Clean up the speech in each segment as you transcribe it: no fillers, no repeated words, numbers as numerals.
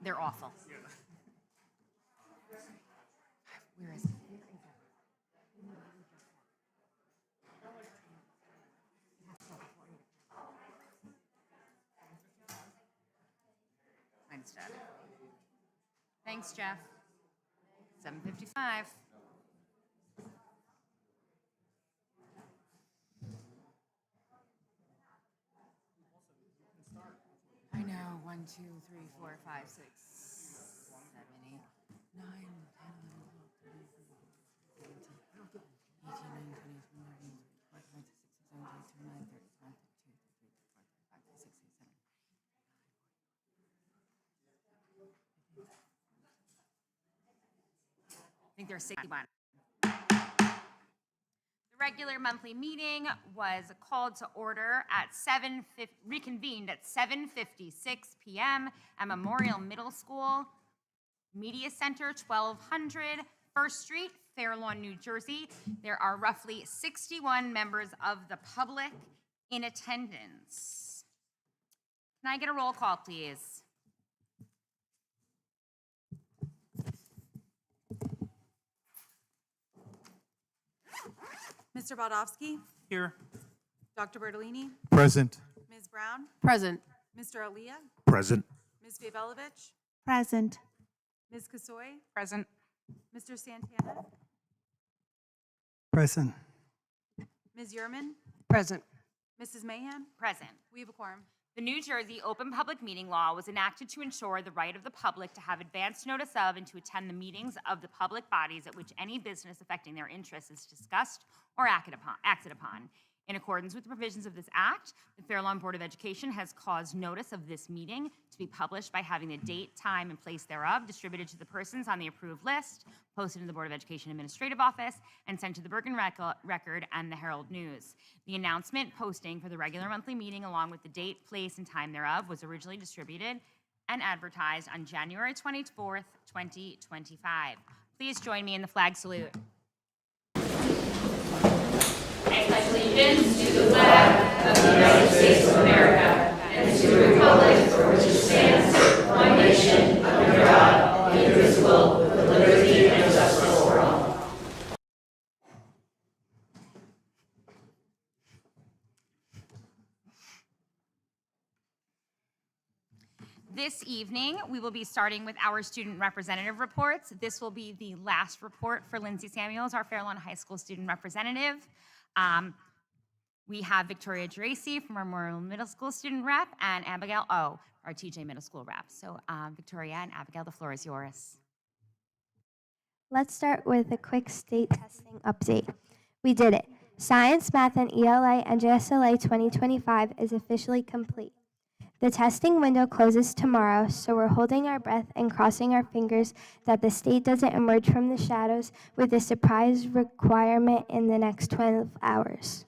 They're awful. Where is it? Thanks, Jeff. Thanks, Jeff. 7:55. I know. 1, 2, 3, 4, 5, 6, 7, 8, 9, 10, 11, 12, 13, 14, 15, 18, 19, 20, 21, 22, 23, 24, 25, 26, 27, 28, 29, 30, 31, 32, 33, 34, 35, 36, 37. I think there's 61. The regular monthly meeting was called to order at reconvened at 7:56 p.m. at Memorial Middle School, Media Center, 1200 First Street, Fair Lawn, New Jersey. There are roughly 61 members of the public in attendance. Can I get a roll call, please? Mr. Baldowski? Here. Dr. Bertolini? Present. Ms. Brown? Present. Mr. Alia? Present. Ms. Vabelovich? Present. Ms. Kasoy? Present. Mr. Santana? Present. Ms. Yerman? Present. Mrs. Mahan? Present. We have a quorum. The New Jersey Open Public Meeting Law was enacted to ensure the right of the public to have advance notice of and to attend the meetings of the public bodies at which any business affecting their interests is discussed or acted upon. In accordance with the provisions of this act, the Fair Lawn Board of Education has caused notice of this meeting to be published by having the date, time, and place thereof distributed to the persons on the approved list, posted in the Board of Education Administrative Office, and sent to the Bergen Record and the Herald News. The announcement posting for the regular monthly meeting along with the date, place, and time thereof was originally distributed and advertised on January 24th, 2025. Please join me in the flag salute. I pledge allegiance to the flag of the United States of America and to the republic for which it stands, one nation, under God, indivisible, with liberty and justice for all. This evening, we will be starting with our student representative reports. This will be the last report for Lindsay Samuels, our Fair Lawn High School student representative. We have Victoria Geraci from our Memorial Middle School student rep and Abigail O, our TJ Middle School rep. So Victoria and Abigail, the floor is yours. Let's start with a quick state testing update. We did it. Science, Math, and ELA NJSLA 2025 is officially complete. The testing window closes tomorrow, so we're holding our breath and crossing our fingers that the state doesn't emerge from the shadows with a surprise requirement in the next 12 hours.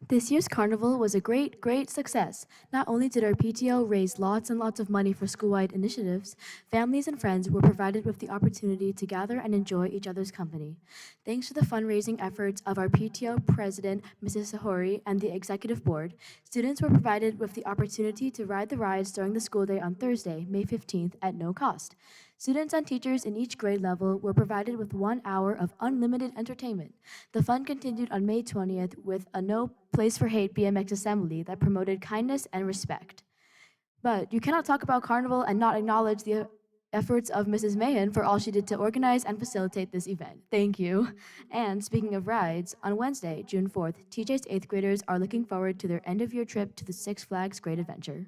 This year's carnival was a great success. Not only did our PTO raise lots and lots of money for school-wide initiatives, families and friends were provided with the opportunity to gather and enjoy each other's company. Thanks to the fundraising efforts of our PTO president, Mrs. Sahori, and the executive board, students were provided with the opportunity to ride the rides during the school day on Thursday, May 15th, at no cost. Students and teachers in each grade level were provided with 1 hour of unlimited entertainment. The fun continued on May 20th with a No Place for Hate BMX assembly that promoted kindness and respect. But you cannot talk about Carnival and not acknowledge the efforts of Mrs. Mahan for all she did to organize and facilitate this event. Thank you. And speaking of rides, on Wednesday, June 4th, TJ's 8th graders are looking forward to their end-of-year trip to the Six Flags Great Adventure.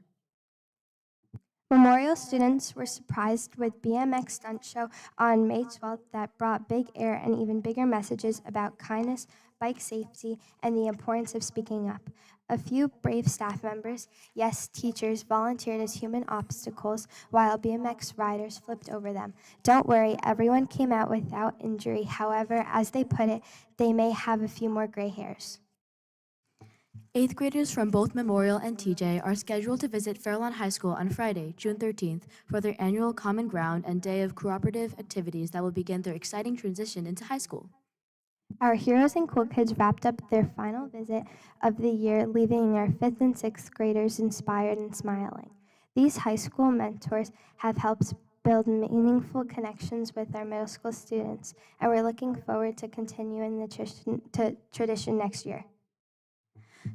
Memorial students were surprised with BMX stunt show on May 12th that brought big air and even bigger messages about kindness, bike safety, and the importance of speaking up. A few brave staff members, yes, teachers, volunteered as human obstacles while BMX riders flipped over them. Don't worry, everyone came out without injury. However, as they put it, they may have a few more gray hairs. 8th graders from both Memorial and TJ are scheduled to visit Fair Lawn High School on Friday, June 13th, for their annual Common Ground and Day of Cooperative Activities that will begin their exciting transition into high school. Our Heroes and Cool Kids wrapped up their final visit of the year, leaving our 5th and 6th graders inspired and smiling. These high school mentors have helped build meaningful connections with our middle school students, and we're looking forward to continuing the tradition next year.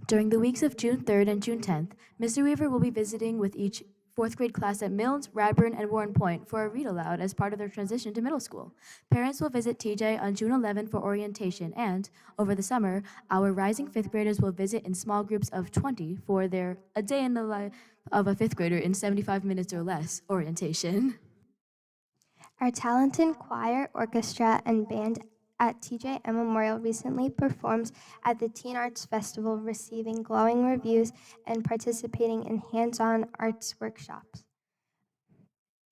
During the weeks of June 3rd and June 10th, Mr. Weaver will be visiting with each fourth grade class at Milnes, Radburn, and Warren Point for a read aloud as part of their transition to middle school. Parents will visit TJ on June 11th for orientation, and over the summer, our rising fifth graders will visit in small groups of 20 for their A Day in the Life of a Fifth Grader in 75 minutes or less orientation. Our talented choir, orchestra, and band at TJM Memorial recently performed at the Teen Arts Festival, receiving glowing reviews and participating in hands-on arts workshops.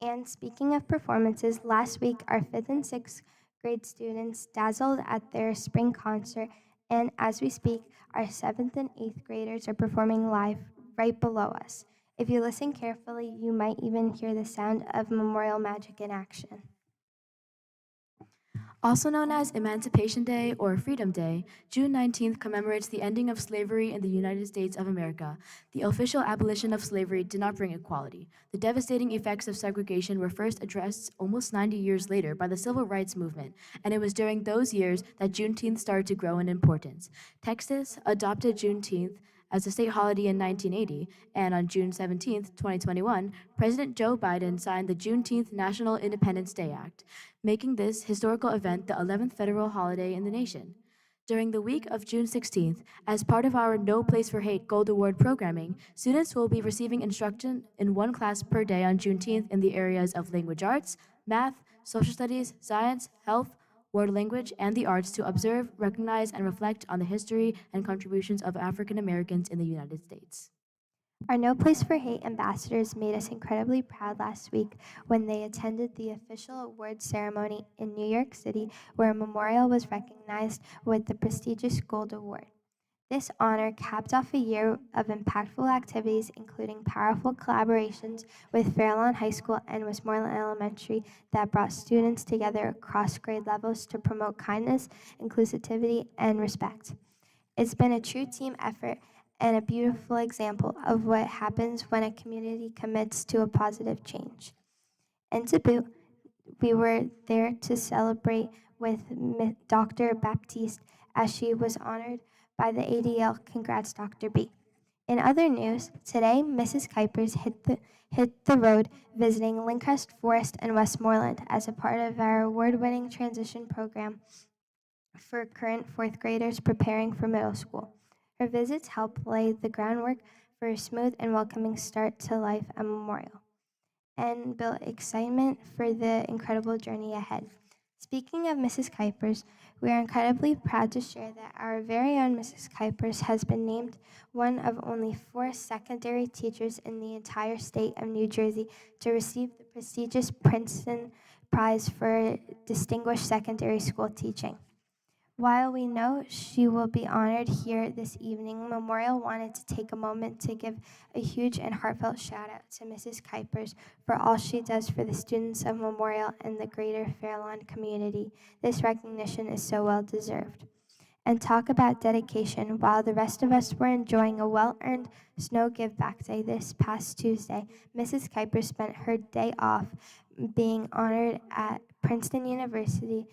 And speaking of performances, last week our 5th and 6th grade students dazzled at their spring concert, and as we speak, our 7th and 8th graders are performing live right below us. If you listen carefully, you might even hear the sound of Memorial Magic in action. Also known as Emancipation Day or Freedom Day, June 19th commemorates the ending of slavery in the United States of America. The official abolition of slavery did not bring equality. The devastating effects of segregation were first addressed almost 90 years later by the Civil Rights Movement, and it was during those years that Juneteenth started to grow in importance. Texas adopted Juneteenth as a state holiday in 1980, and on June 17, 2021, President Joe Biden signed the Juneteenth National Independence Day Act, making this historical event the 11th federal holiday in the nation. During the week of June 16th, as part of our No Place for Hate Gold Award programming, students will be receiving instruction in one class per day on Juneteenth in the areas of language arts, math, social studies, science, health, world language, and the arts to observe, recognize, and reflect on the history and contributions of African Americans in the United States. Our No Place for Hate ambassadors made us incredibly proud last week when they attended the official awards ceremony in New York City, where a memorial was recognized with the prestigious Gold Award. This honor capped off a year of impactful activities, including powerful collaborations with Fairlawn High School and Westmoreland Elementary that brought students together across grade levels to promote kindness, inclusivity, and respect. It's been a true team effort and a beautiful example of what happens when a community commits to a positive change. And to boot, we were there to celebrate with Dr. Baptiste as she was honored by the ADL. Congrats, Dr. B. In other news, today Mrs. Kuipers hit the road visiting Linkrest Forest and Westmoreland as a part of our award-winning transition program for current fourth graders preparing for middle school. Her visits help lay the groundwork for a smooth and welcoming start to life at Memorial and build excitement for the incredible journey ahead. Speaking of Mrs. Kuipers, we are incredibly proud to share that our very own Mrs. Kuipers has been named one of only 4 secondary teachers in the entire state of New Jersey to receive the prestigious Princeton Prize for Distinguished Secondary School Teaching. While we know she will be honored here this evening, Memorial wanted to take a moment to give a huge and heartfelt shout out to Mrs. Kuipers for all she does for the students of Memorial and the greater Fairlawn community. This recognition is so well deserved. And talk about dedication. While the rest of us were enjoying a well-earned snow give-back day this past Tuesday, Mrs. Kuipers spent her day off being honored at Princeton University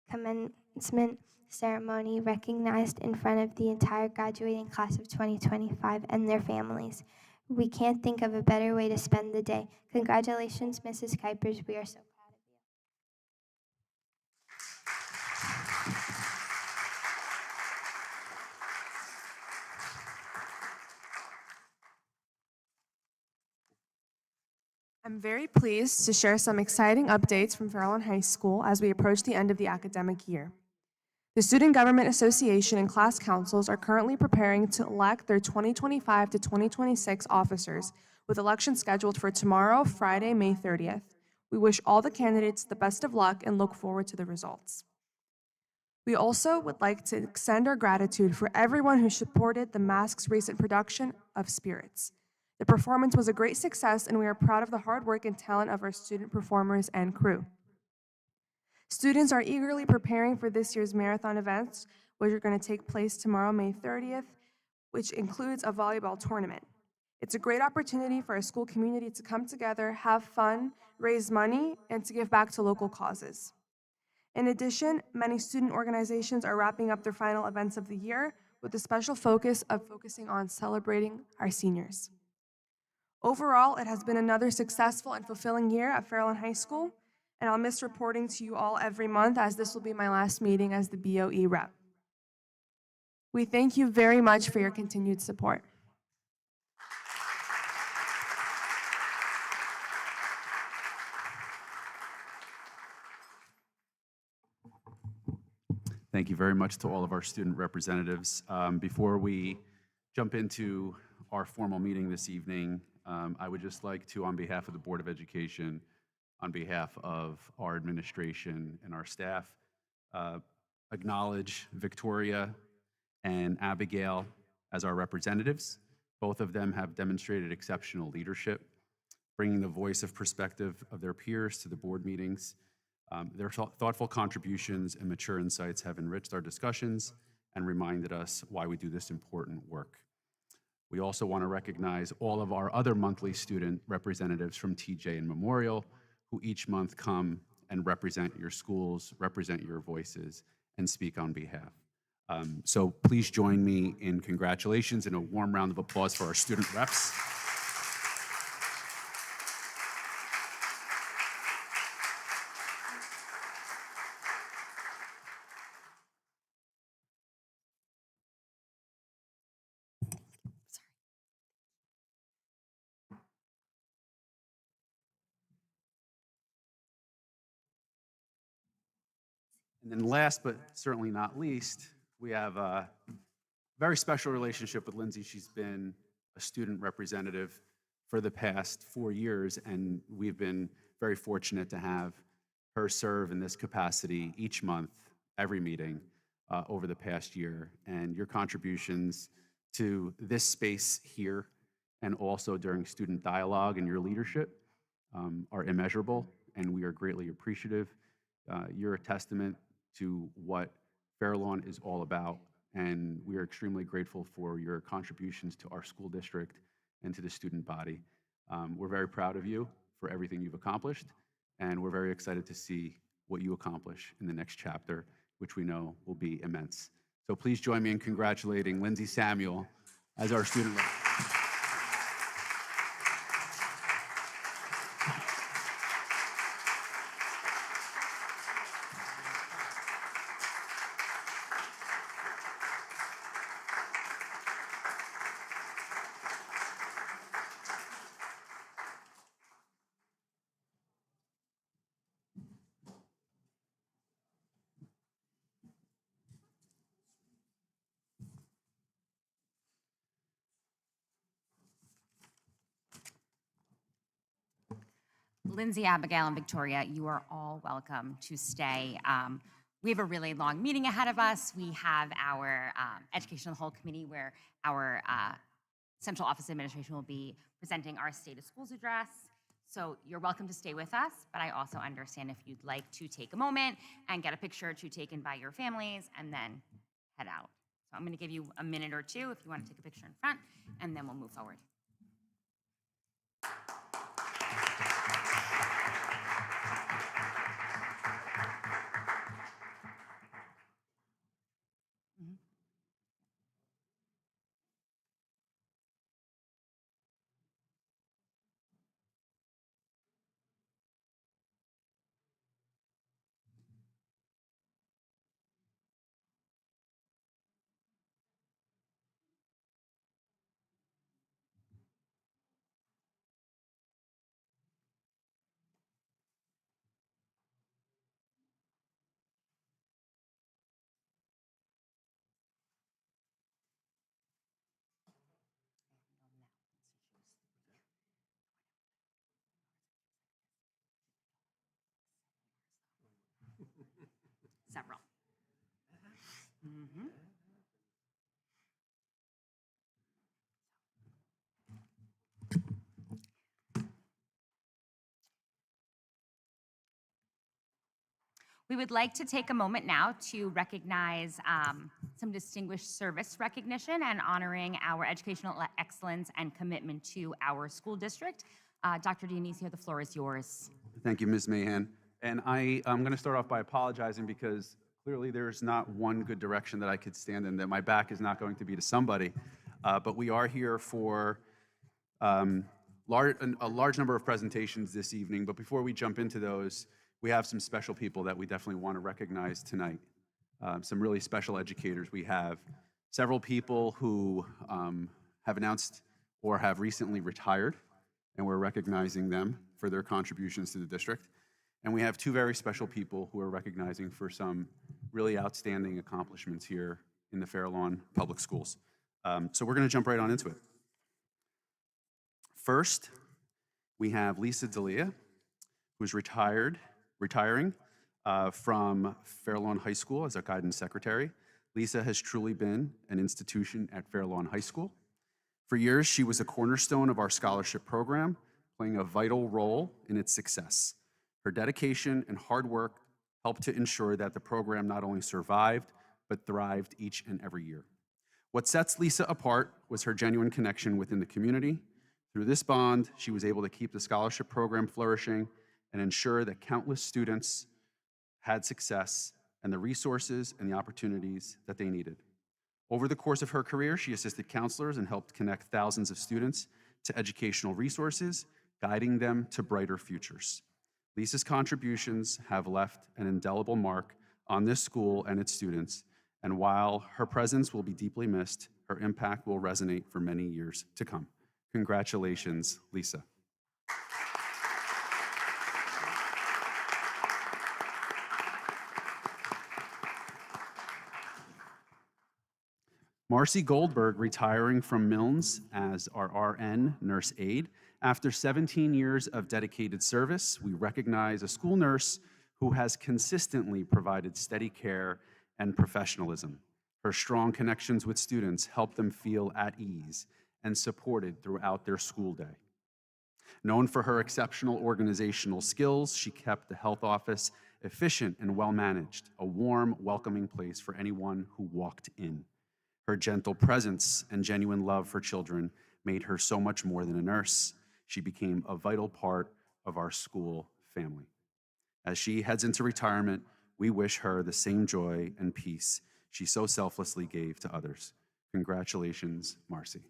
commencement ceremony, recognized in front of the entire graduating class of 2025 and their families. We can't think of a better way to spend the day. Congratulations, Mrs. Kuipers. We are so proud of you. I'm very pleased to share some exciting updates from Fairlawn High School as we approach the end of the academic year. The Student Government Association and class councils are currently preparing to elect their 2025 to 2026 officers, with elections scheduled for tomorrow, Friday, May 30th. We wish all the candidates the best of luck and look forward to the results. We also would like to extend our gratitude for everyone who supported the Mask's recent production of Spirits. The performance was a great success, and we are proud of the hard work and talent of our student performers and crew. Students are eagerly preparing for this year's marathon events, which are going to take place tomorrow, May 30th, which includes a volleyball tournament. It's a great opportunity for our school community to come together, have fun, raise money, and to give back to local causes. In addition, many student organizations are wrapping up their final events of the year with a special focus of focusing on celebrating our seniors. Overall, it has been another successful and fulfilling year at Fairlawn High School, and I'll miss reporting to you all every month as this will be my last meeting as the BOE rep. We thank you very much for your continued support. Thank you very much to all of our student representatives. Before we jump into our formal meeting this evening, I would just like to, on behalf of the Board of Education, on behalf of our administration and our staff, acknowledge Victoria and Abigail as our representatives. Both of them have demonstrated exceptional leadership, bringing the voice of perspective of their peers to the board meetings. Their thoughtful contributions and mature insights have enriched our discussions and reminded us why we do this important work. We also want to recognize all of our other monthly student representatives from TJ and Memorial, who each month come and represent your schools, represent your voices, and speak on behalf. So please join me in congratulations and a warm round of applause for our student reps. And then last, but certainly not least, we have a very special relationship with Lindsay. She's been a student representative for the past 4 years, and we've been very fortunate to have her serve in this capacity each month, every meeting over the past year. And your contributions to this space here and also during student dialogue and your leadership are immeasurable, and we are greatly appreciative. You're a testament to what Fairlawn is all about, and we are extremely grateful for your contributions to our school district and to the student body. We're very proud of you for everything you've accomplished, and we're very excited to see what you accomplish in the next chapter, which we know will be immense. So please join me in congratulating Lindsay Samuel as our student rep. Lindsay, Abigail, and Victoria, you are all welcome to stay. We have a really long meeting ahead of us. We have our Education of the Whole Committee where our Central Office Administration will be presenting our State of Schools address. So you're welcome to stay with us, but I also understand if you'd like to take a moment and get a picture or two taken by your families and then head out. So I'm going to give you a minute or two if you want to take a picture in front, and then we'll move forward. Several. Mm-hmm. We would like to take a moment now to recognize some distinguished service recognition and honoring our educational excellence and commitment to our school district. Dr. Dionisio, the floor is yours. Thank you, Ms. Mahan. And I'm going to start off by apologizing because clearly there's not one good direction that I could stand in, that my back is not going to be to somebody. But we are here for a large number of presentations this evening. But before we jump into those, we have some special people that we definitely want to recognize tonight. Some really special educators. We have several people who have announced or have recently retired, and we're recognizing them for their contributions to the district. And we have two very special people who are recognizing for some really outstanding accomplishments here in the Fair Lawn Public Schools. So we're going to jump right on into it. First, we have Lisa D'Elia, who's retiring from Fair Lawn High School as a guidance secretary. Lisa has truly been an institution at Fair Lawn High School. For years, she was a cornerstone of our scholarship program, playing a vital role in its success. Her dedication and hard work helped to ensure that the program not only survived, but thrived each and every year. What sets Lisa apart was her genuine connection within the community. Through this bond, she was able to keep the scholarship program flourishing and ensure that countless students had success and the resources and the opportunities that they needed. Over the course of her career, she assisted counselors and helped connect thousands of students to educational resources, guiding them to brighter futures. Lisa's contributions have left an indelible mark on this school and its students, and while her presence will be deeply missed, her impact will resonate for many years to come. Congratulations, Lisa. Marcy Goldberg retiring from Milnes as our RN nurse aide. After 17 years of dedicated service, we recognize a school nurse who has consistently provided steady care and professionalism. Her strong connections with students help them feel at ease and supported throughout their school day. Known for her exceptional organizational skills, she kept the health office efficient and well-managed, a warm, welcoming place for anyone who walked in. Her gentle presence and genuine love for children made her so much more than a nurse. She became a vital part of our school family. As she heads into retirement, we wish her the same joy and peace she so selflessly gave to others. Congratulations, Marcy.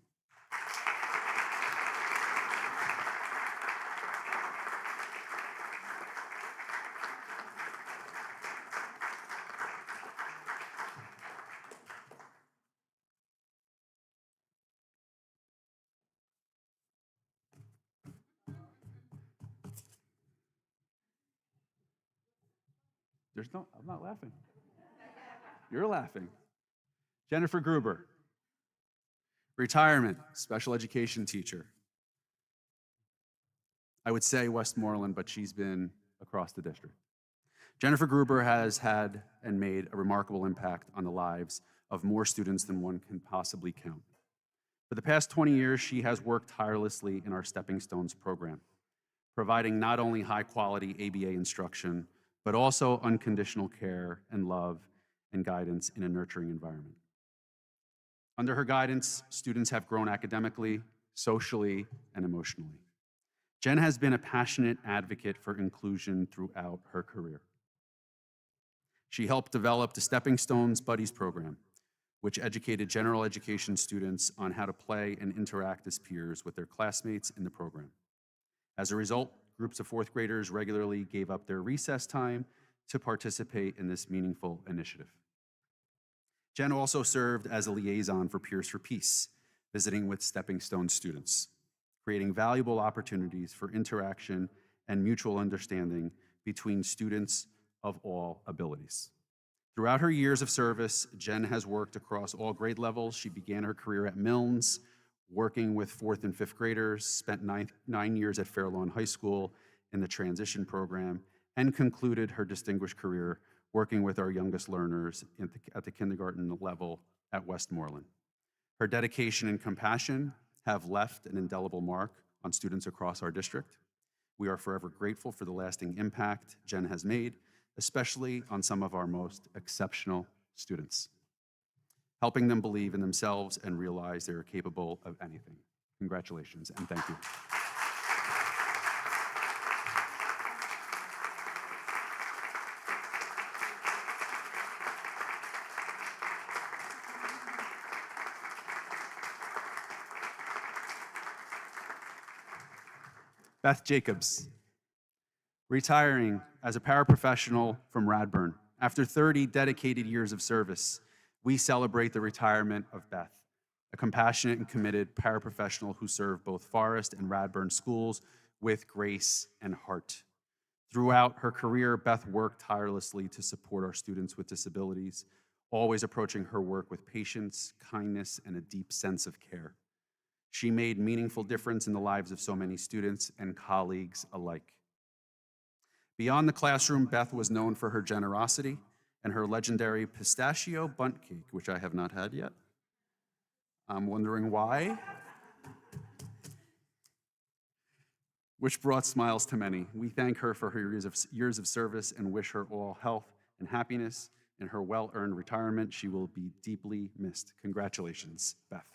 I'm not laughing. You're laughing. Jennifer Gruber, retirement, special education teacher. I would say Westmoreland, but she's been across the district. Jennifer Gruber has had and made a remarkable impact on the lives of more students than one can possibly count. For the past 20 years, she has worked tirelessly in our Stepping Stones program, providing not only high-quality ABA instruction, but also unconditional care and love and guidance in a nurturing environment. Under her guidance, students have grown academically, socially, and emotionally. Jen has been a passionate advocate for inclusion throughout her career. She helped develop the Stepping Stones Buddies program, which educated general education students on how to play and interact as peers with their classmates in the program. As a result, groups of fourth graders regularly gave up their recess time to participate in this meaningful initiative. Jen also served as a liaison for Peers for Peace, visiting with Stepping Stone students, creating valuable opportunities for interaction and mutual understanding between students of all abilities. Throughout her years of service, Jen has worked across all grade levels. She began her career at Milnes, working with fourth and fifth graders, spent 9 years at Fair Lawn High School in the transition program, and concluded her distinguished career working with our youngest learners at the kindergarten level at Westmoreland. Her dedication and compassion have left an indelible mark on students across our district. We are forever grateful for the lasting impact Jen has made, especially on some of our most exceptional students, helping them believe in themselves and realize they are capable of anything. Congratulations and thank you. Beth Jacobs, retiring as a paraprofessional from Radburn. After 30 dedicated years of service, we celebrate the retirement of Beth, a compassionate and committed paraprofessional who served both Forest and Radburn schools with grace and heart. Throughout her career, Beth worked tirelessly to support our students with disabilities, always approaching her work with patience, kindness, and a deep sense of care. She made meaningful difference in the lives of so many students and colleagues alike. Beyond the classroom, Beth was known for her generosity and her legendary pistachio bundt cake, which I have not had yet. I'm wondering why. Which brought smiles to many. We thank her for her years of service and wish her all health and happiness in her well-earned retirement. She will be deeply missed. Congratulations, Beth.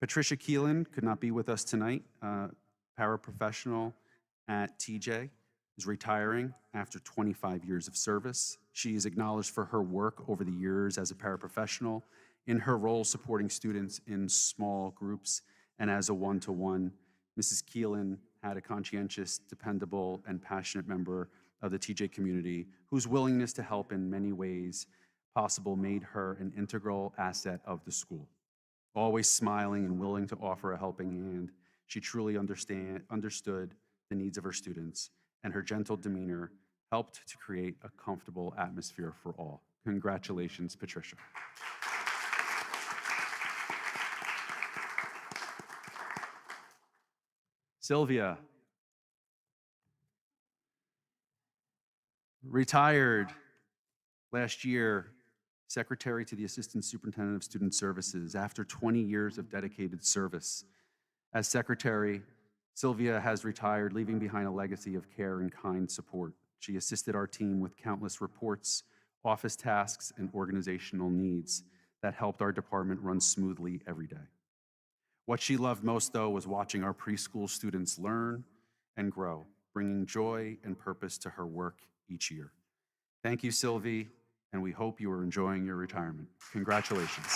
Patricia Keelan could not be with us tonight. Paraprofessional at TJ is retiring after 25 years of service. She is acknowledged for her work over the years as a paraprofessional in her role supporting students in small groups and as a one-to-one. Mrs. Keelan had a conscientious, dependable, and passionate member of the TJ community whose willingness to help in many ways possible made her an integral asset of the school. Always smiling and willing to offer a helping hand, she truly understood the needs of her students, and her gentle demeanor helped to create a comfortable atmosphere for all. Congratulations, Patricia. Sylvia, retired last year, Secretary to the Assistant Superintendent of Student Services. After 20 years of dedicated service as Secretary, Sylvia has retired, leaving behind a legacy of care and kind support. She assisted our team with countless reports, office tasks, and organizational needs that helped our department run smoothly every day. What she loved most, though, was watching our preschool students learn and grow, bringing joy and purpose to her work each year. Thank you, Sylvie, and we hope you are enjoying your retirement. Congratulations.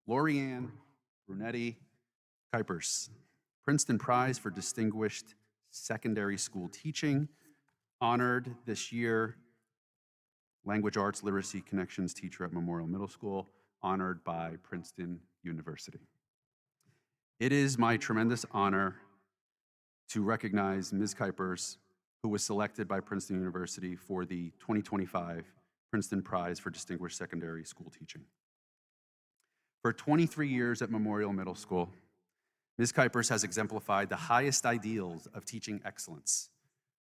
Lorianne Brunetti Kuipers, Princeton Prize for Distinguished Secondary School Teaching, honored this year. Language Arts Literacy Connections teacher at Memorial Middle School, honored by Princeton University. It is my tremendous honor to recognize Ms. Kuipers, who was selected by Princeton University for the 2025 Princeton Prize for Distinguished Secondary School Teaching. For 23 years at Memorial Middle School, Ms. Kuipers has exemplified the highest ideals of teaching excellence.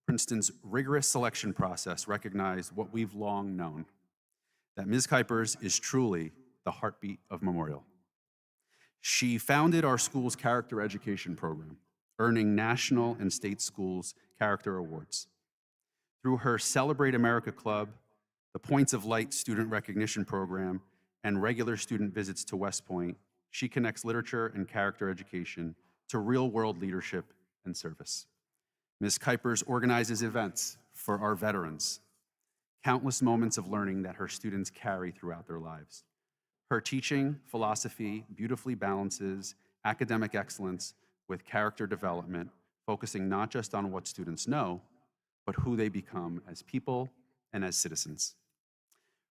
Princeton's rigorous selection process recognized what we've long known, that Ms. Kuipers is truly the heartbeat of Memorial. She founded our school's character education program, earning national and state schools character awards. Through her Celebrate America Club, the Points of Light student recognition program, and regular student visits to West Point, she connects literature and character education to real-world leadership and service. Ms. Kuipers organizes events for our veterans, countless moments of learning that her students carry throughout their lives. Her teaching philosophy beautifully balances academic excellence with character development, focusing not just on what students know, but who they become as people and as citizens.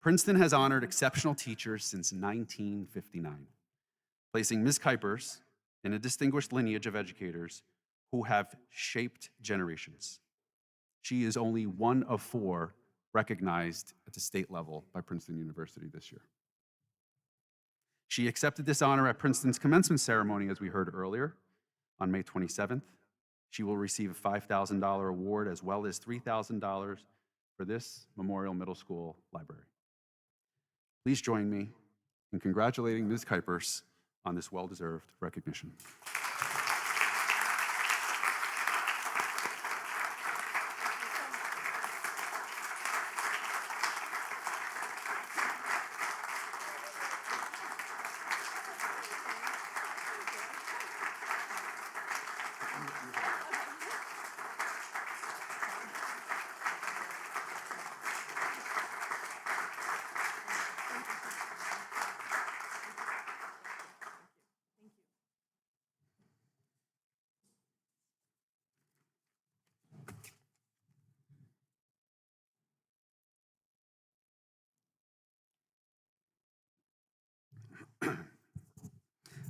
Princeton has honored exceptional teachers since 1959, placing Ms. Kuipers in a distinguished lineage of educators who have shaped generations. She is only one of 4 recognized at the state level by Princeton University this year. She accepted this honor at Princeton's commencement ceremony, as we heard earlier, on May 27th. She will receive a $5,000 award as well as $3,000 for this Memorial Middle School library. Please join me in congratulating Ms. Kuipers on this well-deserved recognition.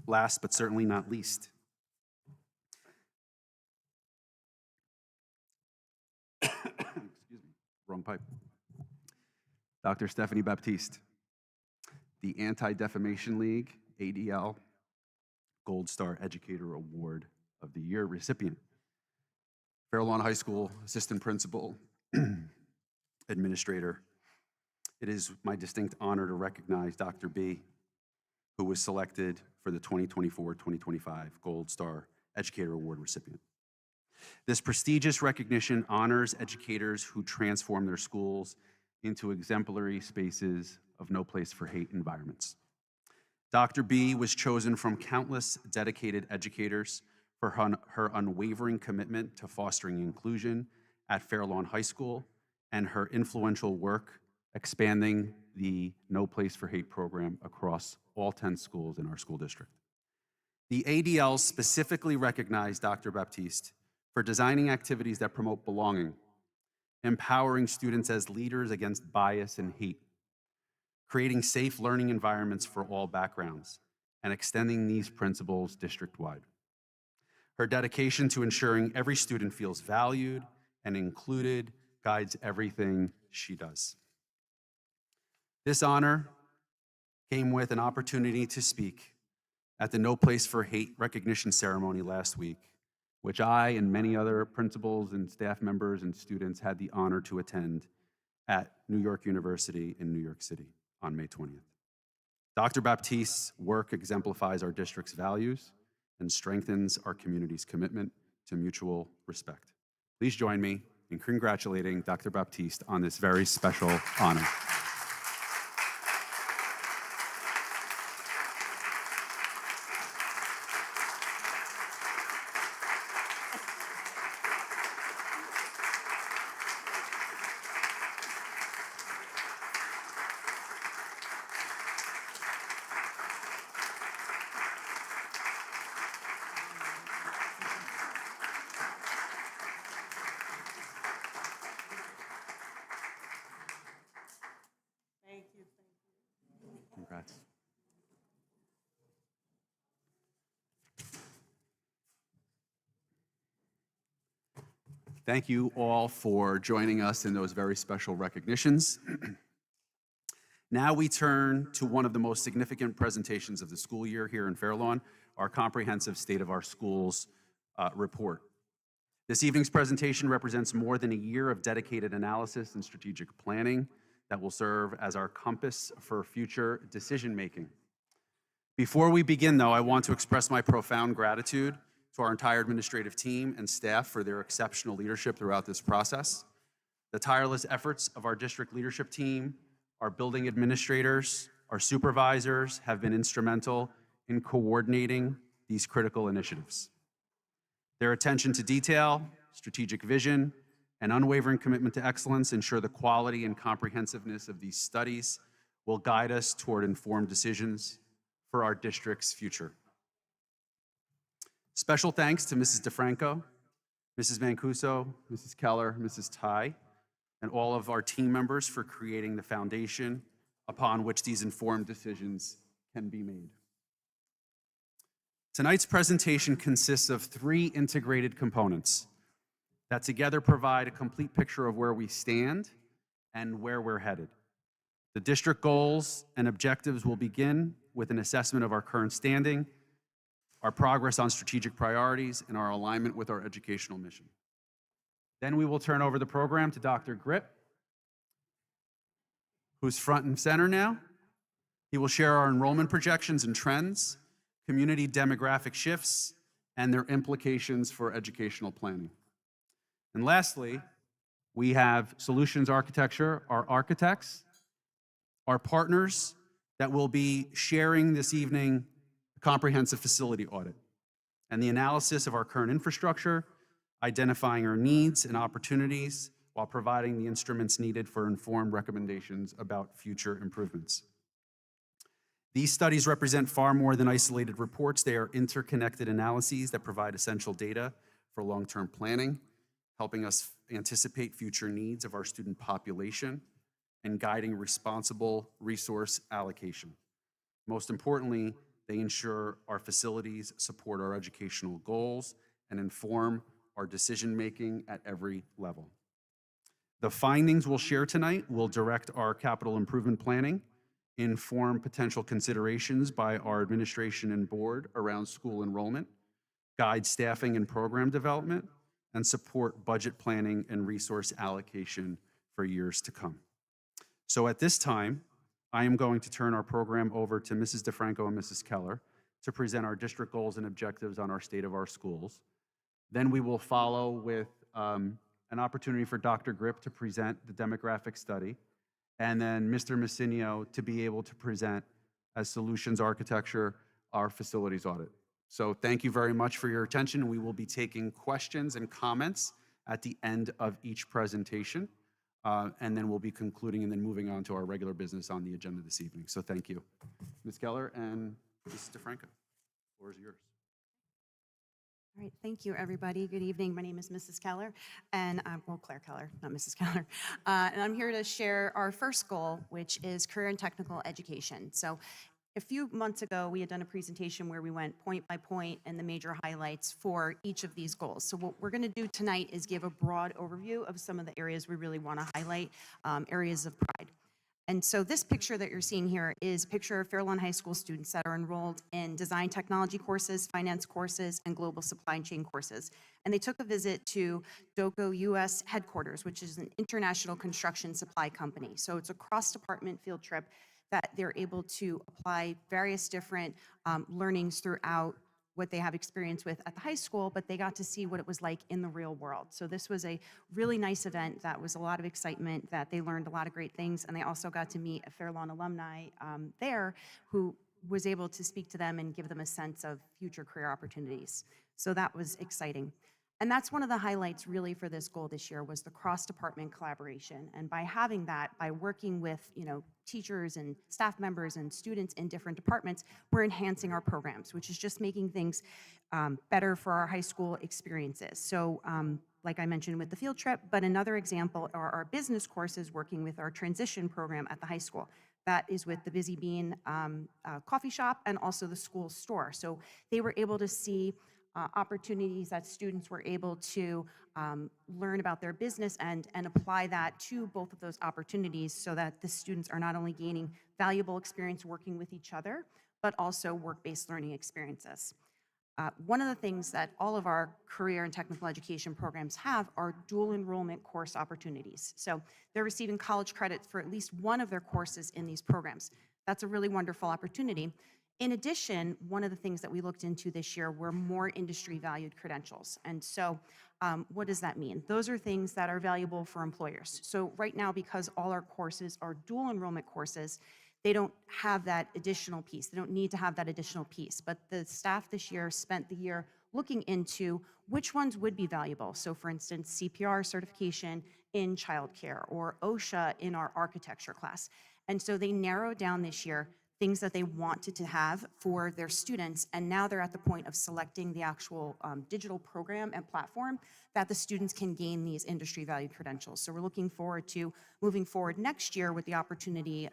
Last but certainly not least, excuse me, wrong pipe. Dr. Stephanie Baptiste, the Anti-Defamation League, ADL, Gold Star Educator Award of the Year recipient. Fair Lawn High School Assistant Principal, Administrator. It is my distinct honor to recognize Dr. B, who was selected for the 2024-2025 Gold Star Educator Award recipient. This prestigious recognition honors educators who transform their schools into exemplary spaces of no place for hate environments. Dr. B was chosen from countless dedicated educators for her unwavering commitment to fostering inclusion at Fair Lawn High School and her influential work expanding the No Place for Hate program across all 10 schools in our school district. The ADL specifically recognized Dr. Baptiste for designing activities that promote belonging, empowering students as leaders against bias and hate, creating safe learning environments for all backgrounds, and extending these principles district-wide. Her dedication to ensuring every student feels valued and included guides everything she does. This honor came with an opportunity to speak at the No Place for Hate recognition ceremony last week, which I and many other principals and staff members and students had the honor to attend at New York University in New York City on May 20th. Dr. Baptiste's work exemplifies our district's values and strengthens our community's commitment to mutual respect. Please join me in congratulating Dr. Baptiste on this very special honor. Congrats. Thank you all for joining us in those very special recognitions. Now we turn to one of the most significant presentations of the school year here in Fair Lawn, our comprehensive State of Our Schools report. This evening's presentation represents more than a year of dedicated analysis and strategic planning that will serve as our compass for future decision-making. Before we begin, though, I want to express my profound gratitude to our entire administrative team and staff for their exceptional leadership throughout this process. The tireless efforts of our district leadership team, our building administrators, our supervisors have been instrumental in coordinating these critical initiatives. Their attention to detail, strategic vision, and unwavering commitment to excellence ensure the quality and comprehensiveness of these studies will guide us toward informed decisions for our district's future. Special thanks to Mrs. DeFranco, Mrs. Mancuso, Mrs. Keller, Mrs. Ty, and all of our team members for creating the foundation upon which these informed decisions can be made. Tonight's presentation consists of 3 integrated components that together provide a complete picture of where we stand and where we're headed. The district goals and objectives will begin with an assessment of our current standing, our progress on strategic priorities, and our alignment with our educational mission. Then we will turn over the program to Dr. Grip, who's front and center now. He will share our enrollment projections and trends, community demographic shifts, and their implications for educational planning. And lastly, we have solutions architecture, our architects, our partners that will be sharing this evening a comprehensive facility audit and the analysis of our current infrastructure, identifying our needs and opportunities while providing the instruments needed for informed recommendations about future improvements. These studies represent far more than isolated reports. They are interconnected analyses that provide essential data for long-term planning, helping us anticipate future needs of our student population and guiding responsible resource allocation. Most importantly, they ensure our facilities support our educational goals and inform our decision-making at every level. The findings we'll share tonight will direct our capital improvement planning, inform potential considerations by our administration and board around school enrollment, guide staffing and program development, and support budget planning and resource allocation for years to come. So at this time, I am going to turn our program over to Mrs. DeFranco and Mrs. Keller to present our district goals and objectives on our state of our schools. Then we will follow with an opportunity for Dr. Grip to present the demographic study, and then Mr. Messinio to be able to present as solutions architecture our facilities audit. So thank you very much for your attention. We will be taking questions and comments at the end of each presentation, and then we'll be concluding and then moving on to our regular business on the agenda this evening. So thank you. Ms. Keller and Mrs. DeFranco, the floor is yours. All right, thank you, everybody. Good evening. My name is Mrs. Keller, and Claire Keller, not Mrs. Keller. And I'm here to share our first goal, which is career and technical education. So a few months ago, we had done a presentation where we went point by point and the major highlights for each of these goals. So what we're going to do tonight is give a broad overview of some of the areas we really want to highlight, areas of pride. And so this picture that you're seeing here is a picture of Fair Lawn High School students that are enrolled in design technology courses, finance courses, and global supply chain courses. And they took a visit to DOCO US headquarters, which is an international construction supply company. So it's a cross-department field trip that they're able to apply various different learnings throughout what they have experience with at the high school, but they got to see what it was like in the real world. So this was a really nice event that was a lot of excitement, that they learned a lot of great things, and they also got to meet a Fair Lawn alumni there who was able to speak to them and give them a sense of future career opportunities. So that was exciting. And that's one of the highlights really for this goal this year was the cross-department collaboration. And by having that, by working with teachers and staff members and students in different departments, we're enhancing our programs, which is just making things better for our high school experiences. So like I mentioned with the field trip, but another example are our business courses working with our transition program at the high school. That is with the Busy Bean coffee shop and also the school store. So they were able to see opportunities that students were able to learn about their business and apply that to both of those opportunities so that the students are not only gaining valuable experience working with each other, but also work-based learning experiences. One of the things that all of our career and technical education programs have are dual enrollment course opportunities. So they're receiving college credit for at least one of their courses in these programs. That's a really wonderful opportunity. In addition, one of the things that we looked into this year were more industry valued credentials. And so what does that mean? Those are things that are valuable for employers. So right now, because all our courses are dual enrollment courses, they don't have that additional piece. They don't need to have that additional piece. But the staff this year spent the year looking into which ones would be valuable. So for instance, CPR certification in childcare or OSHA in our architecture class. And so they narrowed down this year things that they wanted to have for their students. And now they're at the point of selecting the actual digital program and platform that the students can gain these industry valued credentials. So we're looking forward to moving forward next year with the opportunity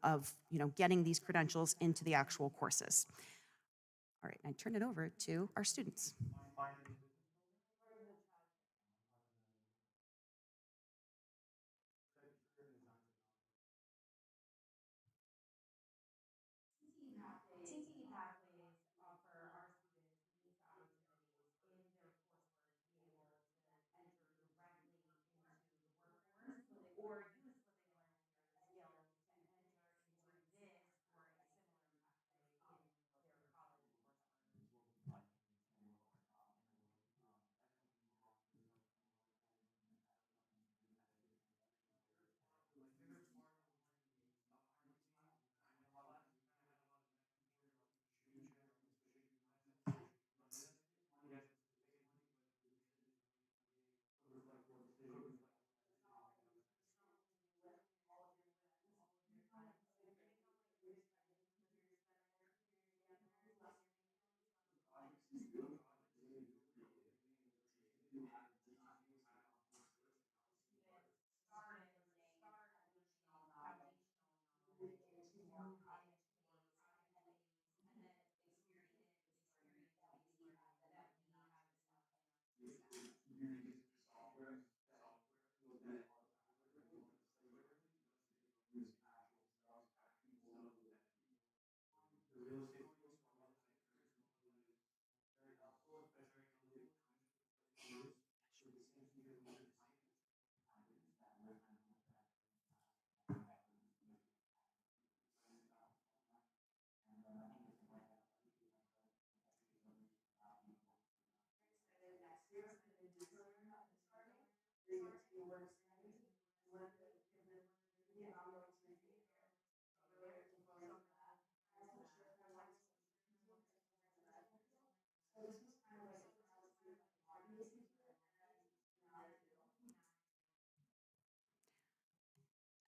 of getting these credentials into the actual courses. All right, I turn it over to our students.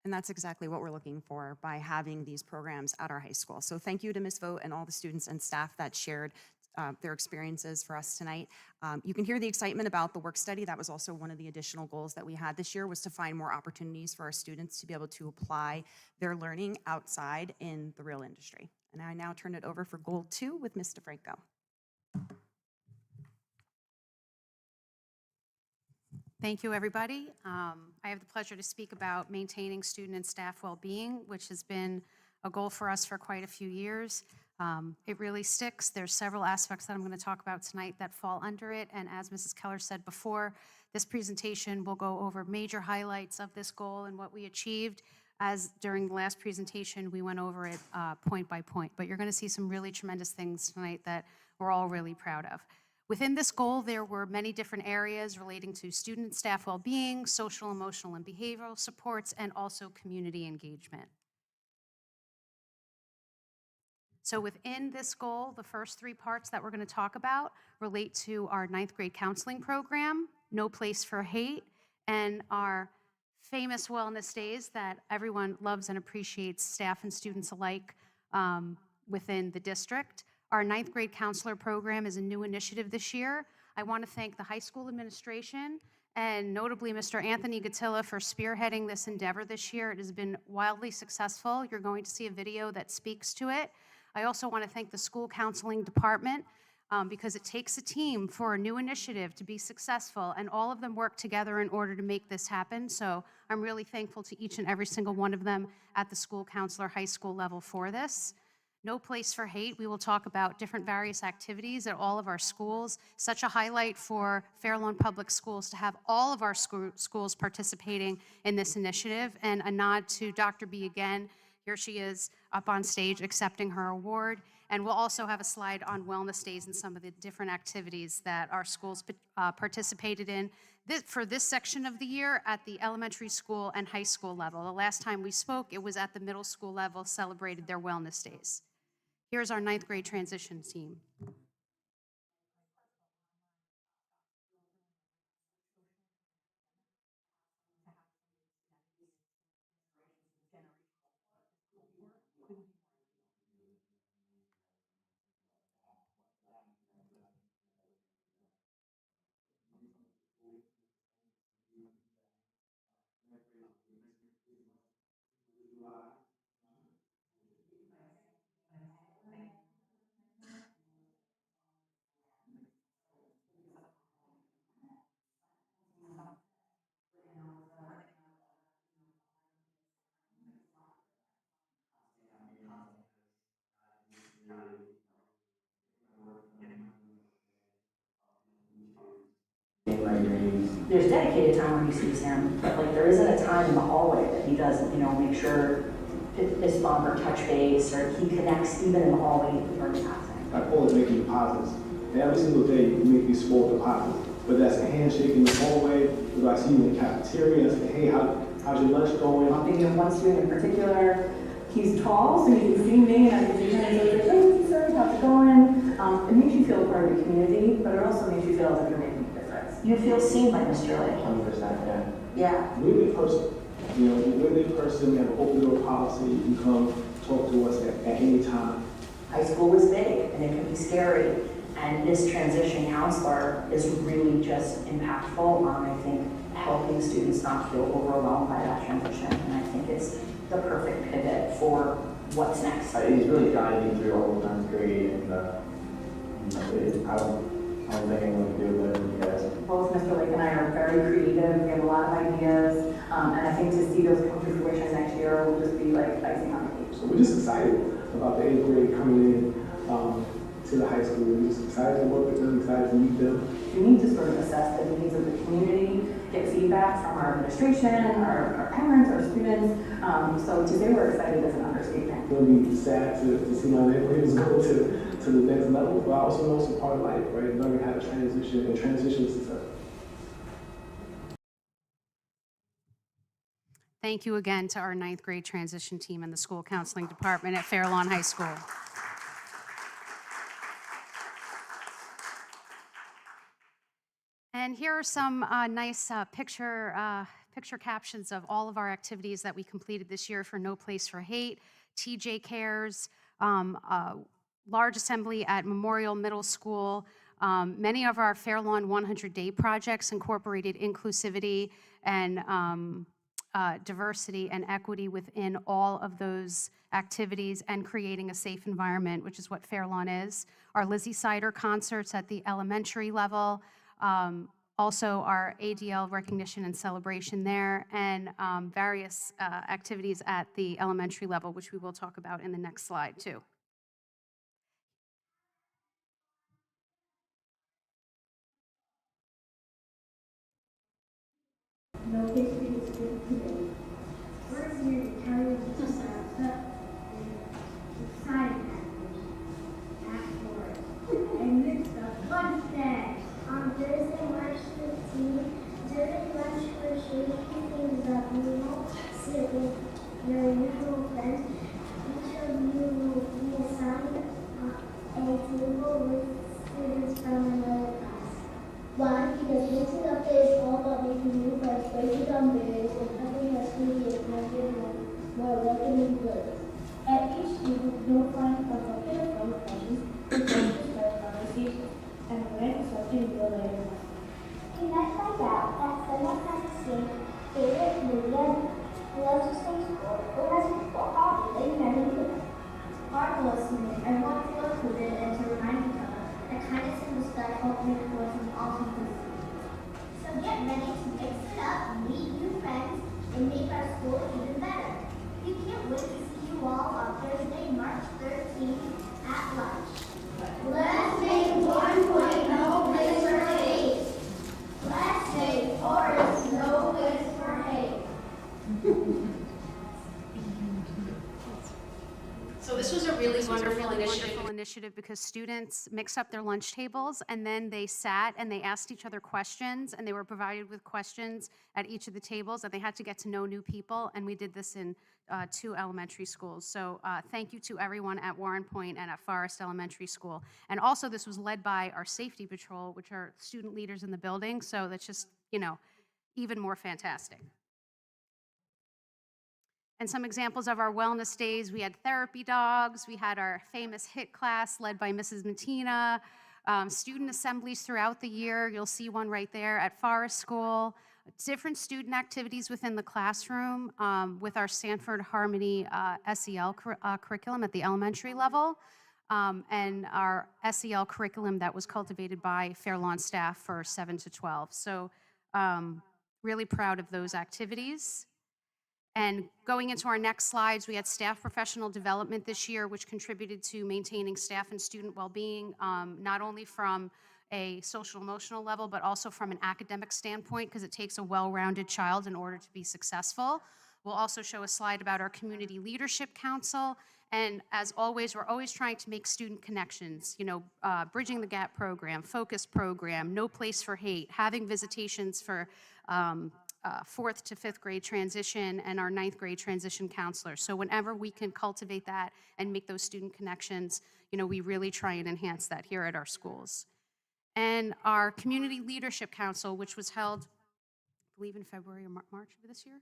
And that's exactly what we're looking for by having these programs at our high school. So thank you to Ms. Vogt and all the students and staff that shared their experiences for us tonight. You can hear the excitement about the work study. That was also one of the additional goals that we had this year, was to find more opportunities for our students to be able to apply their learning outside in the real industry. And I now turn it over for goal 2 with Ms. DeFranco. Thank you, everybody. I have the pleasure to speak about maintaining student and staff well-being, which has been a goal for us for quite a few years. It really sticks. There's several aspects that I'm going to talk about tonight that fall under it. And as Mrs. Keller said before, this presentation will go over major highlights of this goal and what we achieved. As during the last presentation, we went over it point by point. But you're going to see some really tremendous things tonight that we're all really proud of. Within this goal, there were many different areas relating to student and staff well-being, social, emotional, and behavioral supports, and also community engagement. So within this goal, the first 3 parts that we're going to talk about relate to our 9th grade counseling program, No Place for Hate, and our famous wellness days that everyone loves and appreciates, staff and students alike, within the district. Our 9th grade counselor program is a new initiative this year. I want to thank the high school administration and notably Mr. Anthony Gattilla for spearheading this endeavor this year. It has been wildly successful. You're going to see a video that speaks to it. I also want to thank the school counseling department because it takes a team for a new initiative to be successful, and all of them work together in order to make this happen. So I'm really thankful to each and every single one of them at the school counselor high school level for this. No Place for Hate, we will talk about different various activities at all of our schools. Such a highlight for Fair Lawn Public Schools to have all of our schools participating in this initiative, and a nod to Dr. B again. Here she is up on stage accepting her award. And we'll also have a slide on wellness days and some of the different activities that our schools participated in for this section of the year at the elementary school and high school level. The last time we spoke, it was at the middle school level, celebrated their wellness days. Here's our 9th grade transition team. There's dedicated time when he sees him, but like there isn't a time in the hallway that he doesn't, make sure fist bump or touch base, or he connects even in the hallway during passing. I always make deposits. And every single day you make these small deposits. Whether that's a handshake in the hallway, whether I see you in the cafeteria, I say, hey, how's your lunch going? I'm thinking of one student in particular. He's tall, so he can see me, and I can see him, and so he's like, hey, sir, how's it going? It makes you feel part of the community, but it also makes you feel like you're making a difference. You feel seen by Mr. Lake. 100%, yeah. Yeah. We're the person. We're the person. We have an open door policy. You can come talk to us at any time. High school is big, and it can be scary. And this transition counselor is really just impactful on, I think, helping students not feel overwhelmed by that transition. And I think it's the perfect pivot for what's next. He's really guided me through all of 9th grade, and I don't think I'm going to do it better than you guys. Both Mr. Lake and I are very creative. We have a lot of ideas. And I think to see those come to fruition next year will just be like icing on the cake. So we're just excited about the 8th grade coming in to the high school. We're just excited to work with them, excited to meet them. We need to sort of assess the needs of the community, get feedback from our administration, our parents, our students. So to say we're excited is an understatement. It's going to be sad to see my neighborhoods go to the next level, but I also know it's a part of life, right? Learning how to transition and transition is success. Thank you again to our 9th grade transition team and the school counseling department at Fairlawn High School. And here are some nice picture captions of all of our activities that we completed this year for No Place for Hate, TJ Cares, large assembly at Memorial Middle School. Many of our Fairlawn 100-day projects incorporated inclusivity and diversity and equity within all of those activities and creating a safe environment, which is what Fairlawn is. Our Lizzie Sider concerts at the elementary level, also our ADL recognition and celebration there, and various activities at the elementary level, which we will talk about in the next slide too. No history is good today. We're here to tell you just about exciting act for it. And it's a fun day. On Thursday, March 15th, during lunch, we're shaking things up. We won't sit with your usual friends. Each of you will be assigned a table with students from another class. Why? Because mixing up is all about making new friends, breaking down barriers, and helping us to be a more welcoming place. At each table, you'll find a bucket of fun questions to start conversations, and learn something you'll later on. You might find out that someone has the same favorite movie loves to sing sport, or has a hobby that you never knew about. Hard listening and want to include and to remind each other that kindness and respect help make the world an awesome place. So get ready to mix it up, meet new friends, and make our school even better. We can't wait to see you all on Thursday, March 13th at lunch. Let's make 1.0 place for hate. Let's make Forest no place for hate. So this was a really wonderful initiative because students mixed up their lunch tables, and then they sat and they asked each other questions, and they were provided with questions at each of the tables, and they had to get to know new people, and we did this in 2 elementary schools. So thank you to everyone at Warren Point and at Forest Elementary School. And also this was led by our safety patrol, which are student leaders in the building, so that's just, even more fantastic. And some examples of our wellness days, we had therapy dogs, we had our famous HIT class led by Mrs. Matina, student assemblies throughout the year. You'll see one right there at Forest School. different student activities within the classroom with our Sanford Harmony SEL curriculum at the elementary level, and our SEL curriculum that was cultivated by Fair Lawn staff for 7 to 12. So really proud of those activities. And going into our next slides, we had staff professional development this year, which contributed to maintaining staff and student well-being, not only from a social emotional level, but also from an academic standpoint, because it takes a well-rounded child in order to be successful. We'll also show a slide about our Community Leadership Council. And as always, we're always trying to make student connections, you know, Bridging the Gap program, Focus program, No Place for Hate, having visitations for 4th to 5th grade transition and our 9th grade transition counselor. So whenever we can cultivate that and make those student connections, you know, we really try and enhance that here at our schools. And our Community Leadership Council, which was held, I believe in February or March of this year?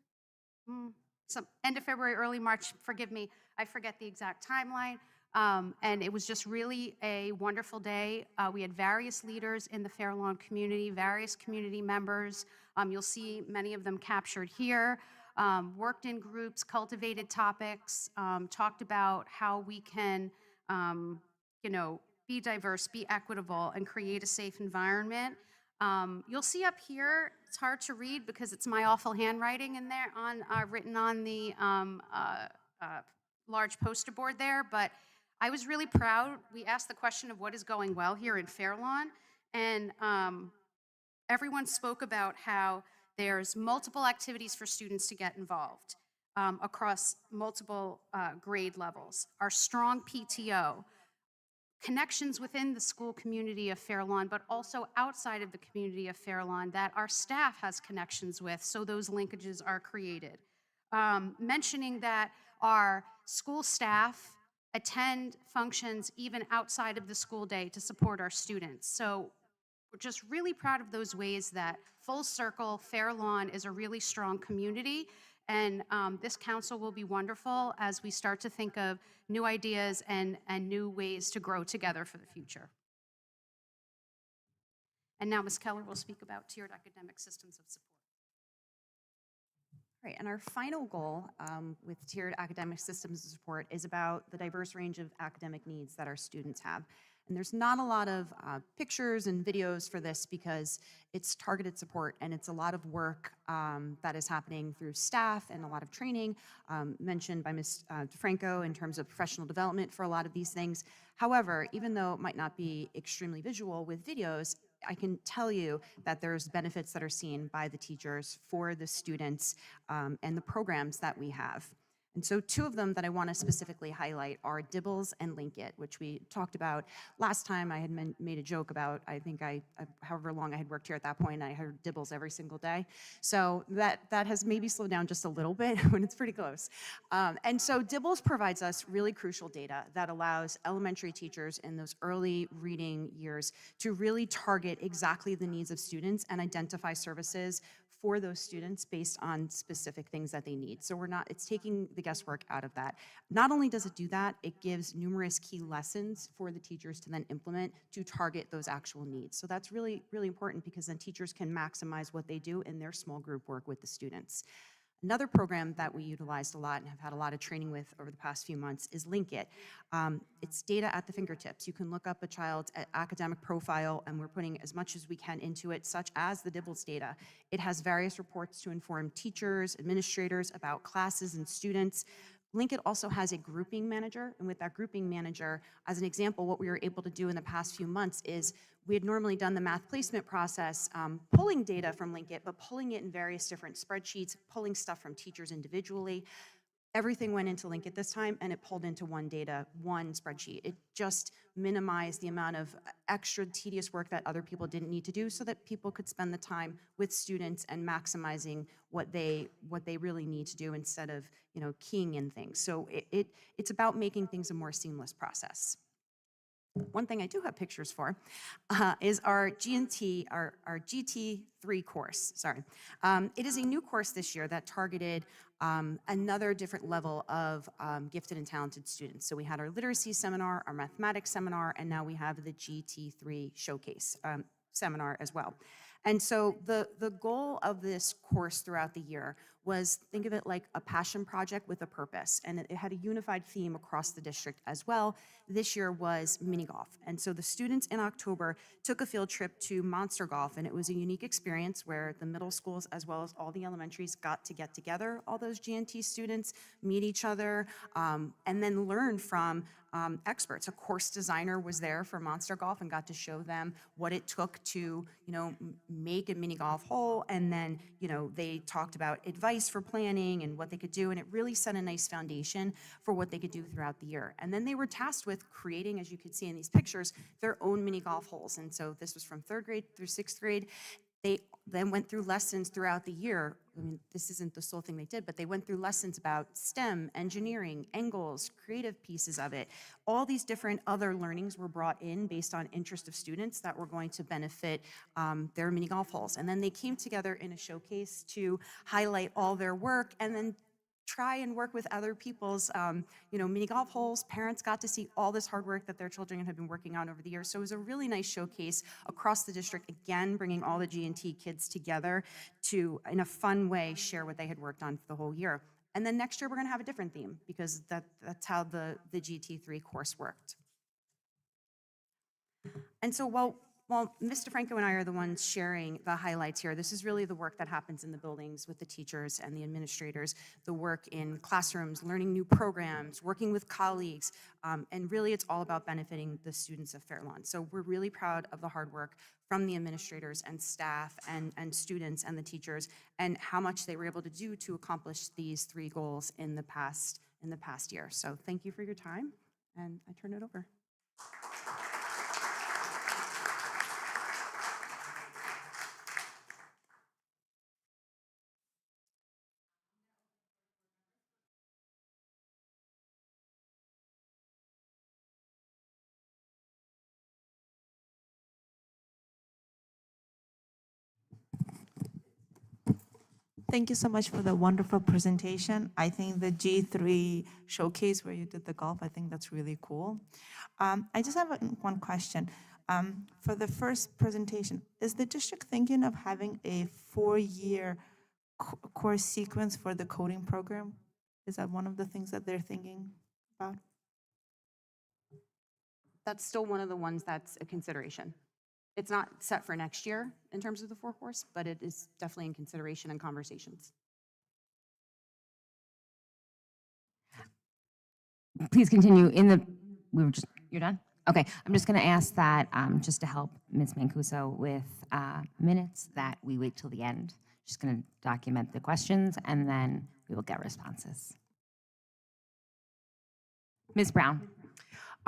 Some end of February, early March, forgive me, I forget the exact timeline. And it was just really a wonderful day. We had various leaders in the Fair Lawn community, various community members. You'll see many of them captured here. Worked in groups, cultivated topics, talked about how we can, you know, be diverse, be equitable, and create a safe environment. You'll see up here, it's hard to read because it's my awful handwriting in there, written on the large poster board there, but I was really proud. We asked the question of what is going well here in Fair Lawn, and everyone spoke about how there's multiple activities for students to get involved across multiple grade levels. Our strong PTO, connections within the school community of Fair Lawn, but also outside of the community of Fair Lawn that our staff has connections with, so those linkages are created. Mentioning that our school staff attend functions even outside of the school day to support our students. So we're just really proud of those ways that full circle, Fair Lawn is a really strong community. And this council will be wonderful as we start to think of new ideas and new ways to grow together for the future. And now Ms. Keller will speak about tiered academic systems of support. Right, and our final goal with tiered academic systems of support is about the diverse range of academic needs that our students have. And there's not a lot of pictures and videos for this because it's targeted support and it's a lot of work that is happening through staff and a lot of training mentioned by Ms. DeFranco in terms of professional development for a lot of these things. However, even though it might not be extremely visual with videos, I can tell you that there's benefits that are seen by the teachers for the students and the programs that we have. And so two of them that I want to specifically highlight are Dibbles and LinkIt, which we talked about last time. I had made a joke about, I think however long I had worked here at that point, I heard Dibbles every single day. So that has maybe slowed down just a little bit when it's pretty close. And so Dibbles provides us really crucial data that allows elementary teachers in those early reading years to really target exactly the needs of students and identify services for those students based on specific things that they need. So it's taking the guesswork out of that. Not only does it do that, it gives numerous key lessons for the teachers to then implement to target those actual needs. So that's really, really important because then teachers can maximize what they do in their small group work with the students. Another program that we utilized a lot and have had a lot of training with over the past few months is LinkIt. It's data at the fingertips. You can look up a child's academic profile, and we're putting as much as we can into it, such as the Dibbles data. It has various reports to inform teachers, administrators about classes and students. LinkIt also has a grouping manager, and with that grouping manager, as an example, what we were able to do in the past few months is we had normally done the math placement process, pulling data from LinkIt, but pulling it in various different spreadsheets, pulling stuff from teachers individually. Everything went into LinkIt this time, and it pulled into one spreadsheet. It just minimized the amount of extra tedious work that other people didn't need to do so that people could spend the time with students and maximizing what they really need to do instead of, you know, keying in things. So it's about making things a more seamless process. One thing I do have pictures for is our GT3 course, sorry. It is a new course this year that targeted another different level of gifted and talented students. So we had our literacy seminar, our mathematics seminar, and now we have the GT3 showcase seminar as well. And so the goal of this course throughout the year was, think of it like a passion project with a purpose. And it had a unified theme across the district as well. This year was mini golf. And so the students in October took a field trip to Monster Golf, and it was a unique experience where the middle schools as well as all the elementaries got to get together, all those GNT students, meet each other, and then learn from experts. A course designer was there for Monster Golf and got to show them what it took to, make a mini golf hole. And then, they talked about advice for planning and what they could do. And it really set a nice foundation for what they could do throughout the year. And then they were tasked with creating, as you could see in these pictures, their own mini golf holes. And so this was from 3rd grade through 6th grade. They then went through lessons throughout the year. I mean, this isn't the sole thing they did, but they went through lessons about STEM, engineering, angles, creative pieces of it. All these different other learnings were brought in based on interest of students that were going to benefit their mini golf holes. And then they came together in a showcase to highlight all their work and then try and work with other people's, mini golf holes. Parents got to see all this hard work that their children had been working on over the years. So it was a really nice showcase across the district, again, bringing all the G&T kids together to, in a fun way, share what they had worked on for the whole year. And then next year, we're gonna have a different theme because that's how the GT3 course worked. And so while Mr. Franco and I are the ones sharing the highlights here, this is really the work that happens in the buildings with the teachers and the administrators, the work in classrooms, learning new programs, working with colleagues, and really it's all about benefiting the students of Fairlawn. So we're really proud of the hard work from the administrators and staff and students and the teachers and how much they were able to do to accomplish these 3 goals in the past year. So thank you for your time, and I turn it over. Thank you so much for the wonderful presentation. I think the G3 showcase where you did the golf, I think that's really cool. I just have one question. For the first presentation, is the district thinking of having a 4-year course sequence for the coding program? Is that one of the things that they're thinking about? That's still one of the ones that's a consideration. It's not set for next year in terms of the 4 course, but it is definitely in consideration and conversations. Please continue you're done? Okay, I'm just gonna ask that, just to help Ms. Mancuso with minutes, that we wait till the end. Just gonna document the questions and then we will get responses. Ms. Brown.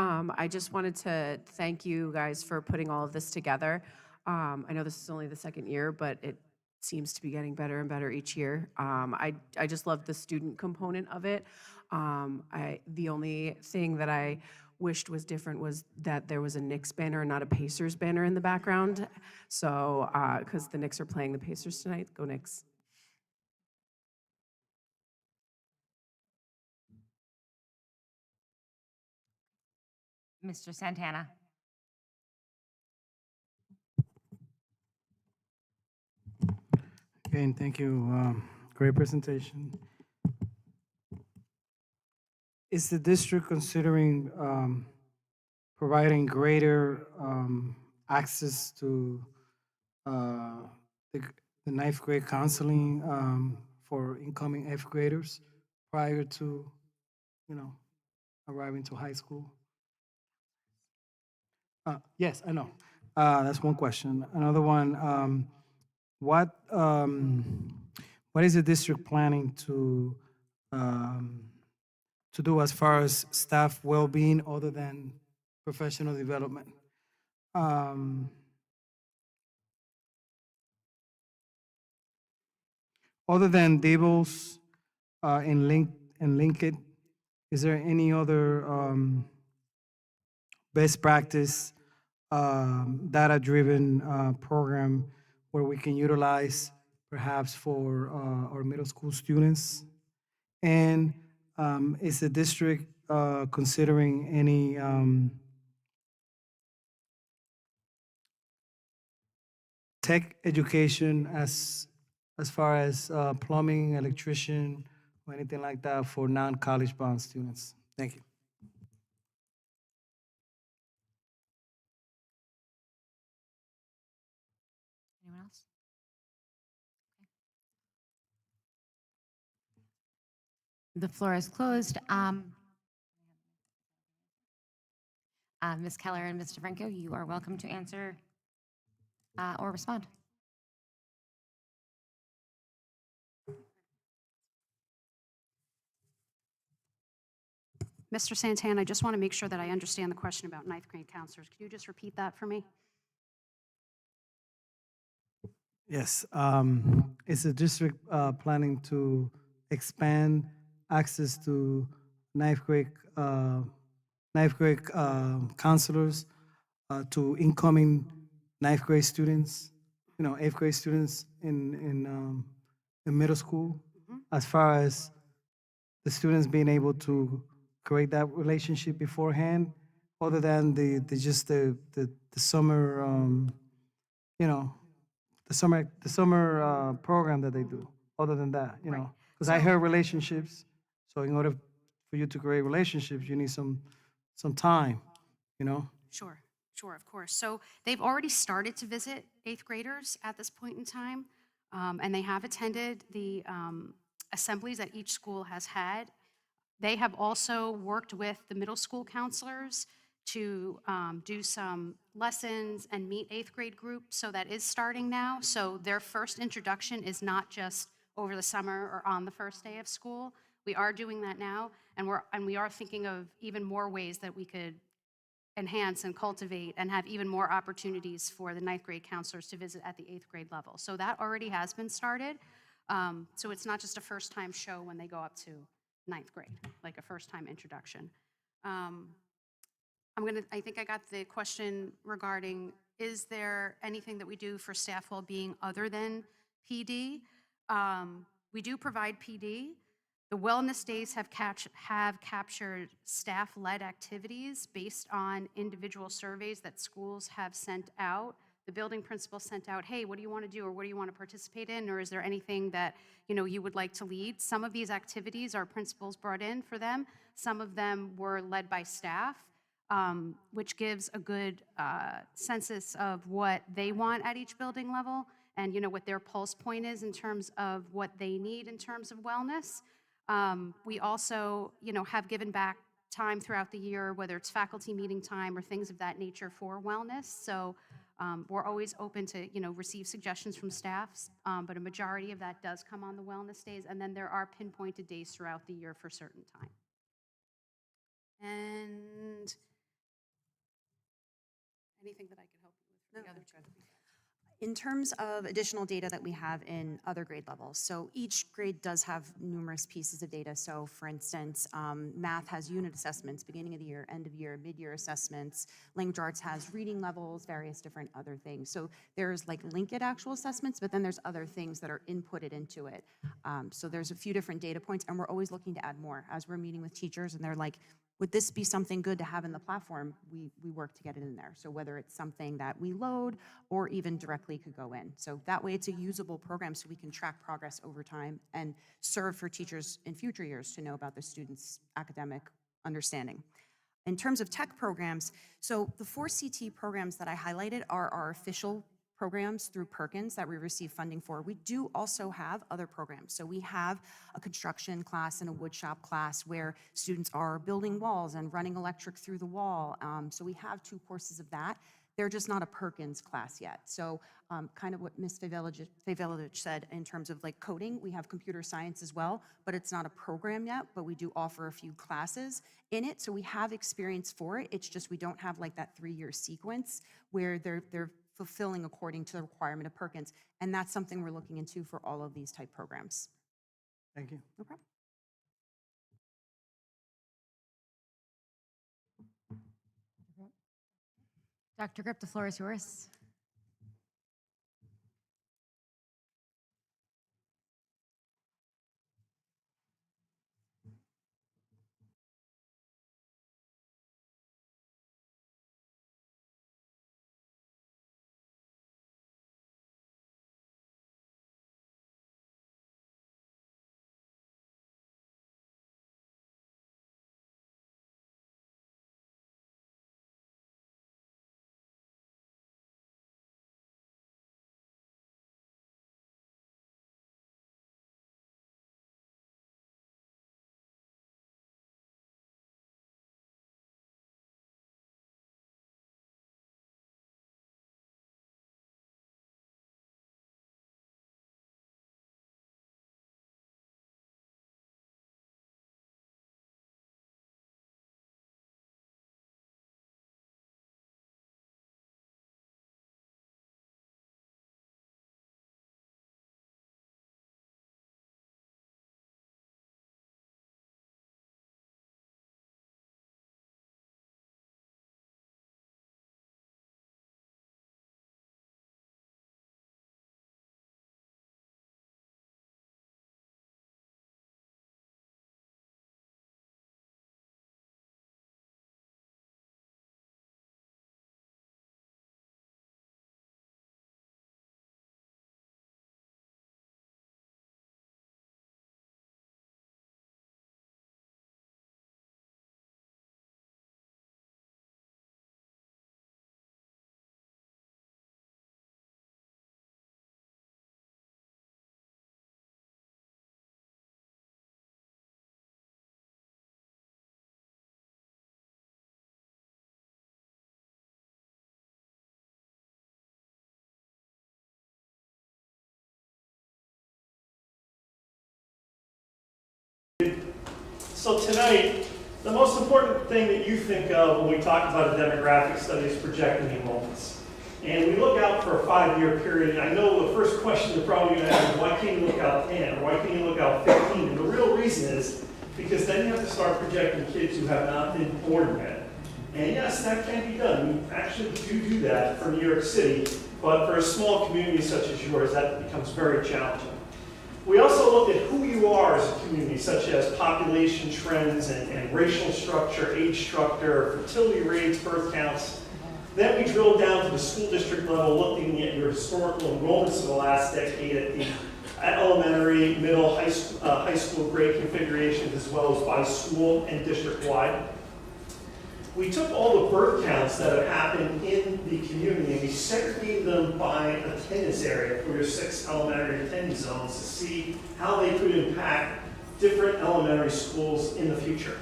I just wanted to thank you guys for putting all of this together. I know this is only the 2nd year, but it seems to be getting better and better each year. I just love the student component of it. The only thing that I wished was different was that there was a Knicks banner and not a Pacers banner in the background. So, because the Knicks are playing the Pacers tonight. Go Knicks. Mr. Santana. Again, thank you. Great presentation. Is the district considering providing greater access to the 9th grade counseling for incoming 8th graders prior to, arriving to high school? Yes, I know. That's one question. Another one, what is the district planning to do as far as staff well-being other than professional development? Other than Dibbles and LinkIt, is there any other best practice data-driven program where we can utilize perhaps for our middle school students? And is the district considering any tech education as far as plumbing, electrician, or anything like that for non-college bound students. Thank you. Anyone else? The floor is closed. Ms. Keller and Mr. Franco, you are welcome to answer or respond. Mr. Santana, I just want to make sure that I understand the question about ninth grade counselors. Can you just repeat that for me? Yes, is the district planning to expand access to ninth grade counselors to incoming ninth grade students, eighth grade students in middle school, as far as the students being able to create that relationship beforehand, other than the summer, the summer program that they do. Other than that, Right. because I heard relationships. So in order for you to create relationships, you need some time, Sure, sure, of course. So they've already started to visit eighth graders at this point in time, and they have attended the assemblies that each school has had. They have also worked with the middle school counselors to do some lessons and meet eighth grade groups. So that is starting now. So their first introduction is not just over the summer or on the first day of school. We are doing that now, and we are thinking of even more ways that we could enhance and cultivate and have even more opportunities for the ninth grade counselors to visit at the eighth grade level. So that already has been started. So it's not just a first time show when they go up to ninth grade, like a first time introduction. I think I got the question regarding, is there anything that we do for staff well-being other than PD? We do provide PD. The wellness days have captured staff-led activities based on individual surveys that schools have sent out. The building principal sent out, hey, what do you want to do, or what do you want to participate in, or is there anything that you would like to lead? Some of these activities our principals brought in for them. Some of them were led by staff, which gives a good census of what they want at each building level and what their pulse point is in terms of what they need in terms of wellness. We also, have given back time throughout the year, whether it's faculty meeting time or things of that nature for wellness. So we're always open to, receive suggestions from staffs, but a majority of that does come on the wellness days. And then there are pinpointed days throughout the year for certain time. And anything that I could help you with? No, that's good. In terms of additional data that we have in other grade levels, so each grade does have numerous pieces of data. So for instance, math has unit assessments, beginning of the year, end of year, mid-year assessments. Language arts has reading levels, various different other things. So there's like LinkIt actual assessments, but then there's other things that are inputted into it. So there's a few different data points, and we're always looking to add more. As we're meeting with teachers and they're like, would this be something good to have in the platform? We work to get it in there. So whether it's something that we load or even directly could go in. So that way it's a usable program so we can track progress over time and serve for teachers in future years to know about the students' academic understanding. In terms of tech programs, so the 4 CT programs that I highlighted are our official programs through Perkins that we receive funding for. We do also have other programs. So we have a construction class and a woodshop class where students are building walls and running electric through the wall. So we have 2 courses of that. They're just not a Perkins class yet. So kind of what Ms. Favelic said in terms of like coding, we have computer science as well, but it's not a program yet, but we do offer a few classes in it. So we have experience for it. It's just we don't have like that 3-year sequence where they're fulfilling according to the requirement of Perkins. And that's something we're looking into for all of these type programs. Thank you. No problem. Dr. Grip, the floor is yours. So tonight, the most important thing that you think of when we talk about a demographic study is projecting enrollments. And we look out for a 5-year period, and I know the first question you're probably going to ask is, why can't you look out 10, or why can't you look out 15? And the real reason is because then you have to start projecting kids who have not been born yet. And yes, that can be done. We actually do that for New York City, but for a small community such as yours, that becomes very challenging. We also looked at who you are as a community, such as population trends and racial structure, age structure, fertility rates, birth counts. Then we drilled down to the school district level, looking at your historical enrollments of the last decade at the elementary, middle, high school grade configurations, as well as by school and district-wide. We took all the birth counts that have happened in the community and we segregated them by attendance area for your 6 elementary attendance zones to see how they could impact different elementary schools in the future.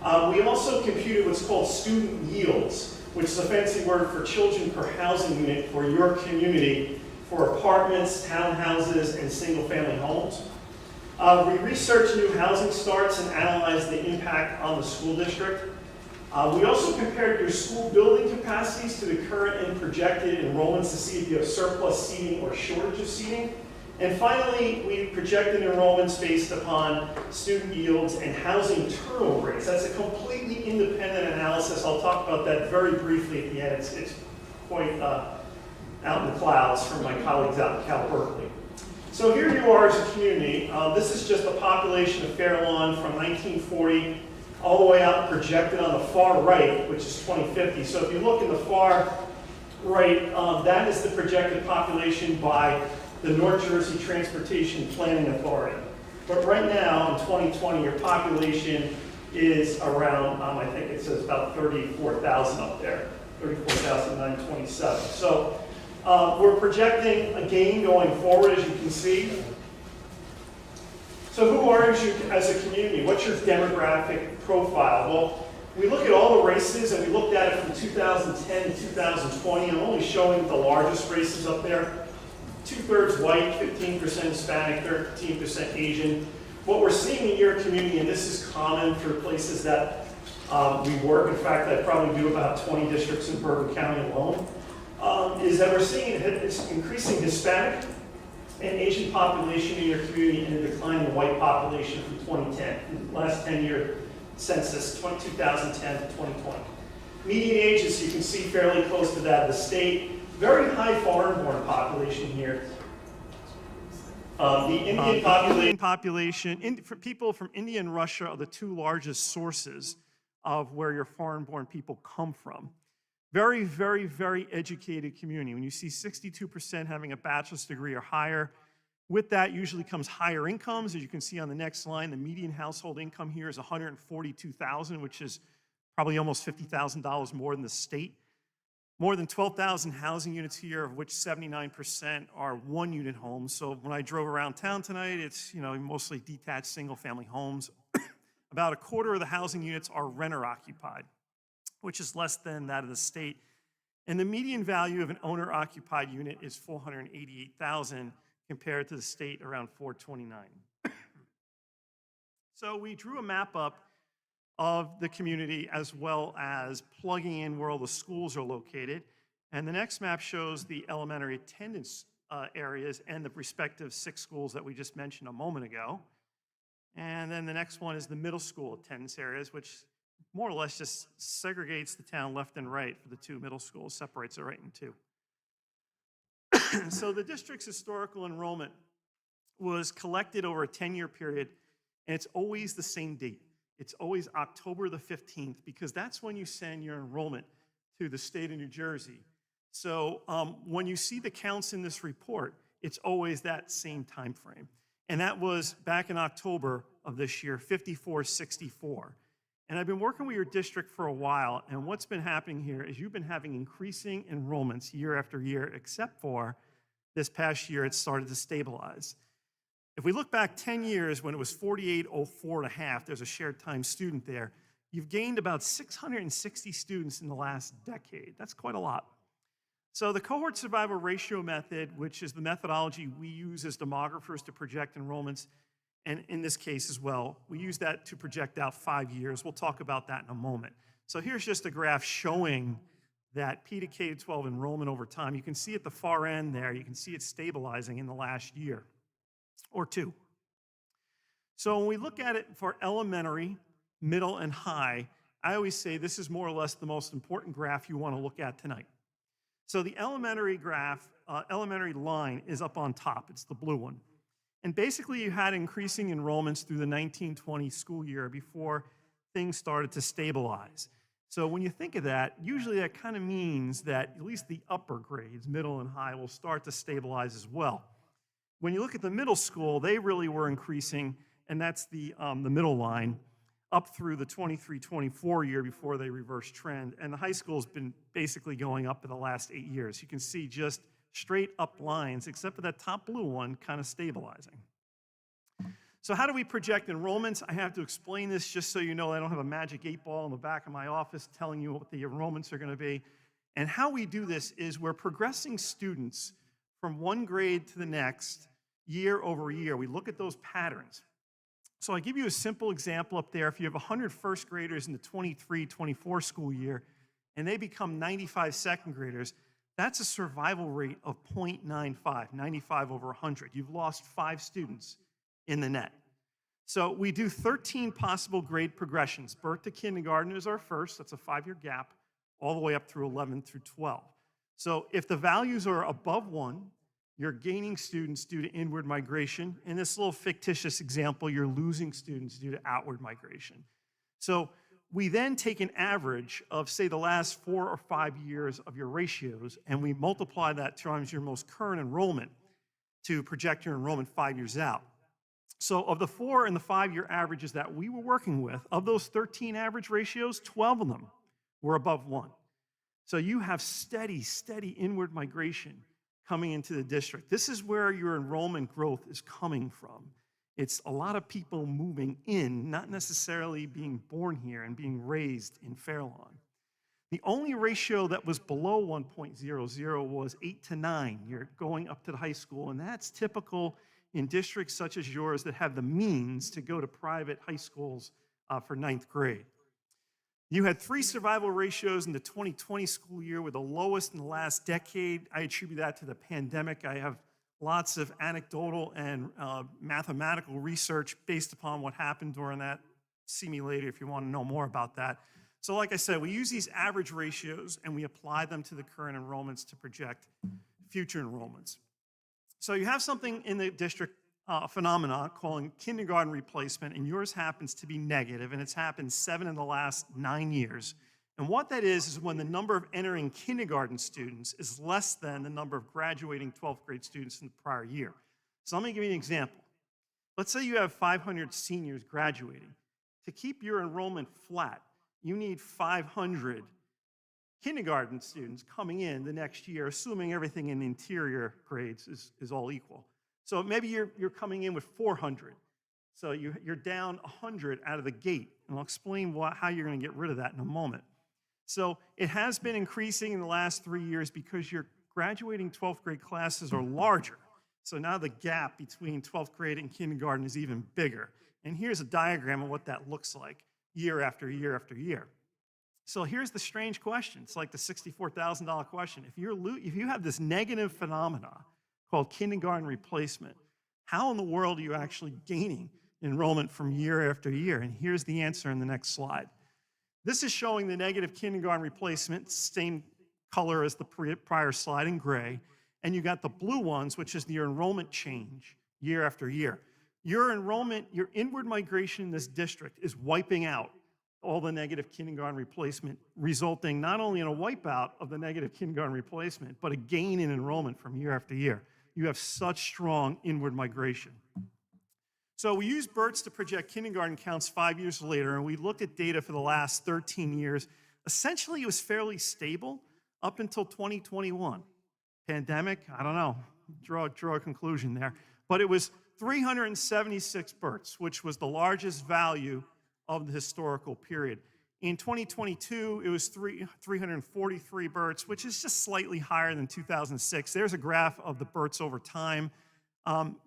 We also computed what's called student yields, which is a fancy word for children per housing unit for your community for apartments, townhouses, and single-family homes. We researched new housing starts and analyzed the impact on the school district. We also compared your school building capacities to the current and projected enrollments to see if you have surplus seating or shortage of seating. And finally, we projected enrollments based upon student yields and housing turnover rates. That's a completely independent analysis. I'll talk about that very briefly at the end. It's quite out in the clouds from my colleagues out in Cal Berkeley. So here you are as a community. This is just the population of Fair Lawn from 1940 all the way out projected on the far right, which is 2050. So if you look in the far right, that is the projected population by the North Jersey Transportation Planning Authority. But right now, in 2020, your population is around, I think it says about 34,000 up there, 34,927. So we're projecting a gain going forward, as you can see. So who are you as a community? What's your demographic profile? Well, we look at all the races, and we looked at it from 2010 to 2020. I'm only showing the largest races up there. 2/3 white, 15% Hispanic, 13% Asian. What we're seeing in your community, and this is common for places that we work, in fact, I probably do about 20 districts in Bergen County alone, is that we're seeing it's increasing Hispanic and Asian population in your community and a decline in white population from 2010, the last 10-year census, 2010 to 2020. Median age, as you can see, fairly close to that of the state. Very high foreign-born population here. The Indian population, for people from India and Russia are the 2 largest sources of where your foreign-born people come from. Very, very, very educated community. When you see 62% having a bachelor's degree or higher, with that usually comes higher incomes. As you can see on the next line, the median household income here is $142,000, which is probably almost $50,000 more than the state. More than 12,000 housing units here, of which 79% are 1-unit homes. So when I drove around town tonight, it's mostly detached single-family homes. About 1/4 of the housing units are renter-occupied, which is less than that of the state. And the median value of an owner-occupied unit is $488,000 compared to the state around $429,000. So we drew a map up of the community as well as plugging in where all the schools are located. And the next map shows the elementary attendance areas and the respective 6 schools that we just mentioned a moment ago. And then the next one is the middle school attendance areas, which more or less just segregates the town left and right for the 2 middle schools, separates it right in 2. So the district's historical enrollment was collected over a 10-year period, and it's always the same date. It's always October the 15th, because that's when you send your enrollment to the state of New Jersey. So when you see the counts in this report, it's always that same time frame. And that was back in October of this year, 5464. And I've been working with your district for a while, and what's been happening here is you've been having increasing enrollments year after year, except for this past year, it started to stabilize. If we look back 10 years when it was 4804.5, there's a shared time student there, you've gained about 660 students in the last decade. That's quite a lot. So the cohort survival ratio method, which is the methodology we use as demographers to project enrollments, And in this case as well, we use that to project out 5 years. We'll talk about that in a moment. So here's just a graph showing that P to K-12 enrollment over time. You can see at the far end there, you can see it stabilizing in the last year or two. So when we look at it for elementary, middle, and high, I always say this is more or less the most important graph you want to look at tonight. So the elementary graph, elementary line is up on top. It's the blue one. And basically you had increasing enrollments through the 1920 school year before things started to stabilize. So when you think of that, usually that kind of means that at least the upper grades, middle and high, will start to stabilize as well. When you look at the middle school, they really were increasing, and that's the middle line, up through the 23-24 year before they reversed trend. And the high school's been basically going up in the last 8 years. You can see just straight up lines, except for that top blue one kind of stabilizing. So how do we project enrollments? I have to explain this just so you know I don't have a magic 8-ball in the back of my office telling you what the enrollments are going to be. And how we do this is we're progressing students from one grade to the next year over year. We look at those patterns. So I give you a simple example up there. If you have 100 first graders in the 23-24 school year and they become 95 second graders, that's a survival rate of 0.95, 95 over 100. You've lost 5 students in the net. So we do 13 possible grade progressions. Birth to kindergarten is our first, that's a 5-year gap, all the way up through 11 through 12. So if the values are above 1, you're gaining students due to inward migration. In this little fictitious example, you're losing students due to outward migration. So we then take an average of, say, the last 4 or 5 years of your ratios, and we multiply that times your most current enrollment to project your enrollment 5 years out. So of the 4 and the 5-year averages that we were working with, of those 13 average ratios, 12 of them were above 1. So you have steady inward migration coming into the district. This is where your enrollment growth is coming from. It's a lot of people moving in, not necessarily being born here and being raised in Fairlawn. The only ratio that was below 1.00 was 8 to 9. You're going up to the high school, and that's typical in districts such as yours that have the means to go to private high schools for 9th grade. You had 3 survival ratios in the 2020 school year, with the lowest in the last decade. I attribute that to the pandemic. I have lots of anecdotal and mathematical research based upon what happened during that. See me later if you want to know more about that. So like I said, we use these average ratios and we apply them to the current enrollments to project future enrollments. So you have something in the district phenomena called kindergarten replacement, and yours happens to be negative, and it's happened 7 in the last 9 years. And what that is when the number of entering kindergarten students is less than the number of graduating 12th grade students in the prior year. So let me give you an example. Let's say you have 500 seniors graduating. To keep your enrollment flat, you need 500 kindergarten students coming in the next year, assuming everything in the interior grades is all equal. So maybe you're coming in with 400. So you're down 100 out of the gate. And I'll explain how you're going to get rid of that in a moment. So it has been increasing in the last 3 years because your graduating 12th grade classes are larger. So now the gap between 12th grade and kindergarten is even bigger. And here's a diagram of what that looks like year after year after year. So here's the strange question. It's like the $64,000 question. If you have this negative phenomena called kindergarten replacement, how in the world are you actually gaining enrollment from year after year? And here's the answer in the next slide. This is showing the negative kindergarten replacement, same color as the prior slide in gray. And you got the blue ones, which is your enrollment change year after year. Your enrollment, your inward migration in this district is wiping out all the negative kindergarten replacement, resulting not only in a wipeout of the negative kindergarten replacement, but a gain in enrollment from year after year. You have such strong inward migration. So we use BERTs to project kindergarten counts 5 years later, and we looked at data for the last 13 years. Essentially, it was fairly stable up until 2021. Pandemic, I don't know, draw a conclusion there. But it was 376 BERTs, which was the largest value of the historical period. In 2022, it was 343 BERTs, which is just slightly higher than 2006. There's a graph of the BERTs over time.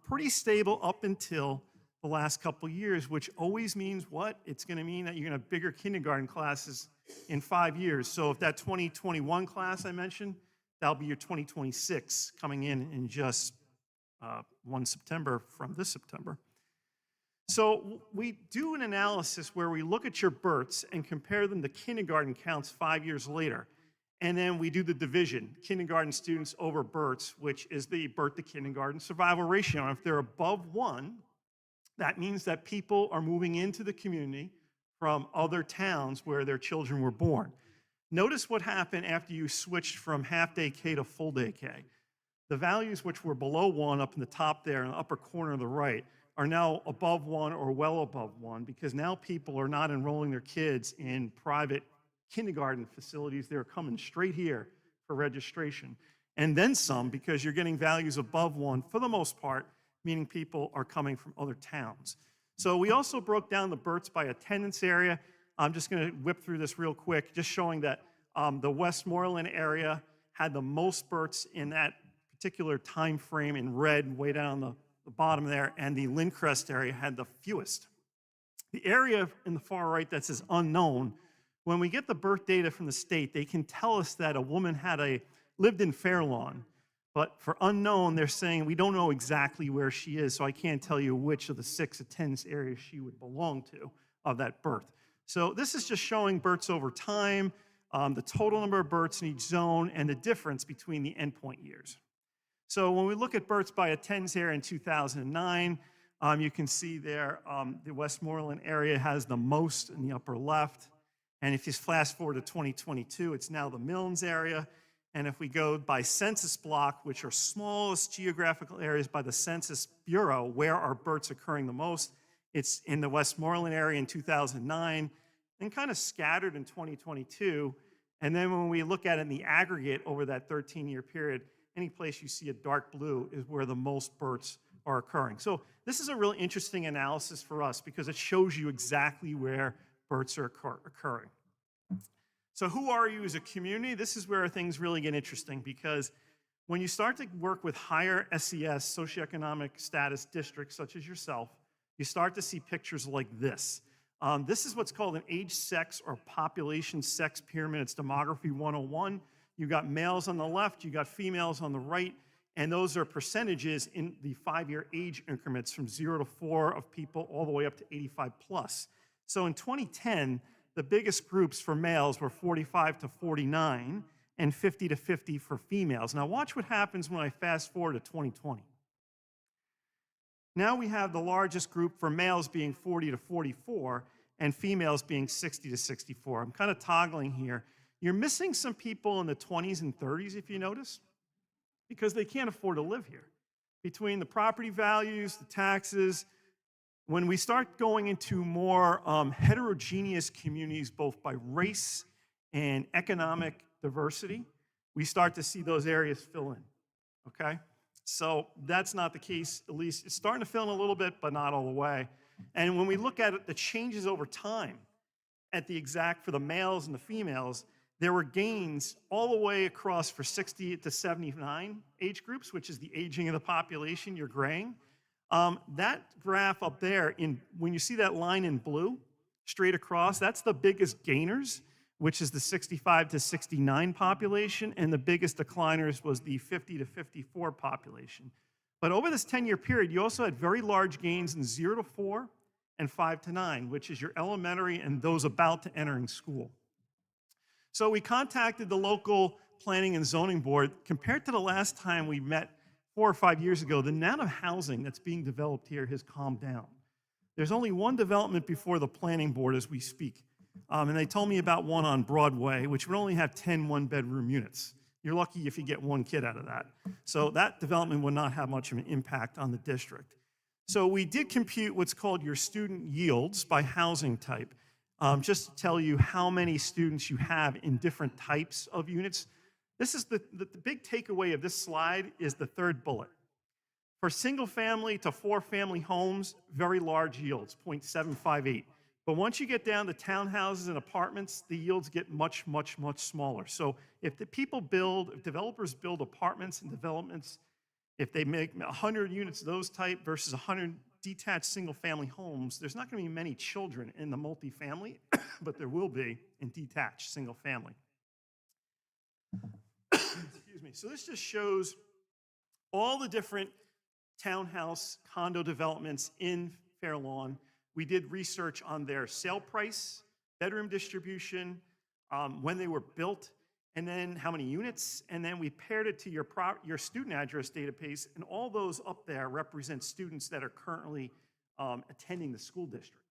Pretty stable up until the last couple years, which always means what? It's going to mean that you're going to have bigger kindergarten classes in 5 years. So if that 2021 class I mentioned, that'll be your 2026 coming in just 1 September from this September. So we do an analysis where we look at your births and compare them to kindergarten counts 5 years later. And then we do the division, kindergarten students over births, which is the birth to kindergarten survival ratio. And if they're above 1, that means that people are moving into the community from other towns where their children were born. Notice what happened after you switched from half-day K to full-day K. The values which were below 1 up in the top there in the upper corner of the right are now above 1 or well above 1, because now people are not enrolling their kids in private kindergarten facilities. They're coming straight here for registration. And then some, because you're getting values above 1 for the most part, meaning people are coming from other towns. So we also broke down the births by attendance area. I'm just going to whip through this real quick, just showing that the Westmoreland area had the most births in that particular time frame in red, way down the bottom there, and the Lindcrest area had the fewest. The area in the far right that says unknown, when we get the birth data from the state, they can tell us that a woman lived in Fairlawn, but for unknown, they're saying we don't know exactly where she is, so I can't tell you which of the 6 attendance areas she would belong to of that birth. So this is just showing births over time, the total number of births in each zone, and the difference between the endpoint years. So when we look at births by attendance area in 2009, you can see there the Westmoreland area has the most in the upper left. And if you fast forward to 2022, it's now the Milnes area. And if we go by census block, which are smallest geographical areas by the Census Bureau, where are births occurring the most, it's in the Westmoreland area in 2009 and kind of scattered in 2022. And then when we look at it in the aggregate over that 13-year period, any place you see a dark blue is where the most births are occurring. So this is a really interesting analysis for us because it shows you exactly where births are occurring. So who are you as a community? This is where things really get interesting, because when you start to work with higher SES, socioeconomic status districts such as yourself, you start to see pictures like this. This is what's called an age, sex, or population sex pyramid. It's Demography 101. You've got males on the left, you've got females on the right, and those are percentages in the 5-year age increments from 0 to 4 of people all the way up to 85 plus. So in 2010, the biggest groups for males were 45 to 49 and 50 to 50 for females. Now watch what happens when I fast forward to 2020. Now we have the largest group for males being 40 to 44 and females being 60 to 64. I'm kind of toggling here. You're missing some people in the 20s and 30s, if you notice, because they can't afford to live here. Between the property values, the taxes, when we start going into more heterogeneous communities, both by race and economic diversity, we start to see those areas fill in, okay? So that's not the case, at least it's starting to fill in a little bit, but not all the way. And when we look at it, the changes over time at the exact, for the males and the females, there were gains all the way across for 60 to 79 age groups, which is the aging of the population, you're graying. That graph up there, when you see that line in blue, straight across, that's the biggest gainers, which is the 65 to 69 population, and the biggest decliners was the 50 to 54 population. But over this 10-year period, you also had very large gains in 0 to 4 and 5 to 9, which is your elementary and those about to entering school. So we contacted the local planning and zoning board. Compared to the last time we met 4 or 5 years ago, the amount of housing that's being developed here has calmed down. There's only one development before the planning board as we speak. And they told me about one on Broadway, which would only have 10 one-bedroom units. You're lucky if you get one kid out of that. So that development would not have much of an impact on the district. So we did compute what's called your student yields by housing type, just to tell you how many students you have in different types of units. This is the big takeaway of this slide is the third bullet. For single family to 4 family homes, very large yields, 0.758. But once you get down to townhouses and apartments, the yields get much, much, much smaller. So if developers build apartments and developments, if they make 100 units those type versus 100 detached single-family homes, there's not going to be many children in the multifamily, but there will be in detached single-family. Excuse me. So this just shows all the different townhouse condo developments in Fair Lawn. We did research on their sale price, bedroom distribution, when they were built, and then how many units, and then we paired it to your student address database, and all those up there represent students that are currently attending the school district.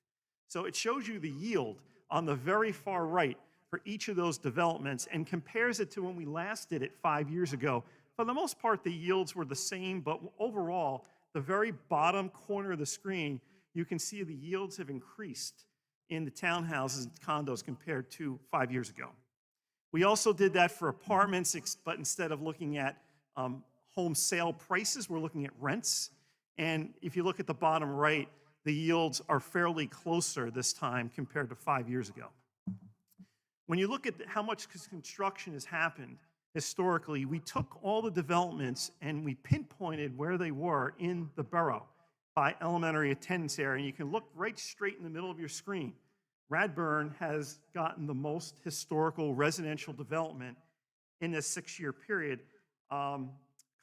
So it shows you the yield on the very far right for each of those developments and compares it to when we last did it 5 years ago. For the most part, the yields were the same, but overall, the very bottom corner of the screen, you can see the yields have increased in the townhouses and condos compared to 5 years ago. We also did that for apartments, but instead of looking at home sale prices, we're looking at rents. And if you look at the bottom right, the yields are fairly closer this time compared to 5 years ago. When you look at how much construction has happened historically, we took all the developments and we pinpointed where they were in the borough by elementary attendance area. And you can look right straight in the middle of your screen. Radburn has gotten the most historical residential development in this 6-year period. A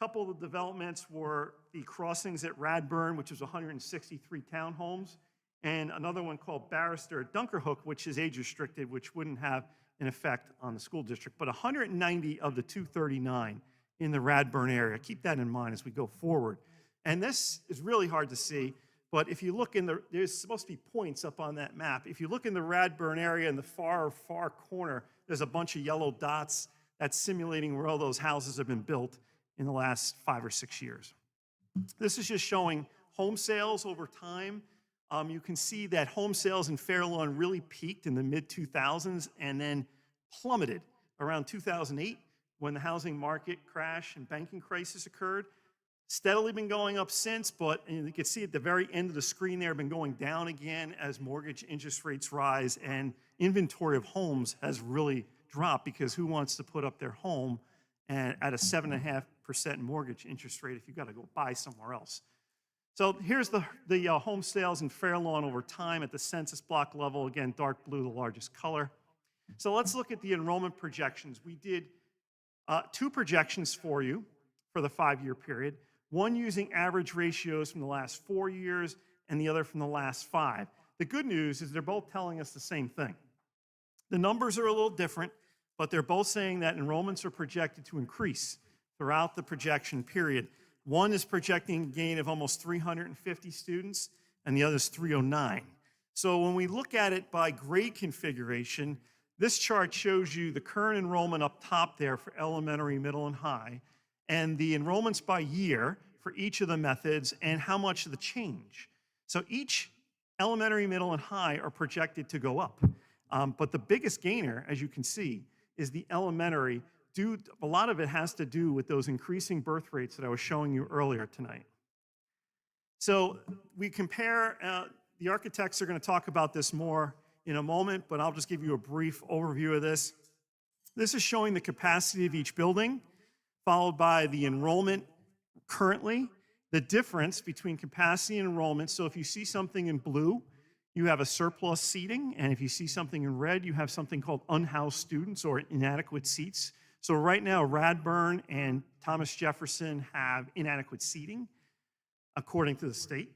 couple of the developments were the crossings at Radburn, which was 163 townhomes, and another one called Barrister at Dunkerhook, which is age restricted, which wouldn't have an effect on the school district. But 190 of the 239 in the Radburn area. Keep that in mind as we go forward. And this is really hard to see, but if you look there's supposed to be points up on that map. If you look in the Radburn area in the far corner, there's a bunch of yellow dots. That's simulating where all those houses have been built in the last 5 or 6 years. This is just showing home sales over time. You can see that home sales in Fair Lawn really peaked in the mid-2000s and then plummeted around 2008 when the housing market crash and banking crisis occurred. Steadily been going up since, but you can see at the very end of the screen there, been going down again as mortgage interest rates rise and inventory of homes has really dropped because who wants to put up their home at a 7.5% mortgage interest rate if you've got to go buy somewhere else? So here's the home sales in Fair Lawn over time at the census block level. Again, dark blue, the largest color. So let's look at the enrollment projections. We did 2 projections for you for the 5-year period. One using average ratios from the last 4 years and the other from the last 5. The good news is they're both telling us the same thing. The numbers are a little different, but they're both saying that enrollments are projected to increase throughout the projection period. One is projecting a gain of almost 350 students, and the other is 309. So when we look at it by grade configuration, this chart shows you the current enrollment up top there for elementary, middle, and high, and the enrollments by year for each of the methods and how much of the change. So each elementary, middle, and high are projected to go up. But the biggest gainer, as you can see, is the elementary. A lot of it has to do with those increasing birth rates that I was showing you earlier tonight. So we compare, the architects are going to talk about this more in a moment, but I'll just give you a brief overview of this. This is showing the capacity of each building, followed by the enrollment currently, the difference between capacity and enrollment. So if you see something in blue, you have a surplus seating, and if you see something in red, you have something called unhoused students or inadequate seats. So right now, Radburn and Thomas Jefferson have inadequate seating, according to the state.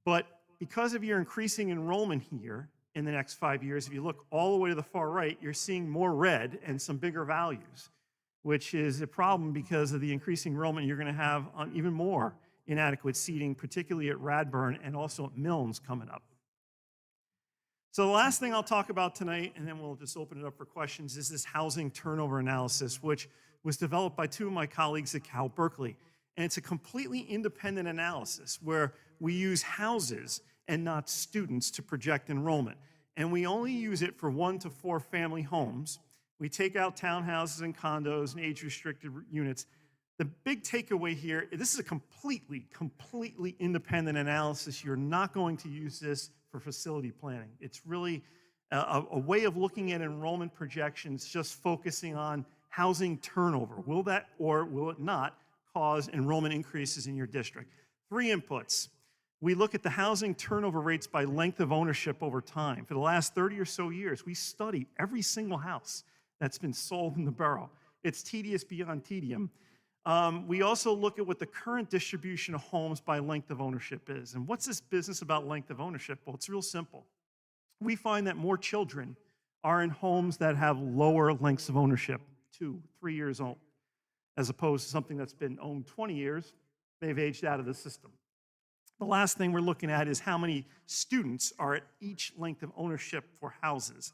But because of your increasing enrollment here in the next 5 years, if you look all the way to the far right, you're seeing more red and some bigger values, which is a problem because of the increasing enrollment. You're going to have even more inadequate seating, particularly at Radburn and also at Milnes coming up. So the last thing I'll talk about tonight, and then we'll just open it up for questions, is this housing turnover analysis, which was developed by 2 of my colleagues at Cal Berkeley. And it's a completely independent analysis where we use houses and not students to project enrollment. And we only use it for 1 to 4 family homes. We take out townhouses and condos and age-restricted units. The big takeaway here, this is a completely independent analysis. You're not going to use this for facility planning. It's really a way of looking at enrollment projections, just focusing on housing turnover. Will that or will it not cause enrollment increases in your district? 3 inputs. We look at the housing turnover rates by length of ownership over time. For the last 30 or so years, we study every single house that's been sold in the borough. It's tedious beyond tedium. We also look at what the current distribution of homes by length of ownership is. And what's this business about length of ownership? Well, it's real simple. We find that more children are in homes that have lower lengths of ownership, 2, 3 years old, as opposed to something that's been owned 20 years, they've aged out of the system. The last thing we're looking at is how many students are at each length of ownership for houses.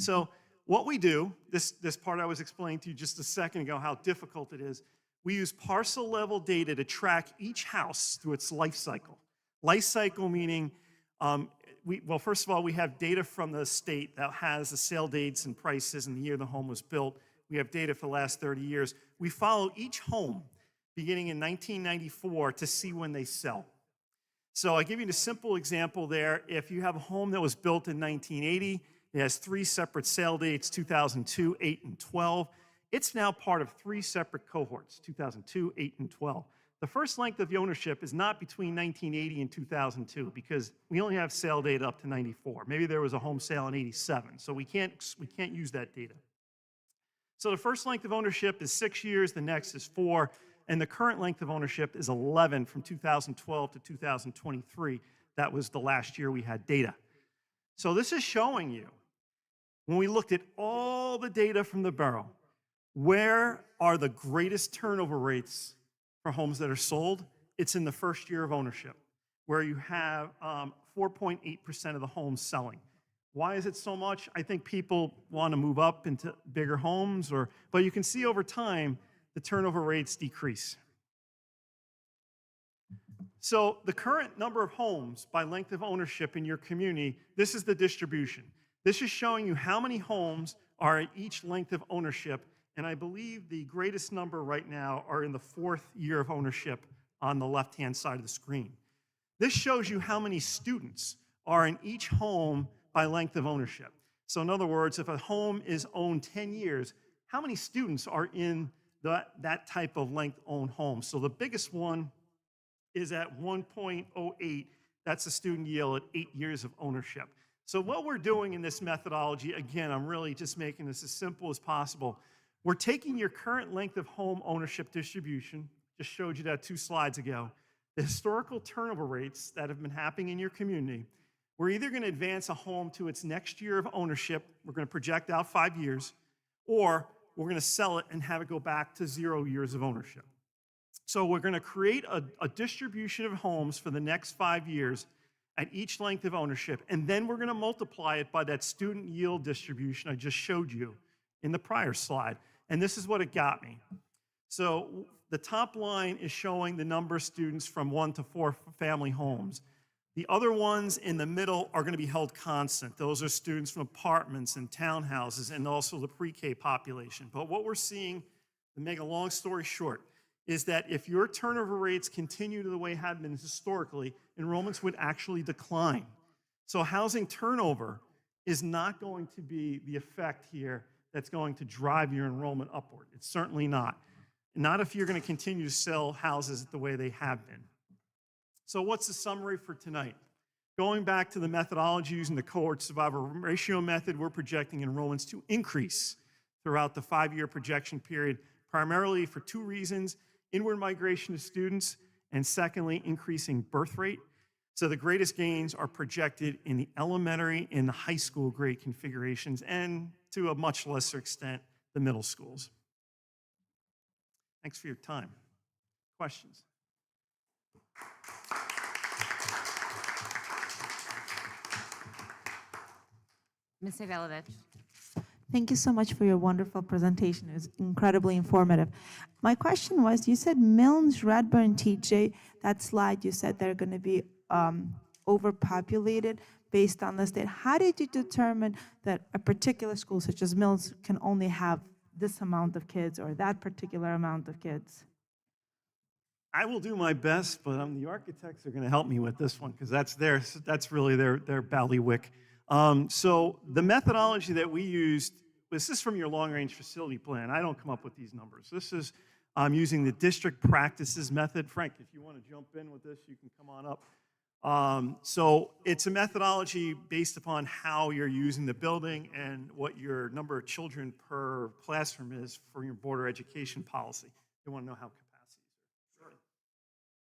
So what we do, this part I was explaining to you just a second ago, how difficult it is, we use parcel level data to track each house through its life cycle. Life cycle meaning, well, first of all, we have data from the state that has the sale dates and prices and the year the home was built. We have data for the last 30 years. We follow each home beginning in 1994 to see when they sell. So I give you a simple example there. If you have a home that was built in 1980, it has 3 separate sale dates, 2002, 8, and 12. It's now part of 3 separate cohorts, 2002, 8, and 12. The first length of the ownership is not between 1980 and 2002 because we only have sale data up to 94. Maybe there was a home sale in 87, so we can't use that data. So the first length of ownership is 6 years, the next is 4, and the current length of ownership is 11 from 2012 to 2023. That was the last year we had data. So this is showing you, when we looked at all the data from the borough, where are the greatest turnover rates for homes that are sold? It's in the first year of ownership, where you have 4.8% of the homes selling. Why is it so much? I think people want to move up into bigger homes, but you can see over time, the turnover rates decrease. So the current number of homes by length of ownership in your community, this is the distribution. This is showing you how many homes are at each length of ownership, and I believe the greatest number right now are in the 4th year of ownership on the left-hand side of the screen. This shows you how many students are in each home by length of ownership. So in other words, if a home is owned 10 years, how many students are in that type of length-owned home? So the biggest one is at 1.08. That's the student yield at 8 years of ownership. So what we're doing in this methodology, again, I'm really just making this as simple as possible. We're taking your current length of home ownership distribution, just showed you that 2 slides ago, the historical turnover rates that have been happening in your community. We're either going to advance a home to its next year of ownership, we're going to project out 5 years, or we're going to sell it and have it go back to 0 years of ownership. So we're going to create a distribution of homes for the next 5 years at each length of ownership, and then we're going to multiply it by that student yield distribution I just showed you in the prior slide. And this is what it got me. So the top line is showing the number of students from 1 to 4 family homes. The other ones in the middle are going to be held constant. Those are students from apartments and townhouses and also the pre-K population. But what we're seeing, to make a long story short, is that if your turnover rates continue to the way they have been historically, enrollments would actually decline. So housing turnover is not going to be the effect here that's going to drive your enrollment upward. It's certainly not. Not if you're going to continue to sell houses the way they have been. So what's the summary for tonight? Going back to the methodology using the cohort survival ratio method, we're projecting enrollments to increase throughout the 5-year projection period, primarily for 2 reasons: inward migration of students, and secondly, increasing birth rate. So the greatest gains are projected in the elementary and the high school grade configurations, and to a much lesser extent, the middle schools. Thanks for your time. Questions? Ms. Sedalovich. Thank you so much for your wonderful presentation. It was incredibly informative. My question was, you said Milnes, Redburn, TJ, that slide you said they're going to be overpopulated based on the state. How did you determine that a particular school such as Milnes can only have this amount of kids or that particular amount of kids? I will do my best, but the architects are going to help me with this one because that's really their bailiwick. So the methodology that we used, this is from your long-range facility plan. I don't come up with these numbers. This is using the district practices method. Frank, if you want to jump in with this, you can come on up. So it's a methodology based upon how you're using the building and what your number of children per classroom is for your board of education policy. They want to know how capacities are. Sure.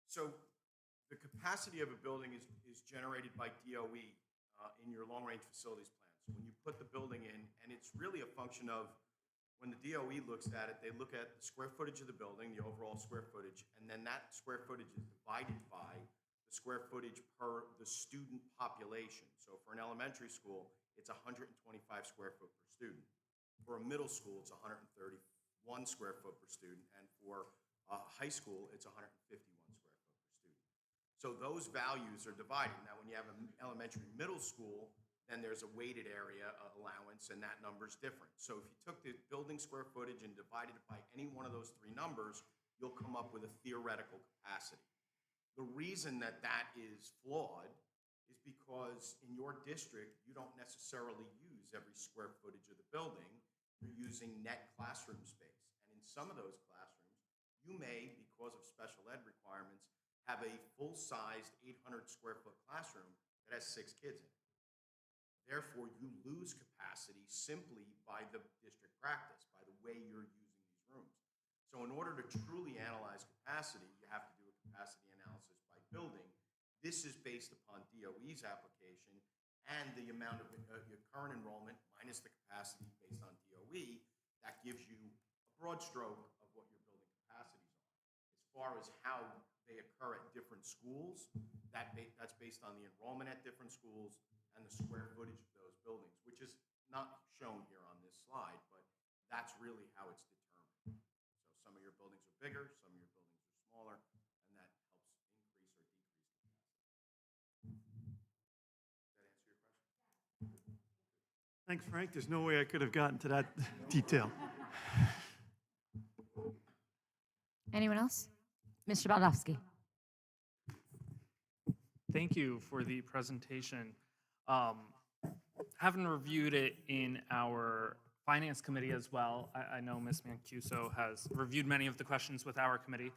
So the capacity of a building is generated by DOE in your long-range facilities plan. So when you put the building in, and it's really a function of when the DOE looks at it, they look at the square footage of the building, the overall square footage, and then that square footage is divided by the square footage per the student population. So for an elementary school, it's 125 square foot per student. For a middle school, it's 131 square foot per student, and for high school, it's 151 square foot per student. So those values are divided. Now, when you have an elementary middle school, then there's a weighted area allowance, and that number's different. So if you took the building square footage and divided it by any one of those three numbers, you'll come up with a theoretical capacity. The reason that that is flawed is because in your district, you don't necessarily use every square footage of the building. You're using net classroom space. And in some of those classrooms, you may, because of special ed requirements, have a full-sized 800 square foot classroom that has 6 kids in it. Therefore, you lose capacity simply by the district practice, by the way you're using these rooms. So in order to truly analyze capacity, you have to do a capacity analysis by building. This is based upon DOE's application and the amount of your current enrollment minus the capacity based on DOE. That gives you a broad stroke of what your building capacities are. As far as how they occur at different schools, that's based on the enrollment at different schools and the square footage of those buildings, which is not shown here on this slide, but that's really how it's determined. So some of your buildings are bigger, some of your buildings are smaller, and that helps increase or decrease capacity. Does that answer your question? Thanks, Frank. There's no way I could have gotten to that detail. Anyone else? Mr. Baldowski. Thank you for the presentation. Having reviewed it in our finance committee as well, I know Ms. Mancuso has reviewed many of the questions with our committee.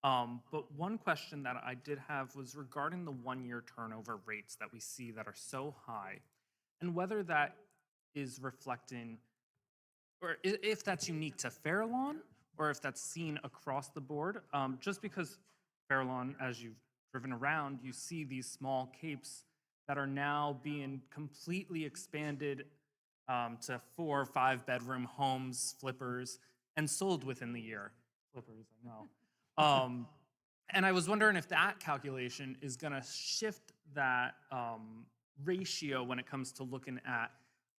But one question that I did have was regarding the one-year turnover rates that we see that are so high, and whether that is reflecting, or if that's unique to Fairlawn, or if that's seen across the board. Just because Fairlawn, as you've driven around, you see these small capes that are now being completely expanded to 4 or 5 bedroom homes, flippers, and sold within the year. Flippers, I know. And I was wondering if that calculation is going to shift that ratio when it comes to looking at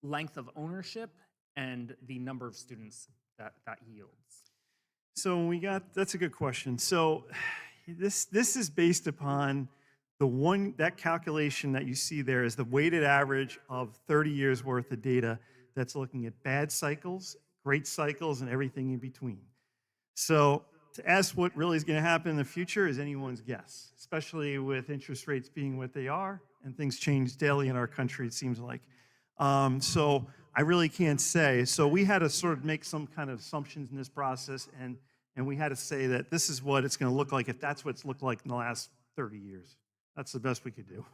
length of ownership and the number of students that yields. So that's a good question. So this is based upon that calculation that you see there is the weighted average of 30 years worth of data that's looking at bad cycles, great cycles, and everything in between. So to ask what really is going to happen in the future is anyone's guess, especially with interest rates being what they are, and things change daily in our country, it seems like. So I really can't say. So we had to sort of make some kind of assumptions in this process, and we had to say that this is what it's going to look like if that's what it's looked like in the last 30 years. That's the best we could do.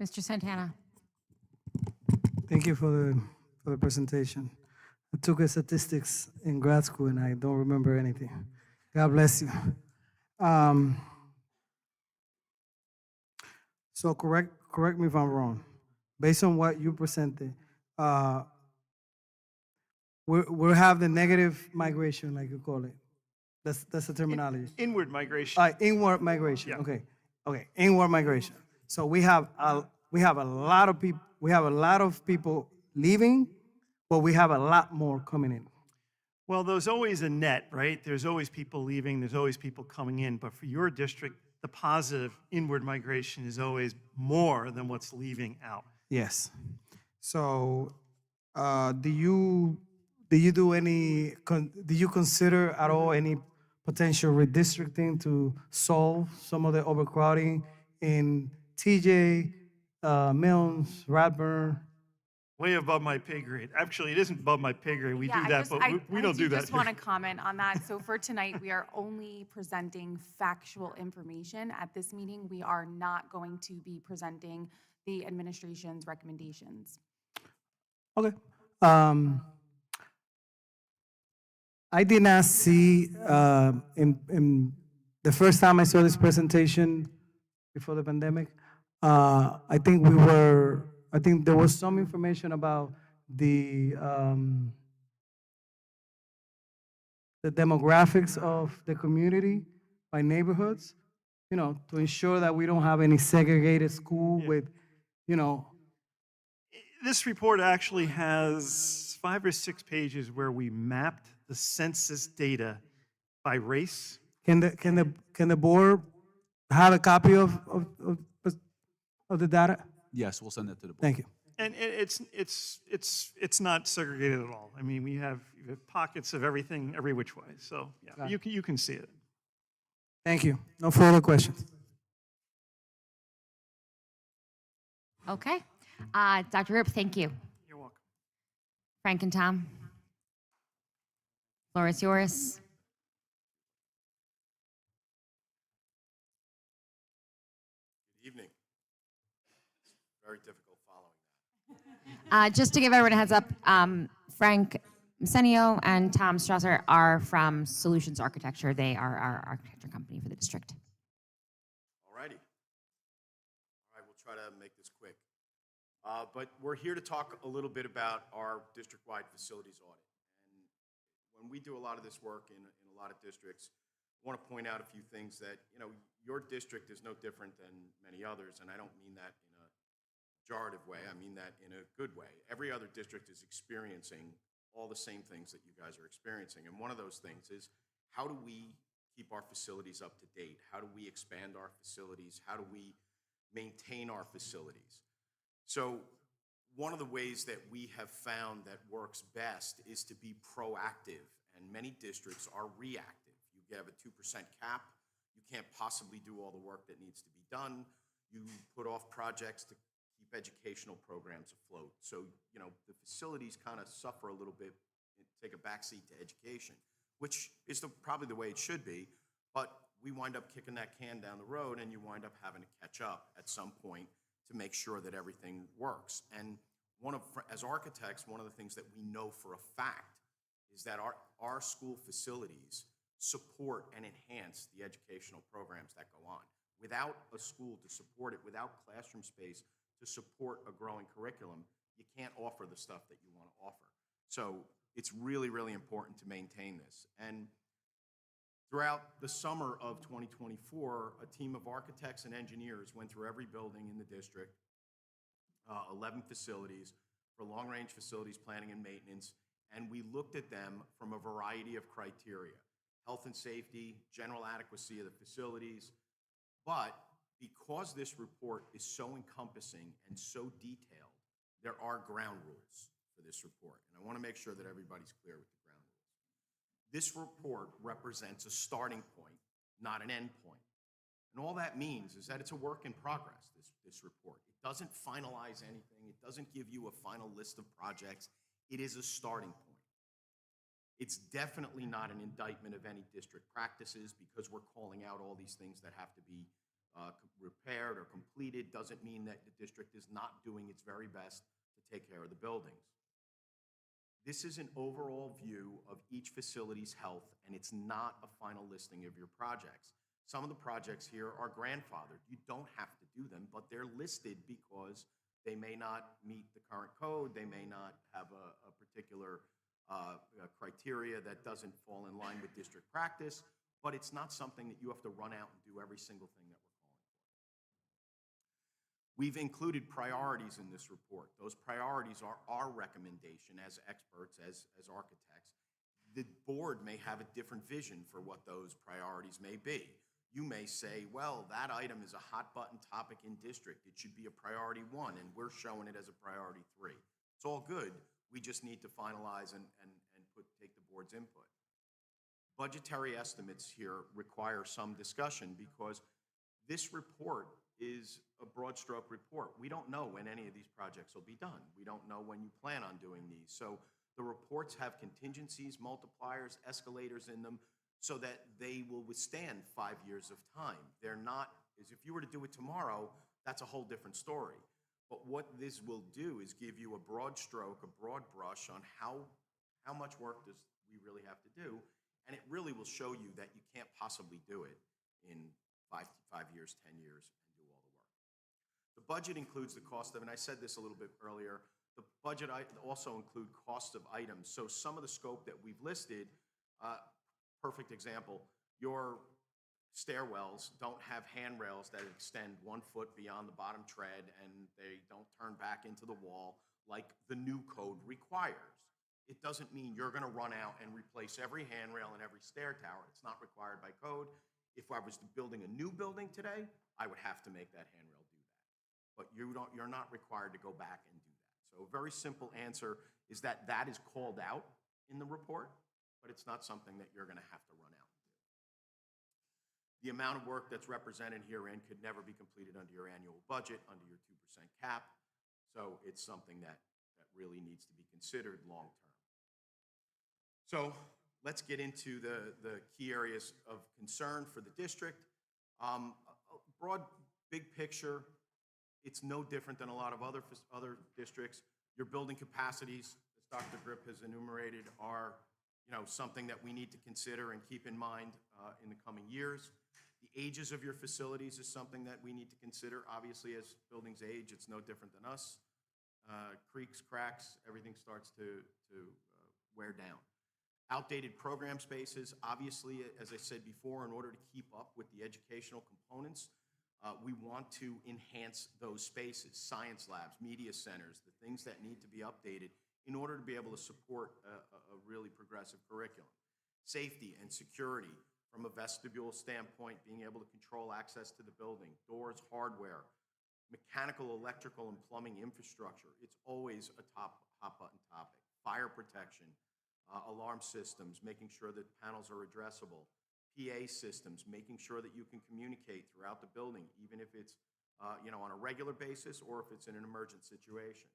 Mr. Santana. Thank you for the presentation. I took statistics in grad school and I don't remember anything. God bless you. So correct me if I'm wrong. Based on what you presented, we'll have the negative migration, like you call it. That's the terminology. Inward migration. Inward migration. Yeah. Okay. Inward migration. So we have a lot of people. We have a lot of people leaving, but we have a lot more coming in. Well, there's always a net, right? There's always people leaving. There's always people coming in. But for your district, the positive inward migration is always more than what's leaving out. Yes. So, do you consider at all any potential redistricting to solve some of the overcrowding in TJ, Mills, Radburn, way above my pay grade. Actually, it isn't above my pay grade. We Yeah, do I that, just- but I- we I don't do that. just want to comment on that. So for tonight, we are only presenting factual information. At this meeting, we are not going to be presenting the administration's recommendations. Okay. I did not see, in the first time I saw this presentation before the pandemic, I think there was some information about the demographics of the community by neighborhoods, to ensure that we don't have any segregated school with, This report actually has 5 or 6 pages where we mapped the census data by race. can the board have a copy of the data? Yes, we'll send that to the board. Thank you. And it's not segregated at all. I mean, we have pockets of everything, every which way. So yeah, Got it. you can see it. Thank you. No further questions. Okay. Dr. Rupp, thank you. You're welcome. Frank and Tom. Floor is yours. Good evening. It's very difficult following that. Just to give everyone a heads up, Frank Senio and Tom Strasser are from Solutions Architecture. They are our architecture company for the district. All righty. All right, we'll try to make this quick. But we're here to talk a little bit about our district-wide facilities audit. And when we do a lot of this work in a lot of districts, I want to point out a few things that, your district is no different than many others, and I don't mean that in a pejorative way. I mean that in a good way. Every other district is experiencing all the same things that you guys are experiencing. And one of those things is, how do we keep our facilities up to date? How do we expand our facilities? How do we maintain our facilities? So one of the ways that we have found that works best is to be proactive, and many districts are reactive. You have a 2% cap. You can't possibly do all the work that needs to be done. You put off projects to keep educational programs afloat. So, the facilities kind of suffer a little bit, take a backseat to education, which is probably the way it should be, but we wind up kicking that can down the road, and you wind up having to catch up at some point to make sure that everything works. And as architects, one of the things that we know for a fact is that our school facilities support and enhance the educational programs that go on. Without a school to support it, without classroom space to support a growing curriculum, you can't offer the stuff that you want to offer. So it's really, really important to maintain this. And throughout the summer of 2024, a team of architects and engineers went through every building in the district, 11 facilities for long-range facilities planning and maintenance, and we looked at them from a variety of criteria: health and safety, general adequacy of the facilities. But because this report is so encompassing and so detailed, there are ground rules for this report, and I want to make sure that everybody's clear with the ground rules. This report represents a starting point, not an end point. And all that means is that it's a work in progress, this report. It doesn't finalize anything. It doesn't give you a final list of projects. It is a starting point. It's definitely not an indictment of any district practices, because we're calling out all these things that have to be repaired or completed. Doesn't mean that the district is not doing its very best to take care of the buildings. This is an overall view of each facility's health, and it's not a final listing of your projects. Some of the projects here are grandfathered. You don't have to do them, but they're listed because they may not meet the current code. They may not have a particular criteria that doesn't fall in line with district practice, but it's not something that you have to run out and do every single thing that we're calling for. We've included priorities in this report. Those priorities are our recommendation as experts, as architects. The board may have a different vision for what those priorities may be. You may say, well, that item is a hot button topic in district. It should be a priority 1, and we're showing it as a priority 3. It's all good. We just need to finalize and take the board's input. Budgetary estimates here require some discussion, because this report is a broad stroke report. We don't know when any of these projects will be done. We don't know when you plan on doing these. So the reports have contingencies, multipliers, escalators in them so that they will withstand 5 years of time. They're not, as if you were to do it tomorrow, that's a whole different story. But what this will do is give you a broad stroke, a broad brush on how much work does we really have to do. And it really will show you that you can't possibly do it in 5 years, 10 years, and do all the work. The budget includes the cost of, and I said this a little bit earlier, the budget also include cost of items. So some of the scope that we've listed, perfect example, your stairwells don't have handrails that extend 1 foot beyond the bottom tread and they don't turn back into the wall like the new code requires. It doesn't mean you're going to run out and replace every handrail and every stair tower. It's not required by code. If I was building a new building today, I would have to make that handrail do that. But you're not required to go back and do that. So a very simple answer is that is called out in the report, but it's not something that you're going to have to run out and do. The amount of work that's represented herein could never be completed under your annual budget, under your 2% cap. So it's something that really needs to be considered long term. So let's get into the key areas of concern for the district. Broad, big picture, it's no different than a lot of other districts. Your building capacities, as Dr. Grip has enumerated, are something that we need to consider and keep in mind in the coming years. The ages of your facilities is something that we need to consider. Obviously, as buildings age, it's no different than us. Creaks, cracks, everything starts to wear down. Outdated program spaces, obviously, as I said before, in order to keep up with the educational components, we want to enhance those spaces, science labs, media centers, the things that need to be updated in order to be able to support a really progressive curriculum. Safety and security, from a vestibule standpoint, being able to control access to the building, doors, hardware, mechanical, electrical, and plumbing infrastructure. It's always a hot button topic. Fire protection, alarm systems, making sure that panels are addressable, PA systems, making sure that you can communicate throughout the building, even if it's on a regular basis or if it's in an emergent situation.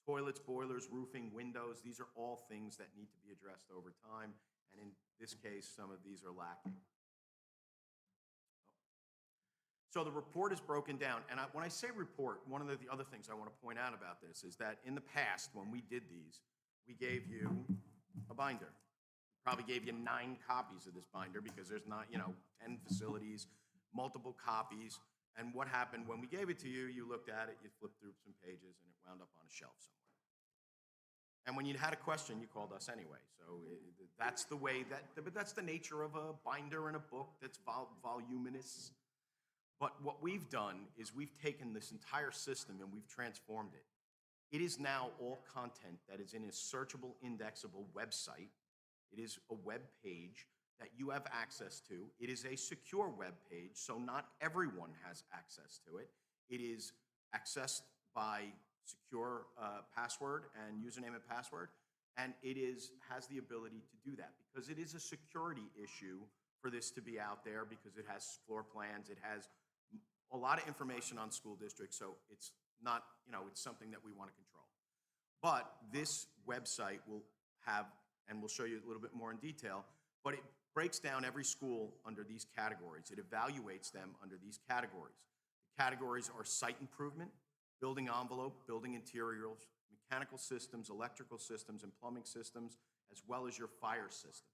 Toilets, boilers, roofing, windows, these are all things that need to be addressed over time, and in this case, some of these are lacking. So the report is broken down, and when I say report, one of the other things I want to point out about this is that in the past, when we did these, we gave you a binder. Probably gave you 9 copies of this binder because there's not, 10 facilities, multiple copies. And what happened when we gave it to you, you looked at it, you flipped through some pages, and it wound up on a shelf somewhere. And when you had a question, you called us anyway. So that's the way but that's the nature of a binder and a book that's voluminous. But what we've done is we've taken this entire system and we've transformed it. It is now all content that is in a searchable, indexable website. It is a web page that you have access to. It is a secure web page, so not everyone has access to it. It is accessed by secure password and username and password, and it has the ability to do that because it is a security issue for this to be out there because it has floor plans, it has a lot of information on school districts, so it's not, it's something that we want to control. But this website will have, and we'll show you a little bit more in detail, but it breaks down every school under these categories. It evaluates them under these categories. The categories are site improvement, building envelope, building interiors, mechanical systems, electrical systems, and plumbing systems, as well as your fire systems.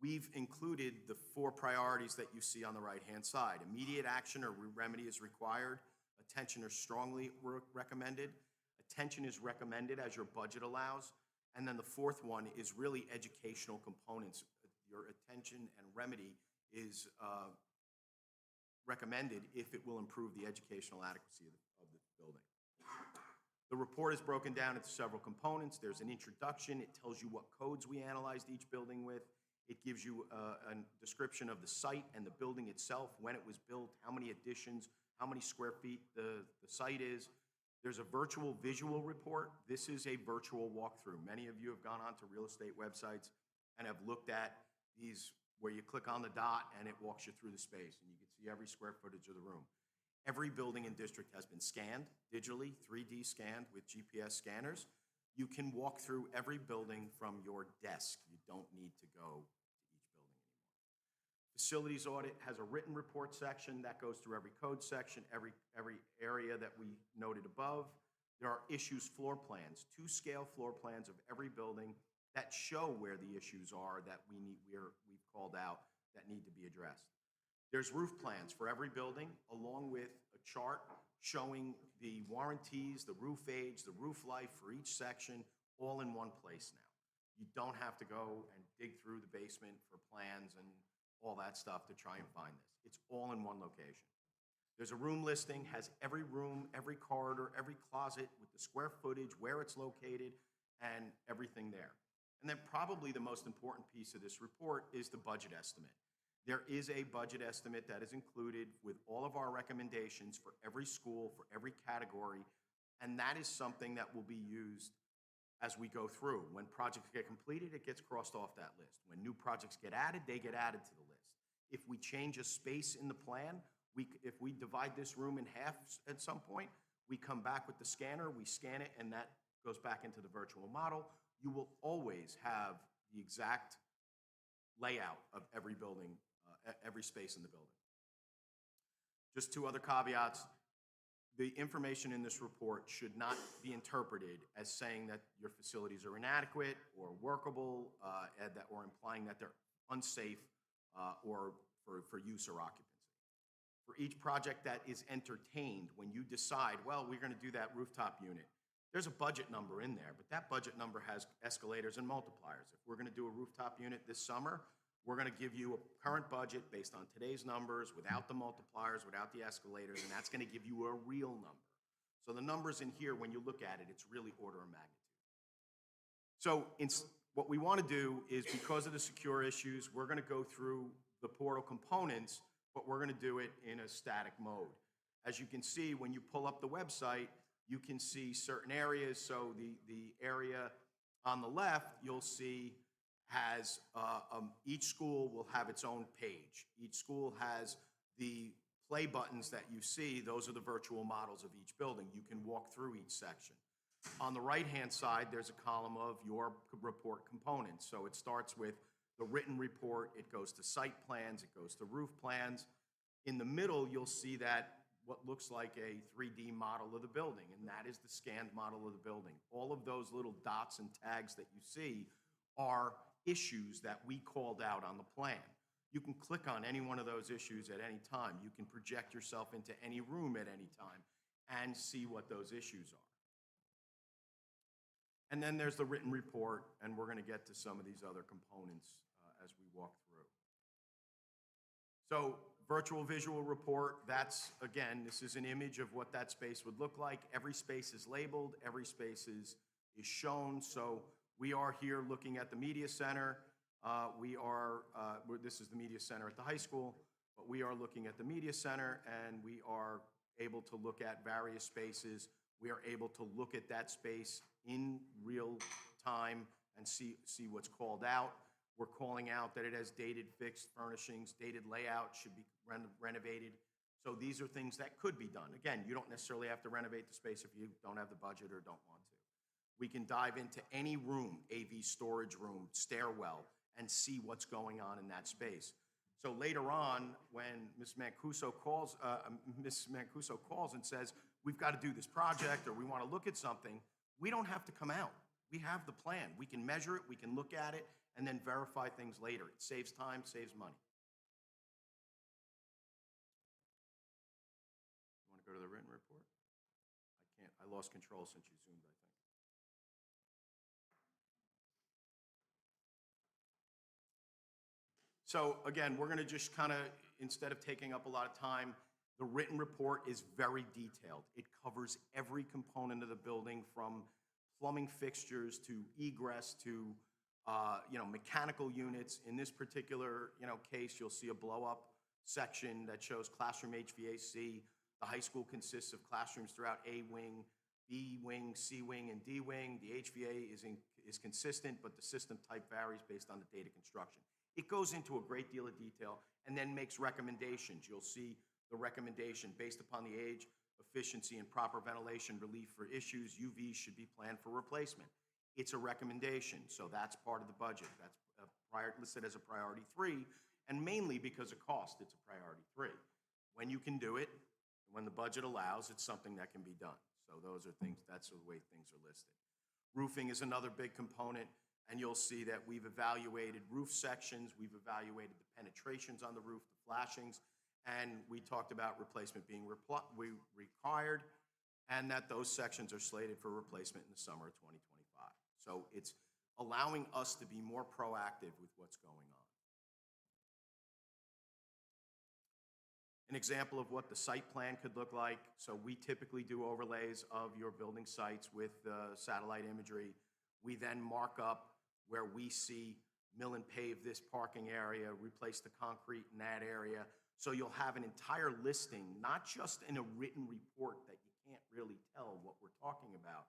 We've included the 4 priorities that you see on the right-hand side. Immediate action or remedy is required. Attention is strongly recommended. Attention is recommended as your budget allows. And then the 4th one is really educational components. Your attention and remedy is recommended if it will improve the educational adequacy of the building. The report is broken down into several components. There's an introduction. It tells you what codes we analyzed each building with. It gives you a description of the site and the building itself, when it was built, how many additions, how many square feet the site is. There's a virtual visual report. This is a virtual walkthrough. Many of you have gone onto real estate websites and have looked at these where you click on the dot and it walks you through the space and you can see every square footage of the room. Every building and district has been scanned digitally, 3D scanned with GPS scanners. You can walk through every building from your desk. You don't need to go to each building anymore. Facilities audit has a written report section that goes through every code section, every area that we noted above. There are issues floor plans, 2-scale floor plans of every building that show where the issues are that we've called out that need to be addressed. There's roof plans for every building, along with a chart showing the warranties, the roof age, the roof life for each section, all in one place now. You don't have to go and dig through the basement for plans and all that stuff to try and find this. It's all in one location. There's a room listing, has every room, every corridor, every closet with the square footage, where it's located, and everything there. And then probably the most important piece of this report is the budget estimate. There is a budget estimate that is included with all of our recommendations for every school, for every category, and that is something that will be used as we go through. When projects get completed, it gets crossed off that list. When new projects get added, they get added to the list. If we change a space in the plan, if we divide this room in half at some point, we come back with the scanner, we scan it, and that goes back into the virtual model. You will always have the exact layout of every building, every space in the building. Just 2 other caveats. The information in this report should not be interpreted as saying that your facilities are inadequate or workable, or implying that they're unsafe or for use or occupancy. For each project that is entertained, when you decide, well, we're going to do that rooftop unit, there's a budget number in there, but that budget number has escalators and multipliers. If we're going to do a rooftop unit this summer, we're going to give you a current budget based on today's numbers, without the multipliers, without the escalators, and that's going to give you a real number. So the numbers in here, when you look at it, it's really order of magnitude. So what we want to do is, because of the secure issues, we're going to go through the portal components, but we're going to do it in a static mode. As you can see, when you pull up the website, you can see certain areas. So the area on the left, you'll see has, each school will have its own page. Each school has the play buttons that you see. Those are the virtual models of each building. You can walk through each section. On the right-hand side, there's a column of your report components. So it starts with the written report, it goes to site plans, it goes to roof plans. In the middle, you'll see that what looks like a 3D model of the building, and that is the scanned model of the building. All of those little dots and tags that you see are issues that we called out on the plan. You can click on any one of those issues at any time. You can project yourself into any room at any time and see what those issues are. And then there's the written report, and we're going to get to some of these other components as we walk through. So virtual visual report, that's, again, this is an image of what that space would look like. Every space is labeled, every space is shown. So we are here looking at the media center. This is the media center at the high school, but we are looking at the media center, and we are able to look at various spaces. We are able to look at that space in real time and see what's called out. We're calling out that it has dated fixed furnishings, dated layout, should be renovated. So these are things that could be done. Again, you don't necessarily have to renovate the space if you don't have the budget or don't want to. We can dive into any room, AV storage room, stairwell, and see what's going on in that space. So later on, when Ms. Mancuso calls and says, we've got to do this project or we want to look at something, we don't have to come out. We have the plan. We can measure it, we can look at it, and then verify things later. It saves time, saves money. You want to go to the written report? I can't. I lost control since you zoomed, I think. So again, we're going to just kind of, instead of taking up a lot of time, the written report is very detailed. It covers every component of the building, from plumbing fixtures to egress to mechanical units. In this particular case, you'll see a blow-up section that shows classroom HVAC. The high school consists of classrooms throughout A wing, B wing, C wing, and D wing. The HVAC is consistent, but the system type varies based on the date of construction. It goes into a great deal of detail and then makes recommendations. You'll see the recommendation based upon the age, efficiency, and proper ventilation relief for issues, UVs should be planned for replacement. It's a recommendation, so that's part of the budget. That's listed as a priority 3, and mainly because of cost, it's a priority 3. When you can do it, when the budget allows, it's something that can be done. So those are things, that's the way things are listed. Roofing is another big component, and you'll see that we've evaluated roof sections, we've evaluated the penetrations on the roof, the flashings, and we talked about replacement being required, and that those sections are slated for replacement in the summer of 2025. So it's allowing us to be more proactive with what's going on. An example of what the site plan could look like. So we typically do overlays of your building sites with satellite imagery. We then mark up where we see mill and pave this parking area, replace the concrete in that area. So you'll have an entire listing, not just in a written report that you can't really tell what we're talking about.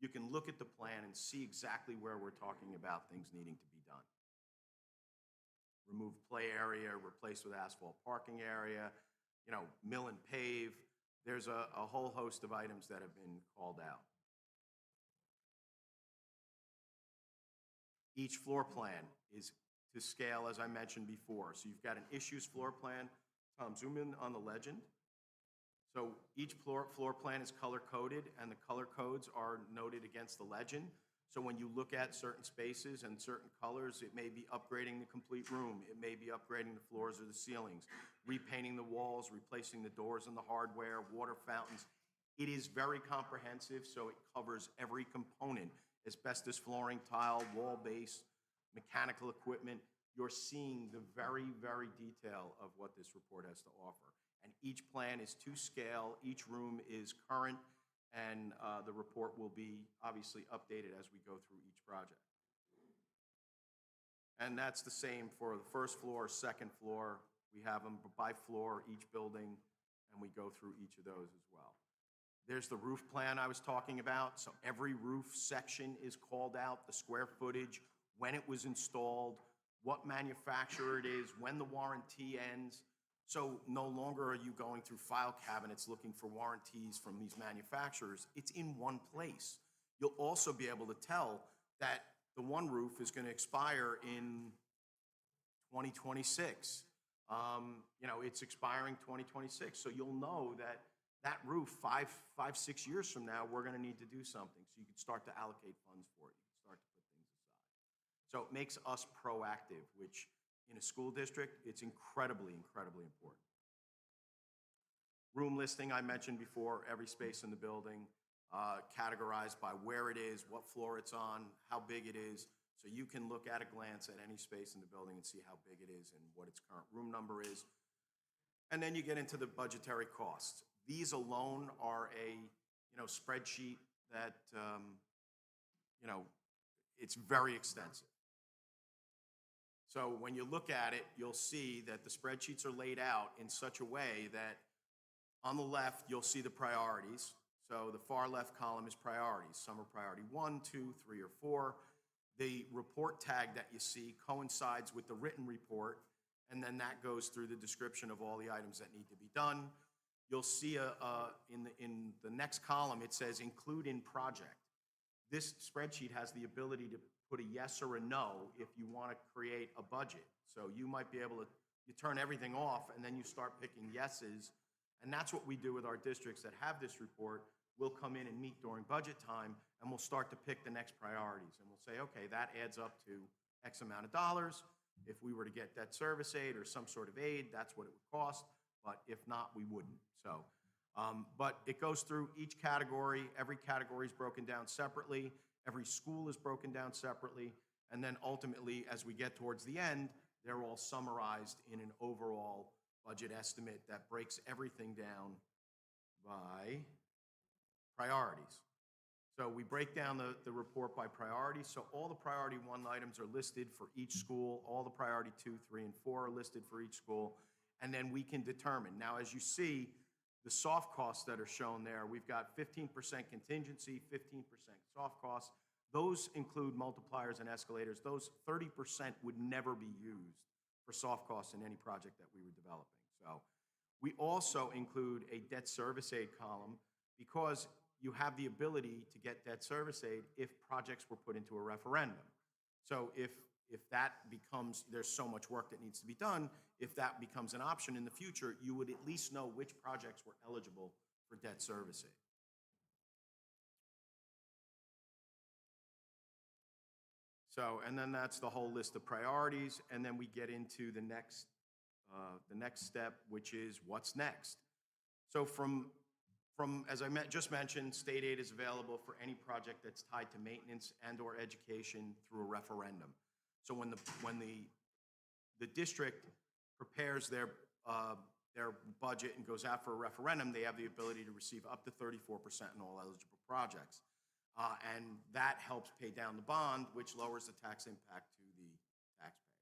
You can look at the plan and see exactly where we're talking about things needing to be done. Remove play area, replace with asphalt parking area, mill and pave. There's a whole host of items that have been called out. Each floor plan is to scale, as I mentioned before. So you've got an issues floor plan. Zoom in on the legend. So each floor plan is color-coded, and the color codes are noted against the legend. So when you look at certain spaces and certain colors, it may be upgrading the complete room. It may be upgrading the floors or the ceilings, repainting the walls, replacing the doors and the hardware, water fountains. It is very comprehensive, so it covers every component: asbestos flooring, tile, wall base, mechanical equipment. You're seeing the very, very detail of what this report has to offer. And each plan is to scale, each room is current, and the report will be obviously updated as we go through each project. And that's the same for the first floor, second floor. We have them by floor, each building, and we go through each of those as well. There's the roof plan I was talking about. So every roof section is called out, the square footage, when it was installed, what manufacturer it is, when the warranty ends. So no longer are you going through file cabinets looking for warranties from these manufacturers. It's in one place. You'll also be able to tell that the one roof is going to expire in 2026. It's expiring 2026. So you'll know that that roof, 6 years from now, we're going to need to do something. So you can start to allocate funds for it. You can start to put things aside. So it makes us proactive, which in a school district, it's incredibly, incredibly important. Room listing, I mentioned before, every space in the building, categorized by where it is, what floor it's on, how big it is. So you can look at a glance at any space in the building and see how big it is and what its current room number is. And then you get into the budgetary costs. These alone are a spreadsheet that it's very extensive. So when you look at it, you'll see that the spreadsheets are laid out in such a way that on the left, you'll see the priorities. So the far left column is priorities. Some are priority 1, 2, 3, or 4. The report tag that you see coincides with the written report, and then that goes through the description of all the items that need to be done. You'll see in the next column, it says include in project. This spreadsheet has the ability to put a yes or a no if you want to create a budget. So you might be able to, you turn everything off and then you start picking yeses. And that's what we do with our districts that have this report. We'll come in and meet during budget time and we'll start to pick the next priorities. And we'll say, okay, that adds up to X amount of dollars. If we were to get debt service aid or some sort of aid, that's what it would cost. But if not, we wouldn't. So, but it goes through each category. Every category is broken down separately. Every school is broken down separately. And then ultimately, as we get towards the end, they're all summarized in an overall budget estimate that breaks everything down by priorities. So we break down the report by priority. So all the priority 1 items are listed for each school. All the priority 2, 3, and 4 are listed for each school. And then we can determine. Now, as you see, the soft costs that are shown there, we've got 15% contingency, 15% soft costs. Those include multipliers and escalators. Those 30% would never be used for soft costs in any project that we were developing. So We also include a debt service aid column because you have the ability to get debt service aid if projects were put into a referendum. So if that becomes, there's so much work that needs to be done, if that becomes an option in the future, you would at least know which projects were eligible for debt service aid. So, and then that's the whole list of priorities, and then we get into the next step, which is what's next. So from as I just mentioned, state aid is available for any project that's tied to maintenance and/or education through a referendum. So when the district prepares their budget and goes out for a referendum, they have the ability to receive up to 34% in all eligible projects. And that helps pay down the bond, which lowers the tax impact to the taxpayers.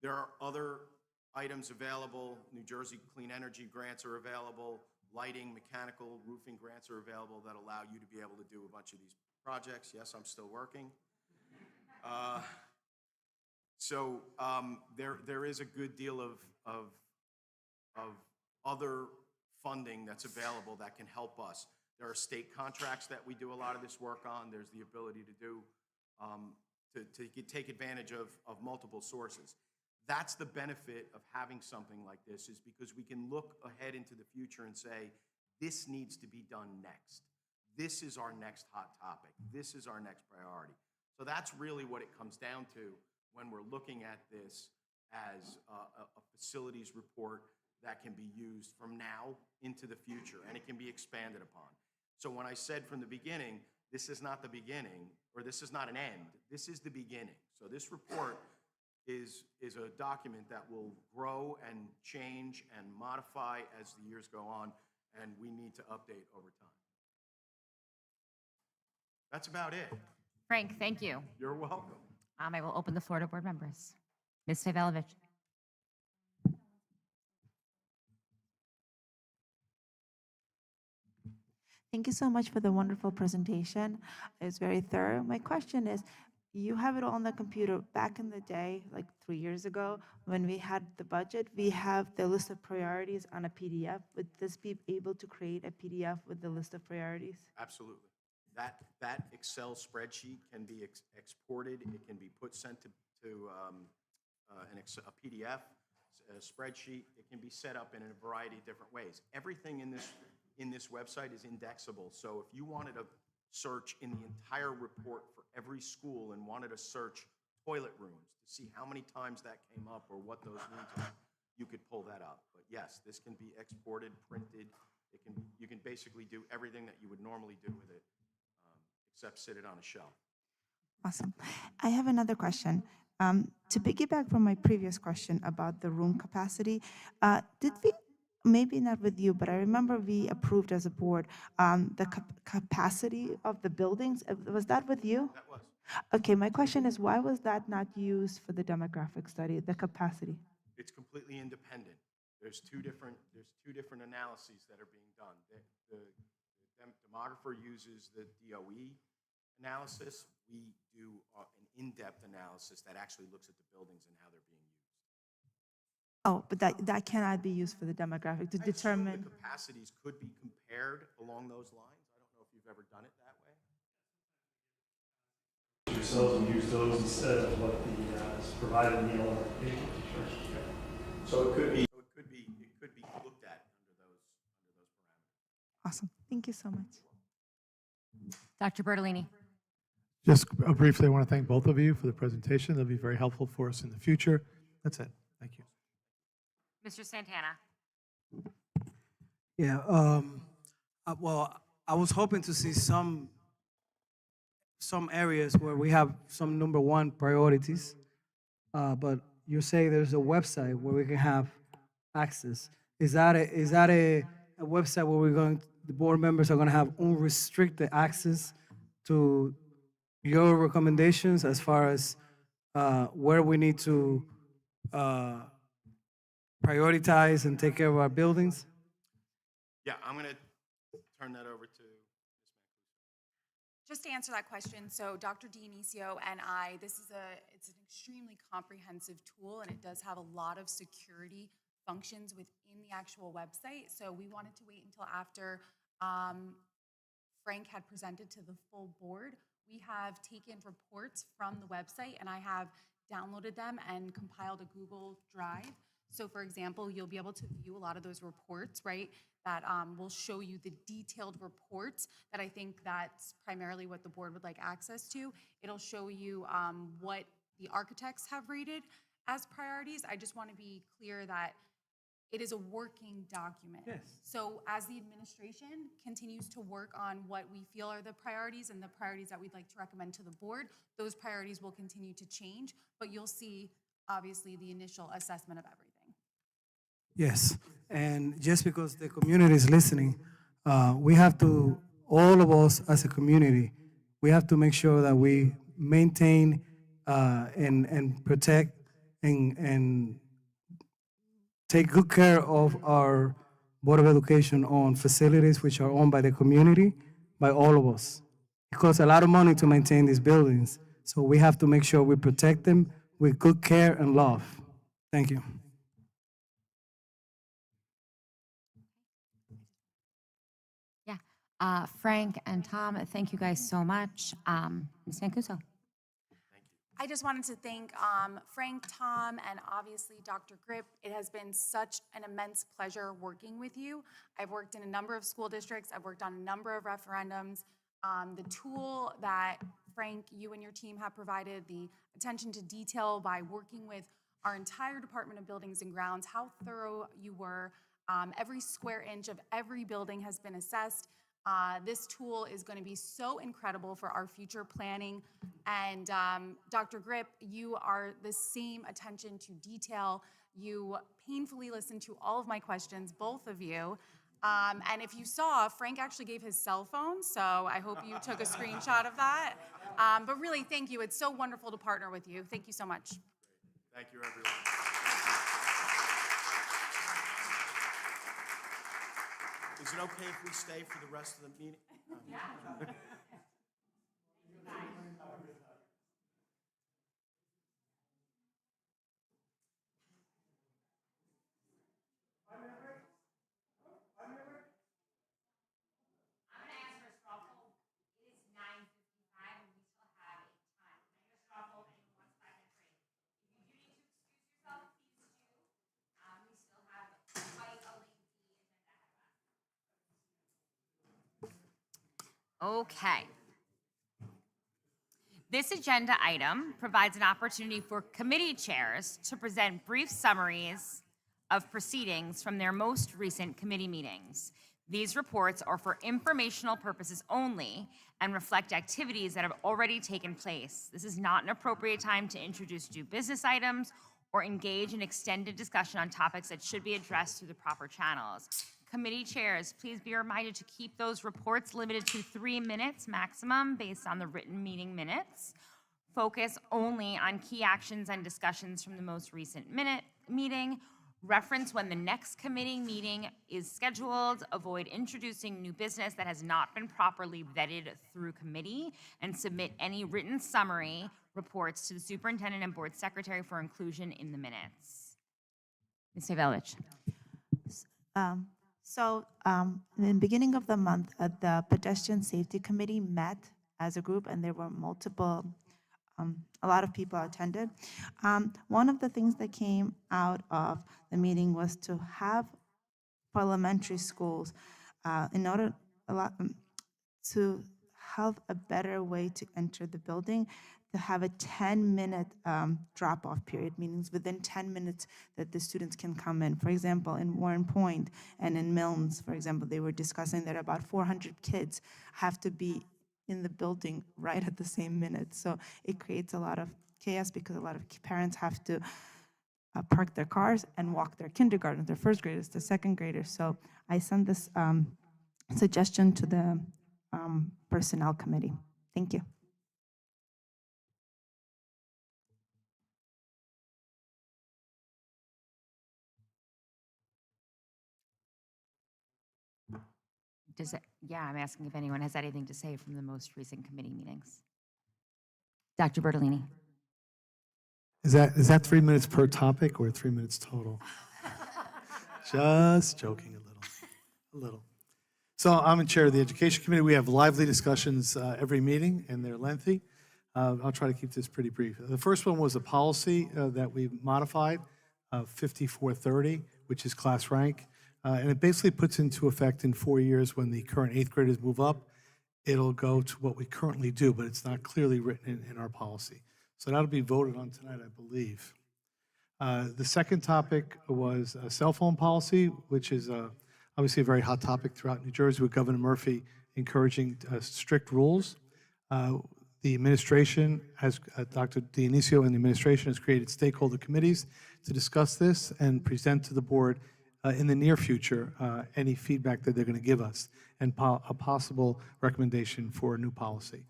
There are other items available. New Jersey Clean Energy grants are available. Lighting, mechanical, roofing grants are available that allow you to be able to do a bunch of these projects. Yes, I'm still working. There is a good deal of other funding that's available that can help us. There are state contracts that we do a lot of this work on. There's the ability to do to take advantage of multiple sources. That's the benefit of having something like this, is because we can look ahead into the future and say, this needs to be done next. This is our next hot topic. This is our next priority. So that's really what it comes down to when we're looking at this as a facilities report that can be used from now into the future, and it can be expanded upon. So when I said from the beginning, this is not the beginning, or this is not an end, this is the beginning. So this report is a document that will grow and change and modify as the years go on, and we need to update over time. That's about it. Frank, thank you. You're welcome. I will open the floor to board members. Ms. Favalovich. Thank you so much for the wonderful presentation. It's very thorough. My question is, you have it all on the computer. Back in the day, like 3 years ago, when we had the budget, we have the list of priorities on a PDF. Would this be able to create a PDF with the list of priorities? Absolutely. That Excel spreadsheet can be exported. It can be sent to a PDF, a spreadsheet. It can be set up in a variety of different ways. Everything in this website is indexable. So if you wanted to search in the entire report for every school and wanted to search toilet rooms to see how many times that came up or what those needs are, you could pull that up. But yes, this can be exported, printed. You can basically do everything that you would normally do with it, except sit it on a shelf. Awesome. I have another question. To piggyback from my previous question about the room capacity, did we, maybe not with you, but I remember we approved as a board the capacity of the buildings. Was that with you? That was. Okay, my question is, why was that not used for the demographic study, the capacity? It's completely independent. There's two different analyses that are being done. The demographer uses the DOE analysis. We do an in-depth analysis that actually looks at the buildings and how they're being used. Oh, but that cannot be used for the demographic to determine. The capacities could be compared along those lines. I don't know if you've ever done it that way. Yourselves and use those instead of what is provided in the LRP. So it could be looked at under those parameters. Awesome. Thank you so much. Dr. Bertolini. Just briefly, I want to thank both of you for the presentation. That'll be very helpful for us in the future. That's it. Thank you. Mr. Santana. Yeah, well, I was hoping to see some areas where we have some number one priorities, but you're saying there's a website where we can have access. Is that a website where the board members are going to have unrestricted access to your recommendations as far as where we need to prioritize and take care of our buildings? Yeah, I'm going to turn that over to Ms. Mancuso. Just to answer that question, so Dr. Dionisio and I, it's an extremely comprehensive tool, and it does have a lot of security functions within the actual website. So we wanted to wait until after Frank had presented to the full board. We have taken reports from the website and I have downloaded them and compiled a Google Drive. So for example, you'll be able to view a lot of those reports, right? That will show you the detailed reports that I think that's primarily what the board would like access to. It'll show you what the architects have rated as priorities. I just want to be clear that it is a working document. Yes. So as the administration continues to work on what we feel are the priorities and the priorities that we'd like to recommend to the board, those priorities will continue to change, but you'll see obviously the initial assessment of everything. Yes, and just because the community is listening, we have to, all of us as a community, we have to make sure that we maintain and protect and take good care of our Board of Education owned facilities, which are owned by the community, by all of us. It costs a lot of money to maintain these buildings, so we have to make sure we protect them with good care and love. Thank you. Frank and Tom, thank you guys so much. Ms. Mancuso. I just wanted to thank Frank, Tom, and obviously Dr. Grip. It has been such an immense pleasure working with you. I've worked in a number of school districts. I've worked on a number of referendums. The tool that Frank, you and your team have provided, the attention to detail by working with our entire Department of Buildings and Grounds, how thorough you were. Every square inch of every building has been assessed. This tool is going to be so incredible for our future planning. And Dr. Grip, you are the same attention to detail. You painfully listened to all of my questions, both of you. And if you saw, Frank actually gave his cell phone, so I hope you took a screenshot of that. But really, thank you. It's so wonderful to partner with you. Thank you so much. Thank you, everyone. Is it okay if we stay for the rest of the meeting? Okay. This agenda item provides an opportunity for committee chairs to present brief summaries of proceedings from their most recent committee meetings. These reports are for informational purposes only and reflect activities that have already taken place. This is not an appropriate time to introduce new business items or engage in extended discussion on topics that should be addressed through the proper channels. Committee chairs, please be reminded to keep those reports limited to 3 minutes maximum based on the written meeting minutes. Focus only on key actions and discussions from the most recent meeting. Reference when the next committee meeting is scheduled. Avoid introducing new business that has not been properly vetted through committee. And submit any written summary reports to the superintendent and board secretary for inclusion in the minutes. Ms. Savelovich. In the beginning of the month, the Pedestrian Safety Committee met as a group, and there were multiple, a lot of people attended. One of the things that came out of the meeting was to have parliamentary schools in order to have a better way to enter the building, to have a 10-minute drop-off period, meaning within 10 minutes that the students can come in. For example, in Warren Point and in Milnes, for example, they were discussing that about 400 kids have to be in the building right at the same minute. So it creates a lot of chaos because a lot of parents have to park their cars and walk their kindergarten, their first graders, the second graders. So I sent this suggestion to the Personnel Committee. Thank you. I'm asking if anyone has anything to say from the most recent committee meetings. Dr. Bertolini. Is that 3 minutes per topic or 3 minutes total? Just joking a little. So I'm in chair of the Education Committee. We have lively discussions every meeting, and they're lengthy. I'll try to keep this pretty brief. The first one was a policy that we modified, 5430, which is class rank. And it basically puts into effect in 4 years when the current 8th graders move up. It'll go to what we currently do, but it's not clearly written in our policy. So that'll be voted on tonight, I believe. The second topic was a cell phone policy, which is obviously a very hot topic throughout New Jersey with Governor Murphy encouraging strict rules. The administration has, Dr. Dionisio and the administration has created stakeholder committees to discuss this and present to the board in the near future any feedback that they're going to give us and a possible recommendation for a new policy.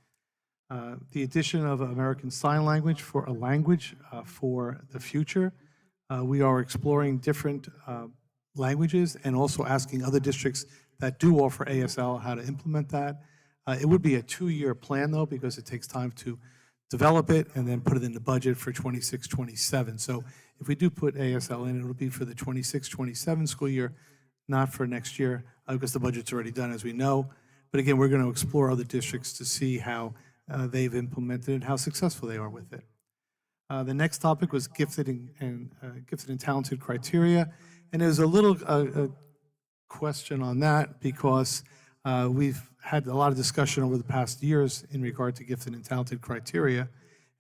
The addition of American Sign Language for a language for the future. We are exploring different languages and also asking other districts that do offer ASL how to implement that. It would be a 2-year plan, though, because it takes time to develop it and then put it in the budget for 26-27. So if we do put ASL in, it'll be for the 26-27 school year, not for next year, because the budget's already done, as we know. But again, we're going to explore other districts to see how they've implemented it, how successful they are with it. The next topic was gifted and talented criteria. And there's a little question on that because we've had a lot of discussion over the past years in regard to gifted and talented criteria.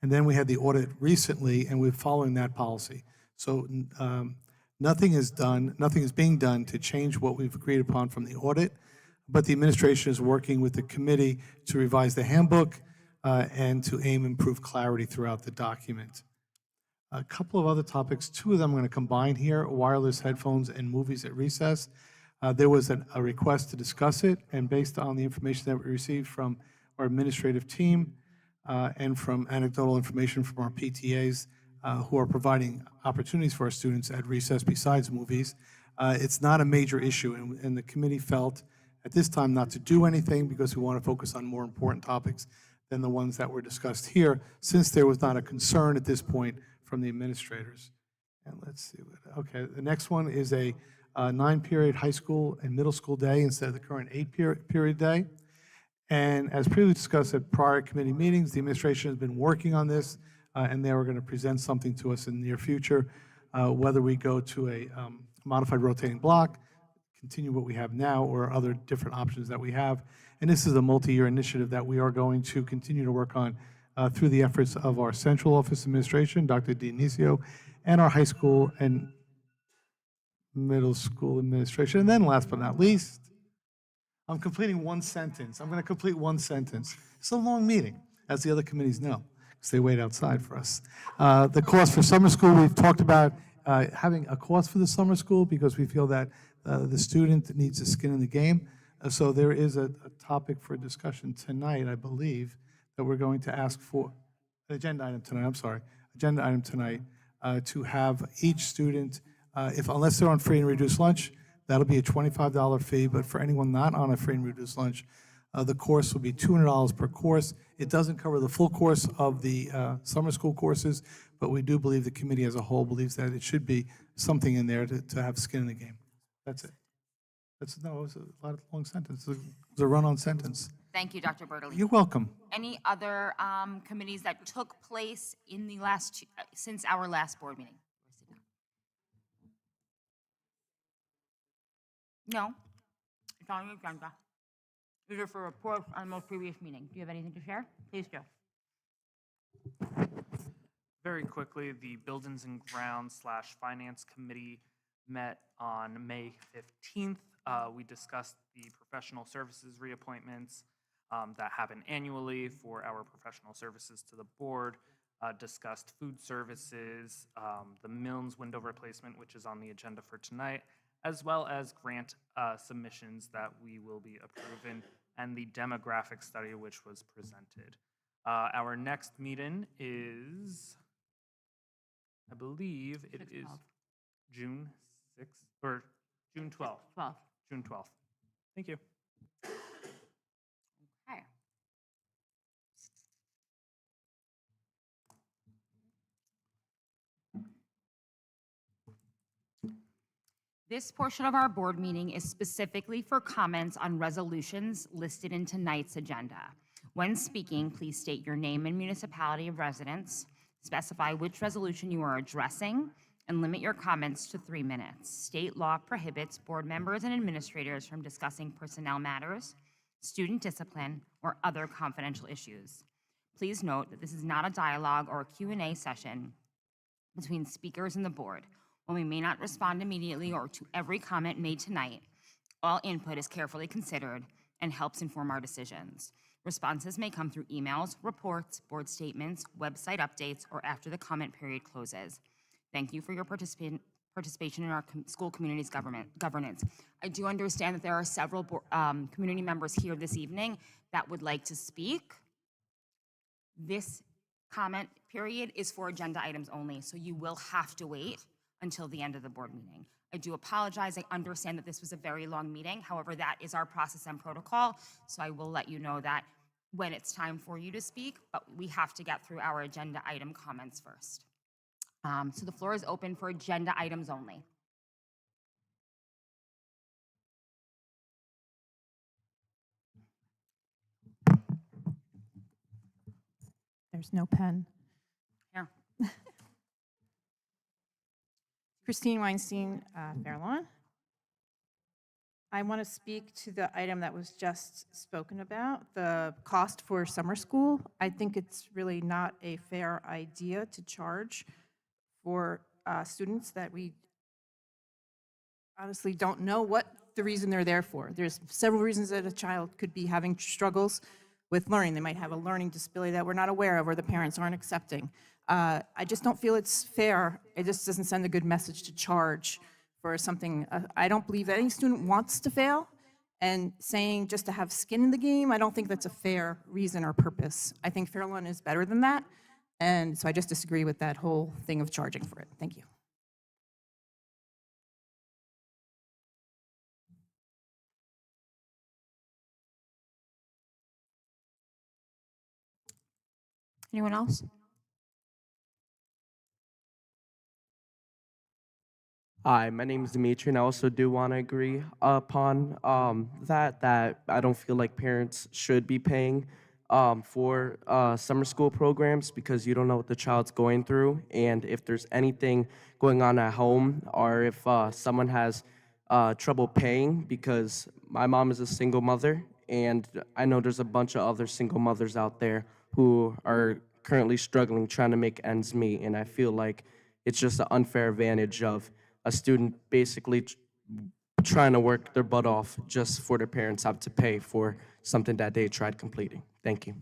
And then we had the audit recently, and we're following that policy. So nothing is being done to change what we've agreed upon from the audit, but the administration is working with the committee to revise the handbook and to aim improve clarity throughout the document. A couple of other topics, 2 of them I'm going to combine here, wireless headphones and movies at recess. There was a request to discuss it, and based on the information that we received from our administrative team and from anecdotal information from our PTAs who are providing opportunities for our students at recess besides movies, it's not a major issue, and the committee felt at this time not to do anything because we want to focus on more important topics than the ones that were discussed here, since there was not a concern at this point from the administrators. And let's see, okay, the next one is a 9-period high school and middle school day instead of the current 8-period day. And as previously discussed at prior committee meetings, the administration has been working on this, and they were going to present something to us in the near future, whether we go to a modified rotating block, continue what we have now, or other different options that we have. And this is a multi-year initiative that we are going to continue to work on through the efforts of our central office administration, Dr. Dionisio, and our high school and middle school administration. And then last but not least, I'm completing one sentence. I'm going to complete one sentence. It's a long meeting, as the other committees know, because they wait outside for us. The cost for summer school, we've talked about having a cost for the summer school because we feel that the student needs a skin in the game. So there is a topic for discussion tonight, I believe, that we're going to ask for, agenda item tonight, to have each student, unless they're on free and reduced lunch, that'll be a $25 fee, but for anyone not on a free and reduced lunch, the course will be $200 per course. It doesn't cover the full course of the summer school courses, but we do believe the committee as a whole believes that it should be something in there to have skin in the game. That's it. It was a lot of long sentence. It was a run-on sentence. Thank you, Dr. Bertolini. You're welcome. Any other committees that took place in the since our last board meeting? No, it's on your agenda. These are for reports on the most previous meeting. Do you have anything to share? Please do. Very quickly, the Buildings and Grounds / Finance Committee met on May 15th. We discussed the professional services reappointments that happen annually for our professional services to the board, discussed food services, the Milnes window replacement, which is on the agenda for tonight, as well as grant submissions that we will be approving, and the demographic study, which was presented. Our next meeting is, I believe it is June 6th, or June 12th. June 12th. Thank you. Okay. This portion of our board meeting is specifically for comments on resolutions listed in tonight's agenda. When speaking, please state your name and municipality of residence, specify which resolution you are addressing, and limit your comments to 3 minutes. State law prohibits board members and administrators from discussing personnel matters, student discipline, or other confidential issues. Please note that this is not a dialogue or a Q&A session between speakers and the board. While we may not respond immediately or to every comment made tonight, all input is carefully considered and helps inform our decisions. Responses may come through emails, reports, board statements, website updates, or after the comment period closes. Thank you for your participation in our school community's governance. I do understand that there are several community members here this evening that would like to speak. This comment period is for agenda items only, so you will have to wait until the end of the board meeting. I do apologize. I understand that this was a very long meeting. However, that is our process and protocol, so I will let you know that when it's time for you to speak, but we have to get through our agenda item comments first. So the floor is open for agenda items only. There's no pen. Here. Christine Weinstein, Fair Lawn. I want to speak to the item that was just spoken about, the cost for summer school. I think it's really not a fair idea to charge for students that we honestly don't know what the reason they're there for. There's several reasons that a child could be having struggles with learning. They might have a learning disability that we're not aware of or the parents aren't accepting. I just don't feel it's fair. It just doesn't send a good message to charge for something. I don't believe any student wants to fail, and saying just to have skin in the game, I don't think that's a fair reason or purpose. I think Fairlawn is better than that, and so I just disagree with that whole thing of charging for it. Thank you. Anyone else? Hi, my name is Dimitri, and I also do want to agree upon that I don't feel like parents should be paying for summer school programs because you don't know what the child's going through, and if there's anything going on at home, or if someone has trouble paying, because my mom is a single mother, and I know there's a bunch of other single mothers out there who are currently struggling trying to make ends meet, and I feel like it's just an unfair advantage of a student basically trying to work their butt off just for their parents have to pay for something that they tried completing. Thank you.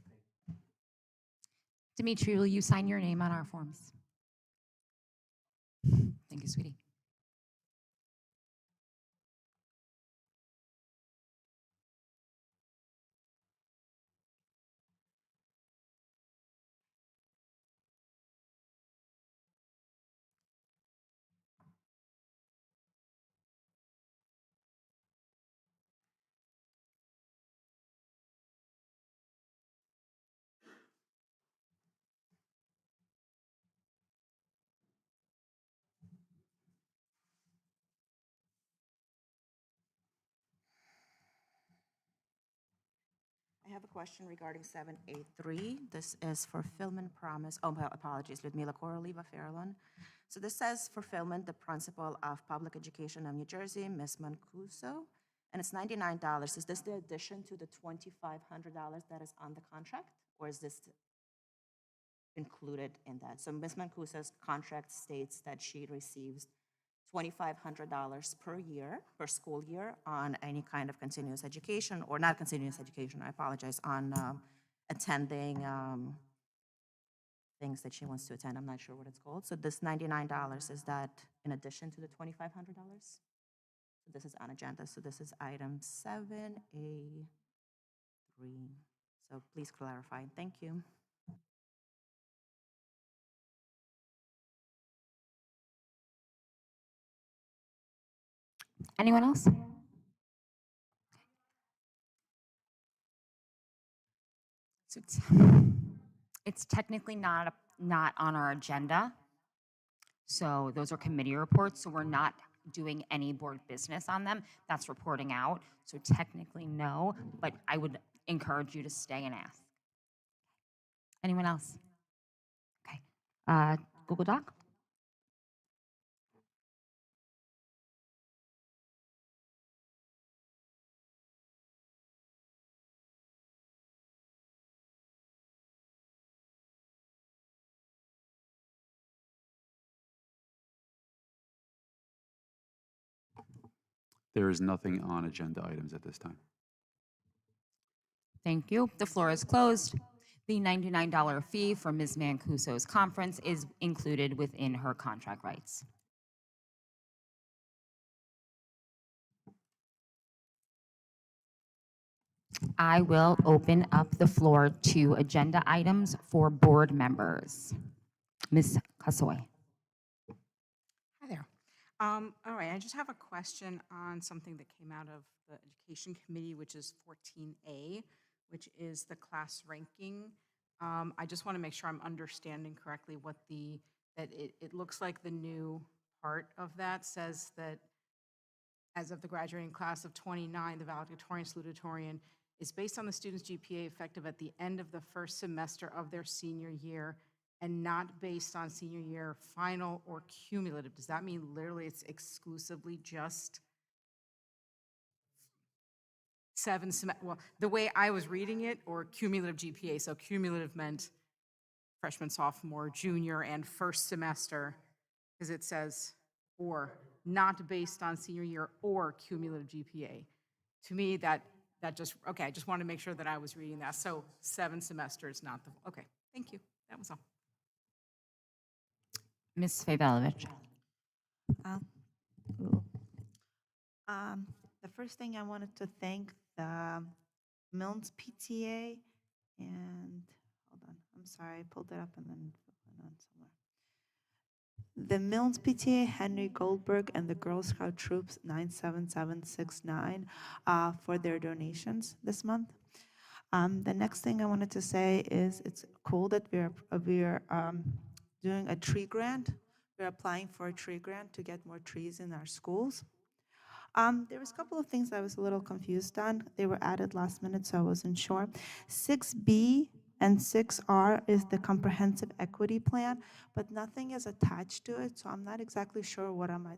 Dimitri, will you sign your name on our forms? Thank you, sweetie. I have a question regarding 7A3. This is fulfillment promise. Oh, my apologies, Ludmila Koroliva Fairlawn. So this says fulfillment, the principal of public education of New Jersey, Ms. Mancuso, and it's $99. Is this the addition to the $2,500 that is on the contract, or is this included in that? So Ms. Mancuso's contract states that she receives $2,500 per year, per school year, on any kind of continuous education, or not continuous education, I apologize, on attending things that she wants to attend. I'm not sure what it's called. So this $99, is that in addition to the $2,500? So this is on agenda. So this is item 7A3. So please clarify. Thank you. Anyone else? So it's technically not on our agenda. So those are committee reports, so we're not doing any board business on them. That's reporting out. So technically, no, but I would encourage you to stay and ask. Anyone else? Okay. Google Doc? There is nothing on agenda items at this time. Thank you. The floor is closed. The $99 fee for Ms. Mancuso's conference is included within her contract rights. I will open up the floor to agenda items for board members. Ms. Kasoy. Hi there. All right, I just have a question on something that came out of the Education Committee, which is 14A, which is the class ranking. I just want to make sure I'm understanding correctly what it looks like the new part of that says that as of the graduating class of 29, the valedictorian salutatorian is based on the student's GPA effective at the end of the first semester of their senior year and not based on senior year final or cumulative. Does that mean literally it's exclusively just well, the way I was reading it, or cumulative GPA, so cumulative meant freshman, sophomore, junior, and first semester, because it says, or not based on senior year or cumulative GPA. To me, that just, okay, I just want to make sure that I was reading that. So 7 semesters, not the, okay, thank you. That was all. Ms. Favolovich. The first thing I wanted to thank the Milnes PTA and, hold on, I'm sorry, I pulled it up and then went on somewhere. The Milnes PTA, Henry Goldberg, and the Girl Scout Troops 97769 for their donations this month. The next thing I wanted to say is it's cool that we're doing a tree grant. We're applying for a tree grant to get more trees in our schools. There was a couple of things I was a little confused on. They were added last minute, so I wasn't sure. 6B and 6R is the comprehensive equity plan, but nothing is attached to it, so I'm not exactly sure what am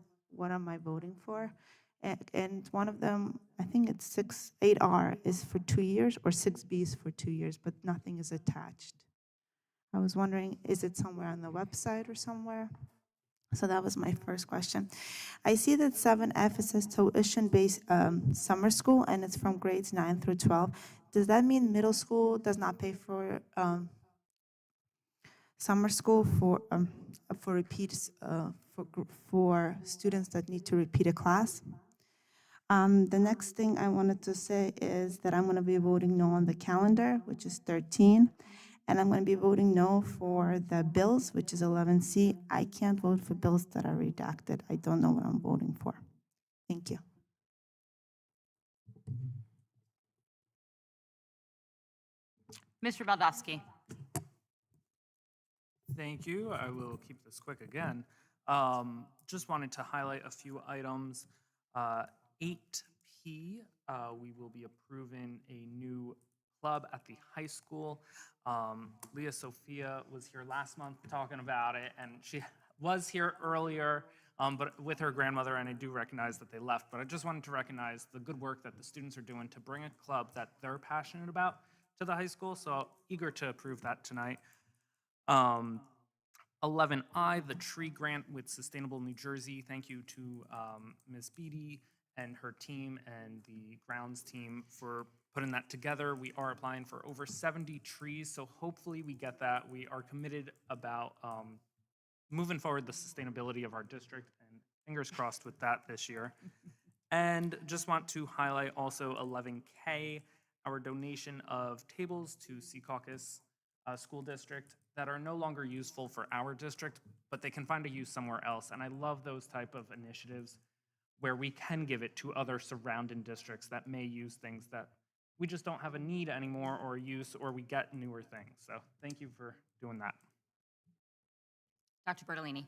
I voting for. And one of them, I think it's 8R is for 2 years, or 6B is for 2 years, but nothing is attached. I was wondering, is it somewhere on the website or somewhere? So that was my first question. I see that 7F, it says tuition-based summer school, and it's from grades 9 through 12. Does that mean middle school does not pay for summer school for repeats for students that need to repeat a class? The next thing I wanted to say is that I'm going to be voting no on the calendar, which is 13. And I'm going to be voting no for the bills, which is 11C. I can't vote for bills that are redacted. I don't know what I'm voting for. Thank you. Mr. Baldowski. Thank you. I will keep this quick again. Just wanted to highlight a few items. 8P, we will be approving a new club at the high school. Leah Sophia was here last month talking about it, and she was here earlier, but with her grandmother, and I do recognize that they left, but I just wanted to recognize the good work that the students are doing to bring a club that they're passionate about to the high school, so eager to approve that tonight. 11I, the tree grant with Sustainable New Jersey. Thank you to Ms. Beatty and her team and the grounds team for putting that together. We are applying for over 70 trees, so hopefully we get that. We are committed about moving forward the sustainability of our district, and fingers crossed with that this year. And just want to highlight also 11K, our donation of tables to Secaucus School District that are no longer useful for our district, but they can find a use somewhere else. And I love those type of initiatives where we can give it to other surrounding districts that may use things that we just don't have a need anymore or use, or we get newer things. So thank you for doing that. Dr. Bertolini.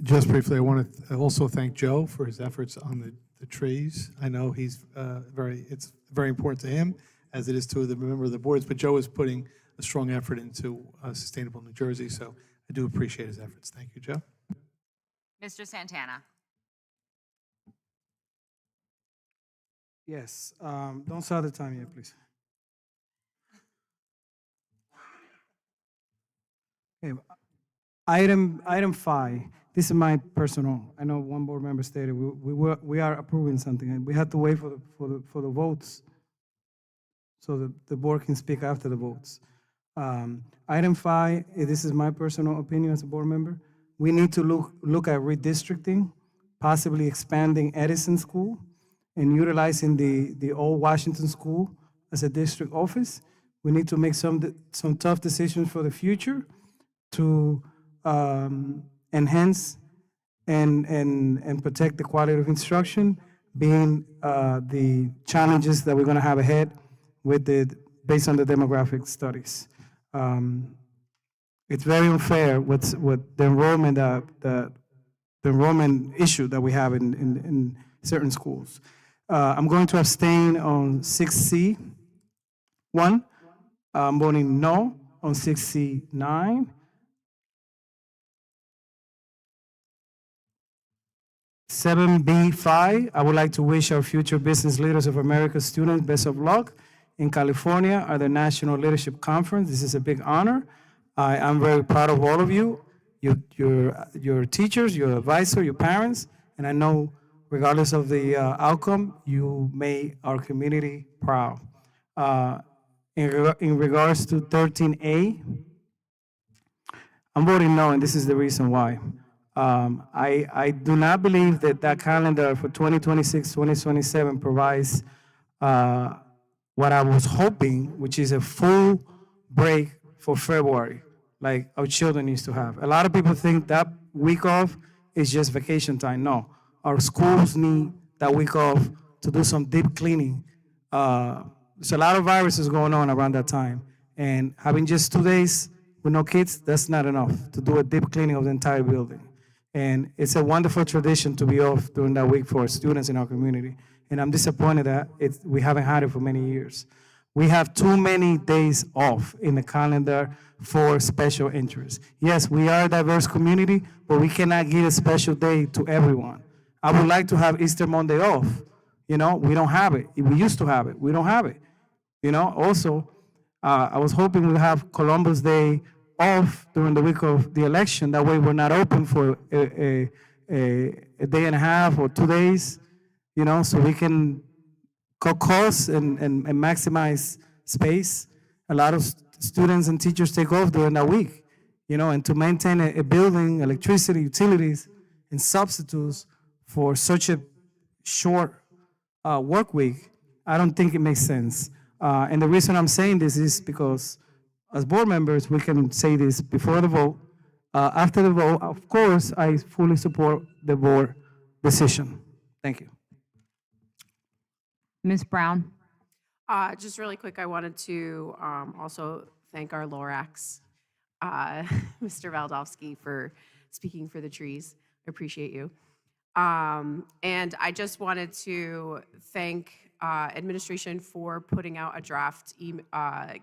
Just briefly, I want to also thank Joe for his efforts on the trees. I know it's very important to him, as it is to the member of the boards, but Joe is putting a strong effort into Sustainable New Jersey, so I do appreciate his efforts. Thank you, Joe. Mr. Santana. Yes, don't start the time yet, please. Okay, item 5. This is my personal. I know one board member stated we are approving something, and we have to wait for the votes, so the board can speak after the votes. Item 5. This is my personal opinion as a board member. We need to look at redistricting, possibly expanding Edison School, and utilizing the old Washington School as a district office. We need to make some tough decisions for the future to enhance and protect the quality of instruction, being the challenges that we're going to have ahead based on the demographic studies. It's very unfair what the enrollment issue that we have in certain schools. I'm going to abstain on 6C1. I'm voting no on 6C9. 7B5, I would like to wish our future Business Leaders of America students best of luck in California at the National Leadership Conference. This is a big honor. I am very proud of all of you, your teachers, your advisor, your parents, and I know regardless of the outcome, you made our community proud. In regards to 13A, I'm voting no, and this is the reason why. I do not believe that calendar for 2026, 2027 provides what I was hoping, which is a full break for February, like our children used to have. A lot of people think that week off is just vacation time. No, our schools need that week off to do some deep cleaning. There's a lot of viruses going on around that time, and having just 2 days with no kids, that's not enough to do a deep cleaning of the entire building. And it's a wonderful tradition to be off during that week for students in our community. And I'm disappointed that we haven't had it for many years. We have too many days off in the calendar for special interests. Yes, we are a diverse community, but we cannot give a special day to everyone. I would like to have Easter Monday off. We don't have it. We used to have it. We don't have it. Also, I was hoping we'd have Columbus Day off during the week of the election. That way we're not open for a day and a half or 2 days, so we can cut costs and maximize space. A lot of students and teachers take off during that week, and to maintain a building, electricity, utilities, and substitutes for such a short work week, I don't think it makes sense. And the reason I'm saying this is because as board members, we can say this before the vote. After the vote, of course, I fully support the board decision. Thank you. Ms. Brown. Just really quick, I wanted to also thank our LORAX, Mr. Valdovsky, for speaking for the trees. I appreciate you. And I just wanted to thank administration for putting out a draft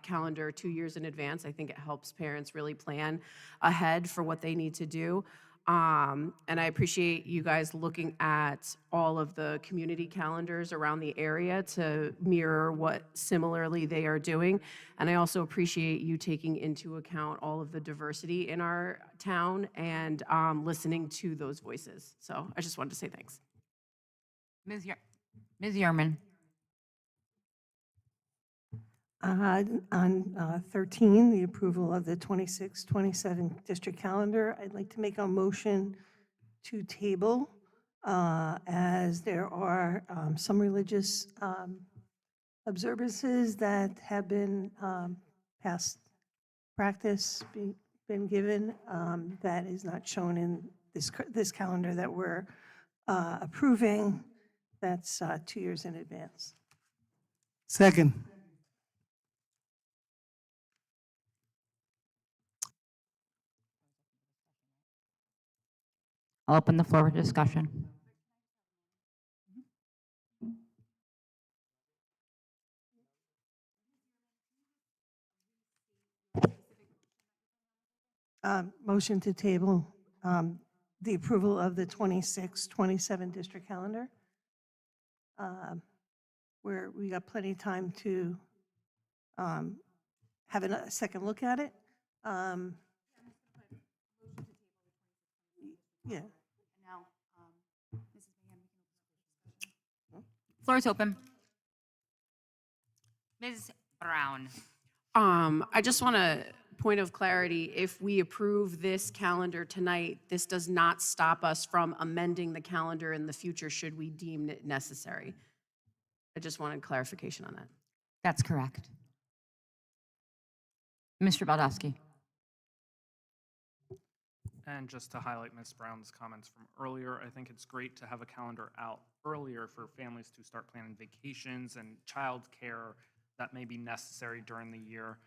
calendar 2 years in advance. I think it helps parents really plan ahead for what they need to do. And I appreciate you guys looking at all of the community calendars around the area to mirror what similarly they are doing. And I also appreciate you taking into account all of the diversity in our town and listening to those voices. So I just wanted to say thanks. Ms. Yerman. On 13, the approval of the 26-27 district calendar, I'd like to make a motion to table as there are some religious observances that have been past practice been given that is not shown in this calendar that we're approving. That's 2 years in advance. Second. I'll open the floor for discussion. Motion to table the approval of the 26-27 district calendar, where we got plenty of time to have a second look at it. Yeah. Floor is open. Ms. Brown. I just want a point of clarity. If we approve this calendar tonight, this does not stop us from amending the calendar in the future should we deem it necessary. I just wanted clarification on that. That's correct. Mr. Baldowski. And just to highlight Ms. Brown's comments from earlier, I think it's great to have a calendar out earlier for families to start planning vacations and childcare that may be necessary during the year.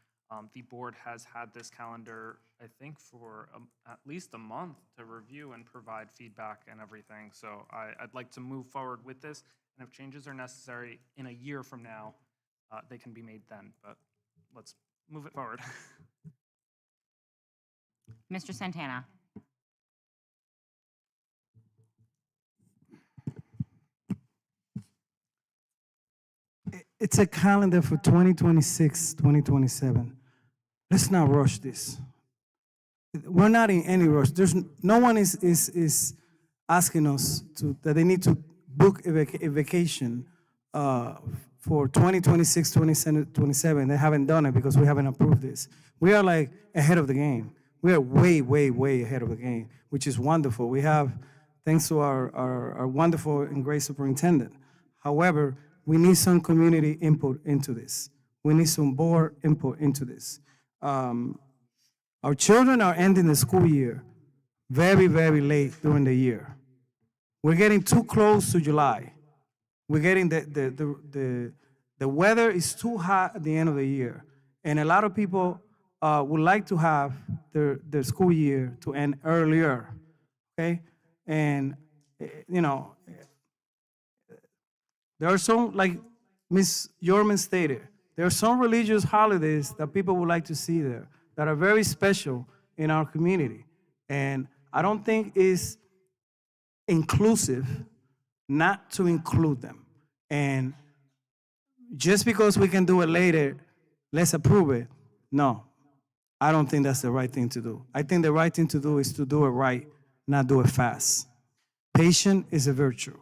The board has had this calendar, I think, for at least a month to review and provide feedback and everything. So I'd like to move forward with this. And if changes are necessary in a year from now, they can be made then. But let's move it forward. Mr. Santana. It's a calendar for 2026, 2027. Let's not rush this. We're not in any rush. There's no one is asking us that they need to book a vacation for 2026, 2027. They haven't done it because we haven't approved this. We are like ahead of the game. We are way, way, way ahead of the game, which is wonderful. We have, thanks to our wonderful and great superintendent. However, we need some community input into this. We need some board input into this. Our children are ending the school year very, very late during the year. We're getting too close to July. We're getting the weather is too hot at the end of the year. And a lot of people would like to have their school year to end earlier, okay? And, you know, there are some, like Ms. Yorman stated, there are some religious holidays that people would like to see there that are very special in our community. And I don't think it's inclusive not to include them. And just because we can do it later, let's approve it. No, I don't think that's the right thing to do. I think the right thing to do is to do it right, not do it fast. Patience is a virtue.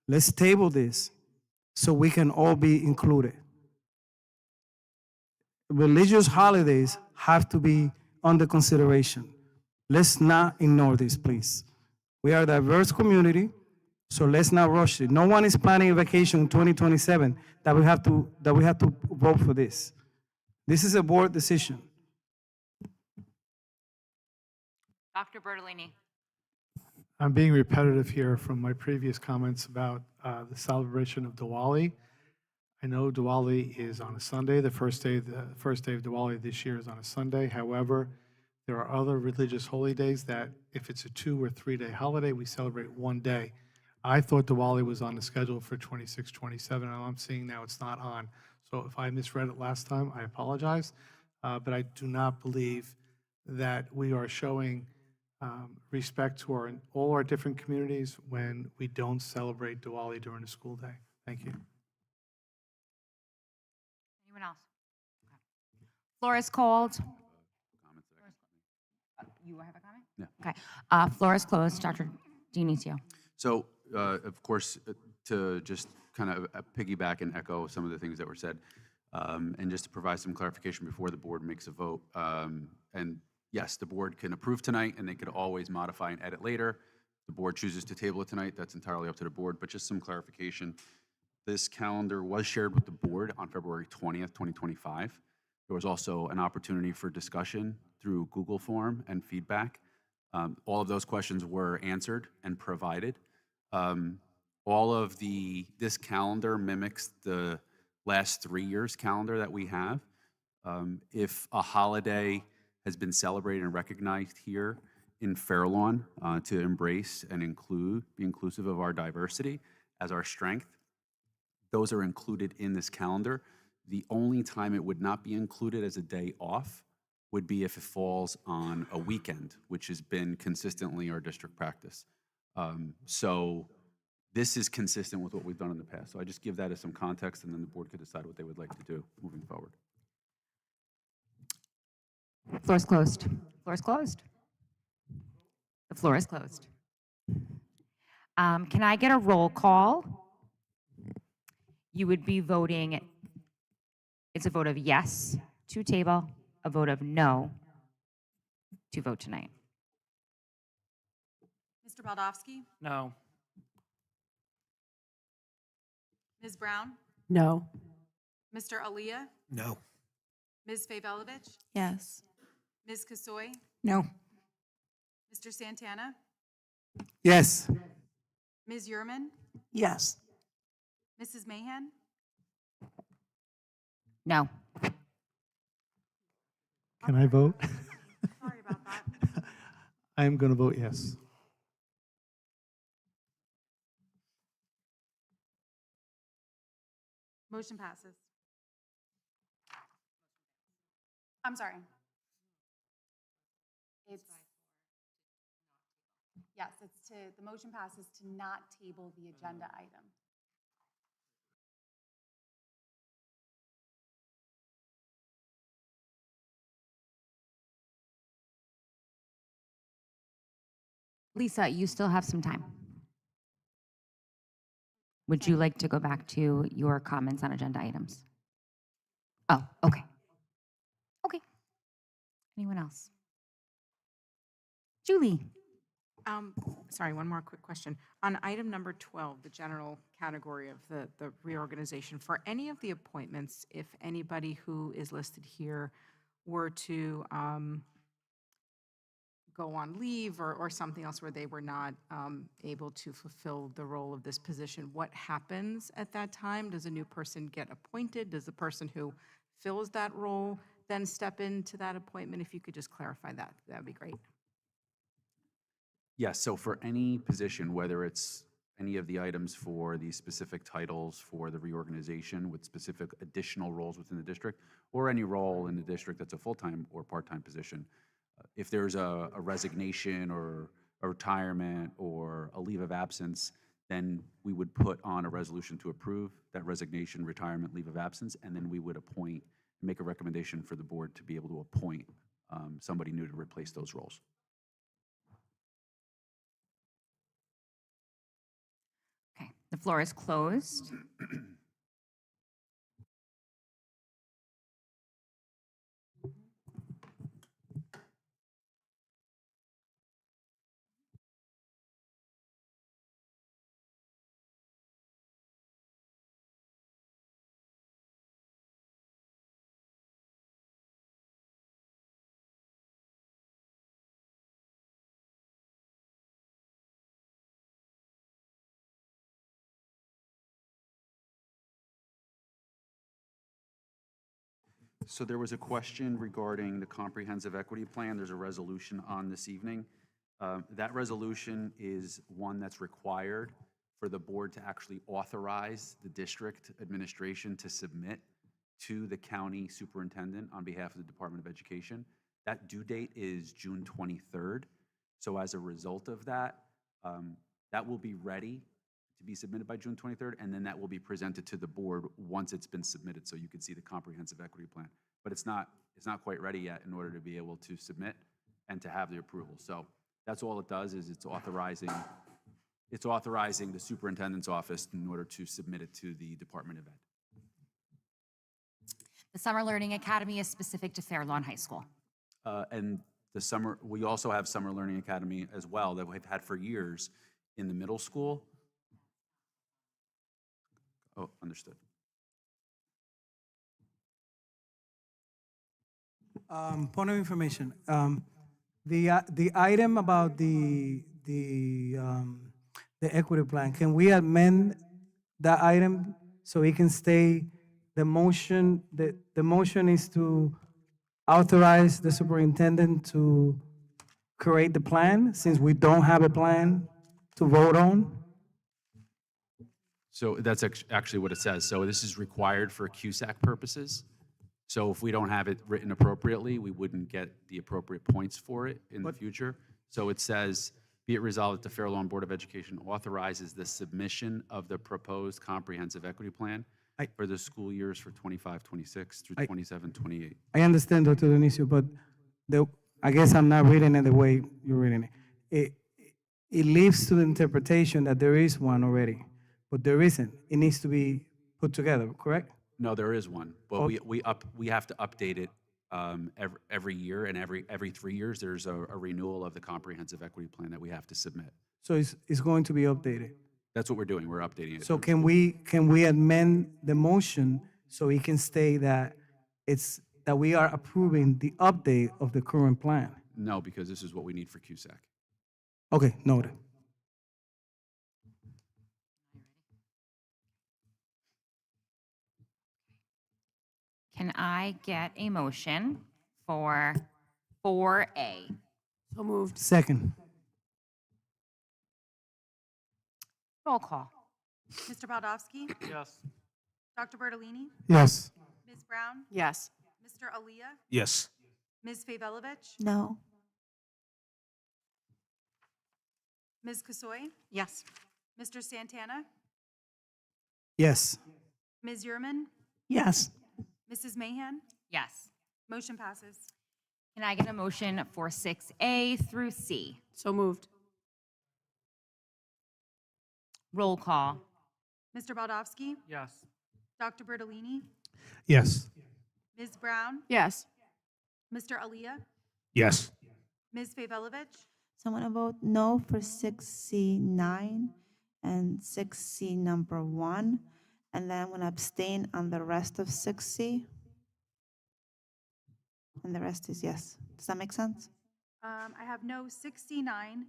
Let's table this so we can all be included. Religious holidays have to be under consideration. Let's not ignore this, please. We are a diverse community, so let's not rush it. No one is planning a vacation in 2027 that we have to vote for this. This is a board decision. Dr. Bertolini. I'm being repetitive here from my previous comments about the celebration of Diwali. I know Diwali is on a Sunday. The first day of Diwali this year is on a Sunday. However, there are other religious holy days that if it's a 2 or 3 day holiday, we celebrate one day. I thought Diwali was on the schedule for 26, 27, and I'm seeing now it's not on. So if I misread it last time, I apologize. But I do not believe that we are showing respect to all our different communities when we don't celebrate Diwali during the school day. Thank you. Anyone else? Okay. Floor is called. You have a comment? Yeah. Okay. Floor is closed. Dr. Dionisio. So, of course, to just kind of piggyback and echo some of the things that were said, and just to provide some clarification before the board makes a vote. And yes, the board can approve tonight, and they could always modify and edit later. The board chooses to table it tonight. That's entirely up to the board, but just some clarification. This calendar was shared with the board on February 20th, 2025. There was also an opportunity for discussion through Google form and feedback. All of those questions were answered and provided. This calendar mimics the last 3 years calendar that we have. If a holiday has been celebrated and recognized here in Fair Lawn to embrace and be inclusive of our diversity as our strength. Those are included in this calendar. The only time it would not be included as a day off would be if it falls on a weekend, which has been consistently our district practice. So this is consistent with what we've done in the past. So I just give that as some context, and then the board could decide what they would like to do moving forward. Floor is closed. Floor is closed. The floor is closed. Can I get a roll call? You would be voting, it's a vote of yes to table, a vote of no to vote tonight. Mr. Baldowski? No. Ms. Brown? No. Mr. Aaliyah? No. Ms. Favolovich? Yes. Ms. Kasoy? No. Mr. Santana? Yes. Ms. Yurman? Yes. Mrs. Mahan? No. Can I vote? Sorry about that. I am going to vote yes. Motion passes. I'm sorry. The motion passes to not table the agenda item. Lisa, you still have some time. Would you like to go back to your comments on agenda items? Oh, okay. Okay. Anyone else? Julie? Sorry, one more quick question. On item number 12, the general category of the reorganization, for any of the appointments, if anybody who is listed here were to go on leave or something else where they were not able to fulfill the role of this position, what happens at that time? Does a new person get appointed? Does the person who fills that role then step into that appointment? If you could just clarify that, that would be great. Yes, so for any position, whether it's any of the items for the specific titles for the reorganization with specific additional roles within the district, or any role in the district that's a full-time or part-time position, if there's a resignation or a retirement or a leave of absence, then we would put on a resolution to approve that resignation, retirement, leave of absence, and then we would appoint, make a recommendation for the board to be able to appoint somebody new to replace those roles. Okay, the floor is closed. So there was a question regarding the comprehensive equity plan. There's a resolution on this evening. That resolution is one that's required for the board to actually authorize the district administration to submit to the county superintendent on behalf of the Department of Education. That due date is June 23rd. So as a result of that, that will be ready to be submitted by June 23rd, and then that will be presented to the board once it's been submitted, so you can see the comprehensive equity plan. But it's not quite ready yet in order to be able to submit and to have the approval. So that's all it does, is it's authorizing the superintendent's office in order to submit it to the Department of Ed. The Summer Learning Academy is specific to Fair Lawn High School. And we also have Summer Learning Academy as well that we've had for years in the middle school. Oh, understood. Point of information. The item about the equity plan, can we amend that item so it can stay, the motion is to authorize the superintendent to create the plan since we don't have a plan to vote on? So that's actually what it says. So this is required for CUSAC purposes. So if we don't have it written appropriately, we wouldn't get the appropriate points for it in the future. So it says, be it resolved that the Fair Lawn Board of Education authorizes the submission of the proposed comprehensive equity plan for the school years for 25-26 through 27-28. I understand, Dr. Dionisio, but I guess I'm not reading it the way you're reading it. It leaves to the interpretation that there is one already, but there isn't. It needs to be put together, correct? No, there is one, but we have to update it every year, and every 3 years, there's a renewal of the comprehensive equity plan that we have to submit. So it's going to be updated. That's what we're doing. We're updating it. So can we amend the motion so it can state that that we are approving the update of the current plan? No, because this is what we need for CUSAC. Okay, noted. Can I get a motion for 4A? So moved. Second. Roll call. Mr. Baldowski? Yes. Dr. Bertolini? Yes. Ms. Brown? Yes. Mr. Alia? Yes. Ms. Favolovich? No. Ms. Kasoy? Yes. Mr. Santana? Yes. Ms. Yurman? Yes. Mrs. Mahan? Yes. Motion passes. Can I get a motion for 6A through C? So moved. Roll call. Mr. Baldowski? Yes. Dr. Bertolini? Yes. Ms. Brown? Yes. Mr. Alia? Yes. Ms. Favolovich? So I'm going to vote no for 6C9 and 6C number 1. And then I'm going to abstain on the rest of 6C. And the rest is yes. Does that make sense? I have no 6C9,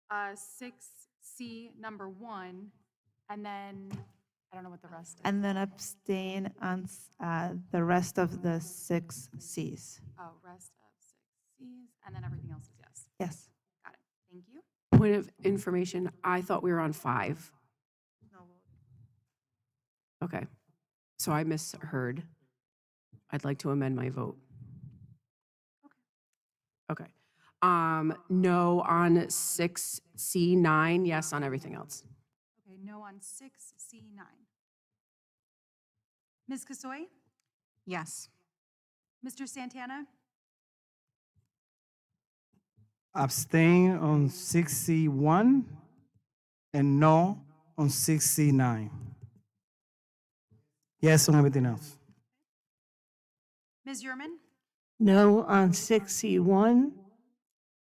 6C number 1, and then I don't know what the rest is. And then abstain on the rest of the 6Cs. Oh, rest of 6Cs, and then everything else is yes. Yes. Got it. Thank you. Point of information, I thought we were on 5. Okay, so I misheard. I'd like to amend my vote. Okay. No on 6C9, yes on everything else. Okay, no on 6C9. Ms. Kasoy? Yes. Mr. Santana? Abstain on 6C1 and no on 6C9. Yes on everything else. Ms. Yurman? No on 6C1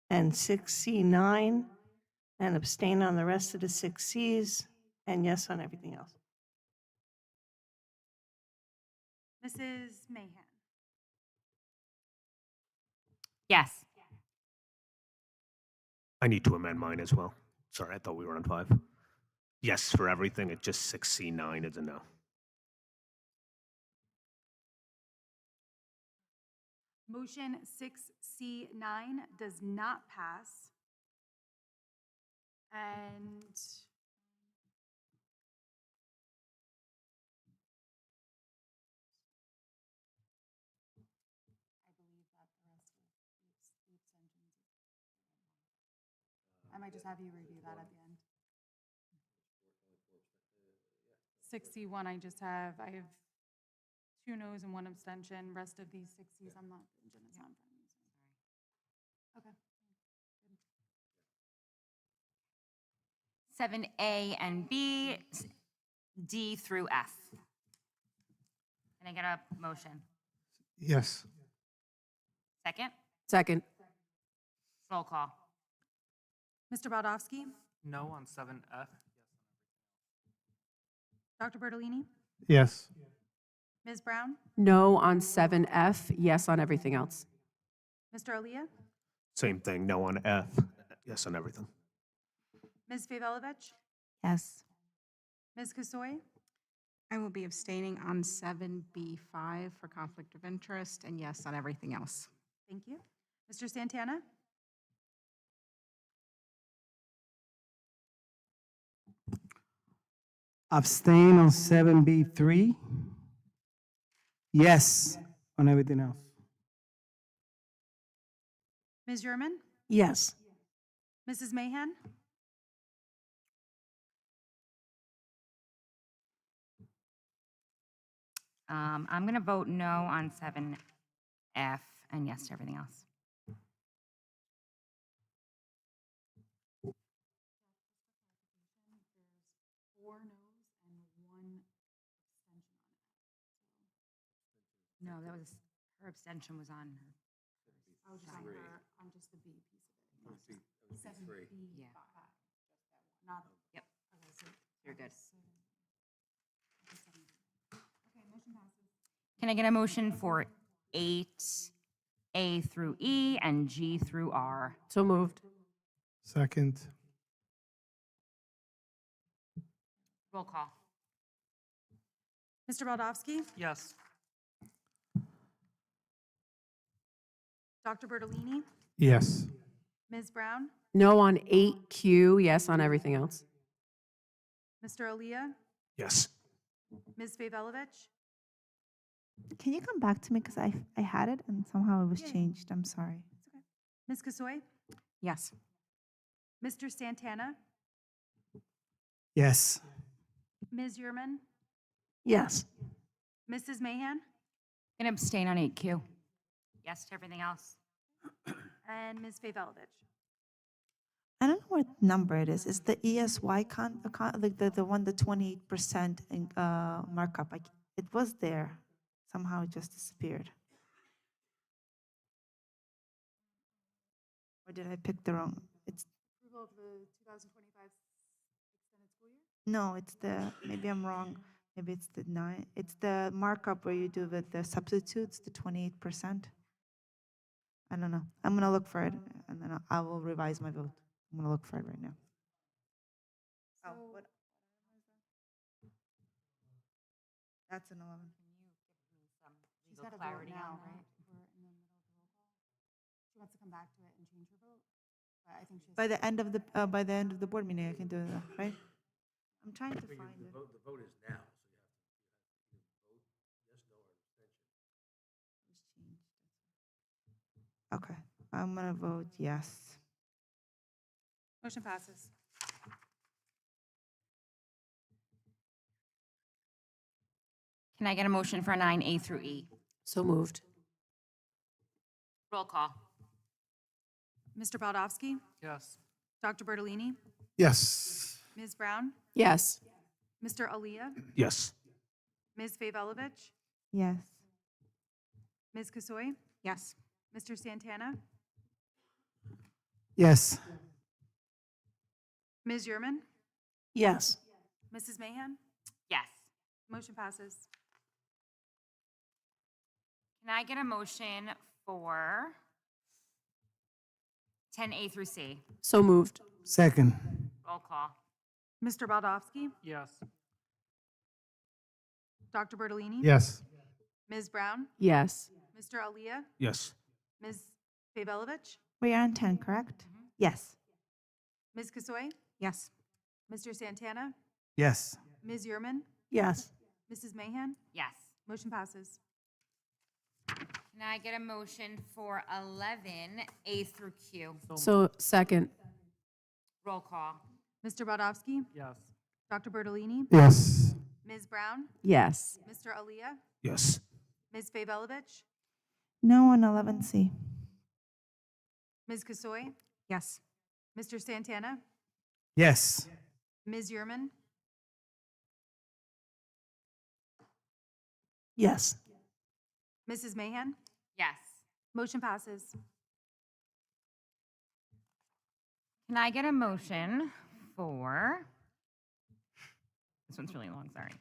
and 6C9, and abstain on the rest of the 6Cs, and yes on everything else. Mrs. Mahan? Yes. I need to amend mine as well. Sorry, I thought we were on 5. Yes for everything, it's just 6C9 is a no. Motion 6C9 does not pass. And I might just have you review that at the end. 6C1, I have 2 noes and 1 abstention. Rest of these 6Cs, I'm not, it's not in front of me. Okay. 7A and B, D through F. Can I get a motion? Yes. Second? Second. Roll call. Mr. Baldowski? No on 7F. Dr. Bertolini? Yes. Ms. Brown? No on 7F, yes on everything else. Mr. Alia? Same thing, no on F, yes on everything. Ms. Favolovich? Yes. Ms. Kasoy? I will be abstaining on 7B5 for conflict of interest, and yes on everything else. Thank you. Mr. Santana? Abstain on 7B3. Yes on everything else. Ms. German? Yes. Mrs. Mahan? I'm going to vote no on 7F and yes to everything else. No, that was, her abstention was on her. Oh, just on her, on just the B piece of it. Seven B. Yeah. Not. Yep. Okay, so. You're good. Okay, motion passes. Can I get a motion for 8A through E and G through R? So moved. Second. Roll call. Mr. Baldowski? Yes. Dr. Bertolini? Yes. Ms. Brown? No on 8Q, yes on everything else. Mr. Aaliyah? Yes. Ms. Vevelovich? Can you come back to me, because I had it and somehow it was changed, I'm sorry. Ms. Kasoy? Yes. Mr. Santana? Yes. Ms. Yerman? Yes. Mrs. Mahan? Can abstain on 8Q. Yes to everything else. And Ms. Vevelovich? I don't know what number it is. Is the ESY like the one, the 28% markup? It was there. Somehow it just disappeared. Or did I pick the wrong? It's Approval of the 2025 extended school year? no, it's the, maybe I'm wrong. Maybe it's the 9. It's the markup where you do with the substitutes, the 28%. I don't know. I'm gonna look for it and then I will revise my vote. I'm gonna look for it right now. So, That's an 11. she's got a vote clarity now, on that? right? We're in the middle of the roll call. She wants to come back to it and change her vote, but I think she has. By the end of the board meeting, I can do that, right? I'm trying to find it. The vote is now, so you have to either vote yes, no, or abstention. Okay, I'm gonna vote yes. Motion passes. Can I get a motion for 9A through E? So moved. Roll call. Mr. Baldowski? Yes. Dr. Bertolini? Yes. Ms. Brown? Yes. Mr. Aaliyah? Yes. Ms. Vevelovich? Yes. Ms. Kasoy? Yes. Mr. Santana? Yes. Ms. Yerman? Yes. Mrs. Mahan? Yes. Motion passes. Can I get a motion for 10A through C? So moved. Second. Roll call. Mr. Baldowski? Yes. Dr. Bertolini? Yes. Ms. Brown? Yes. Mr. Aaliyah? Yes. Ms. Vevelovich? We are on 10, correct? Yes. Ms. Kasoy? Yes. Mr. Santana? Yes. Ms. Yerman? Yes. Mrs. Mahan? Yes. Motion passes. Can I get a motion for 11A through Q? So second. Roll call. Mr. Baldowski? Yes. Dr. Bertolini? Yes. Ms. Brown? Yes. Mr. Aaliyah? Yes. Ms. Vevelovich? No on 11C. Ms. Kasoy? Yes. Mr. Santana? Yes. Ms. Yerman? Yes. Mrs. Mahan? Yes. Motion passes. Can I get a motion for, this one's really long, sorry.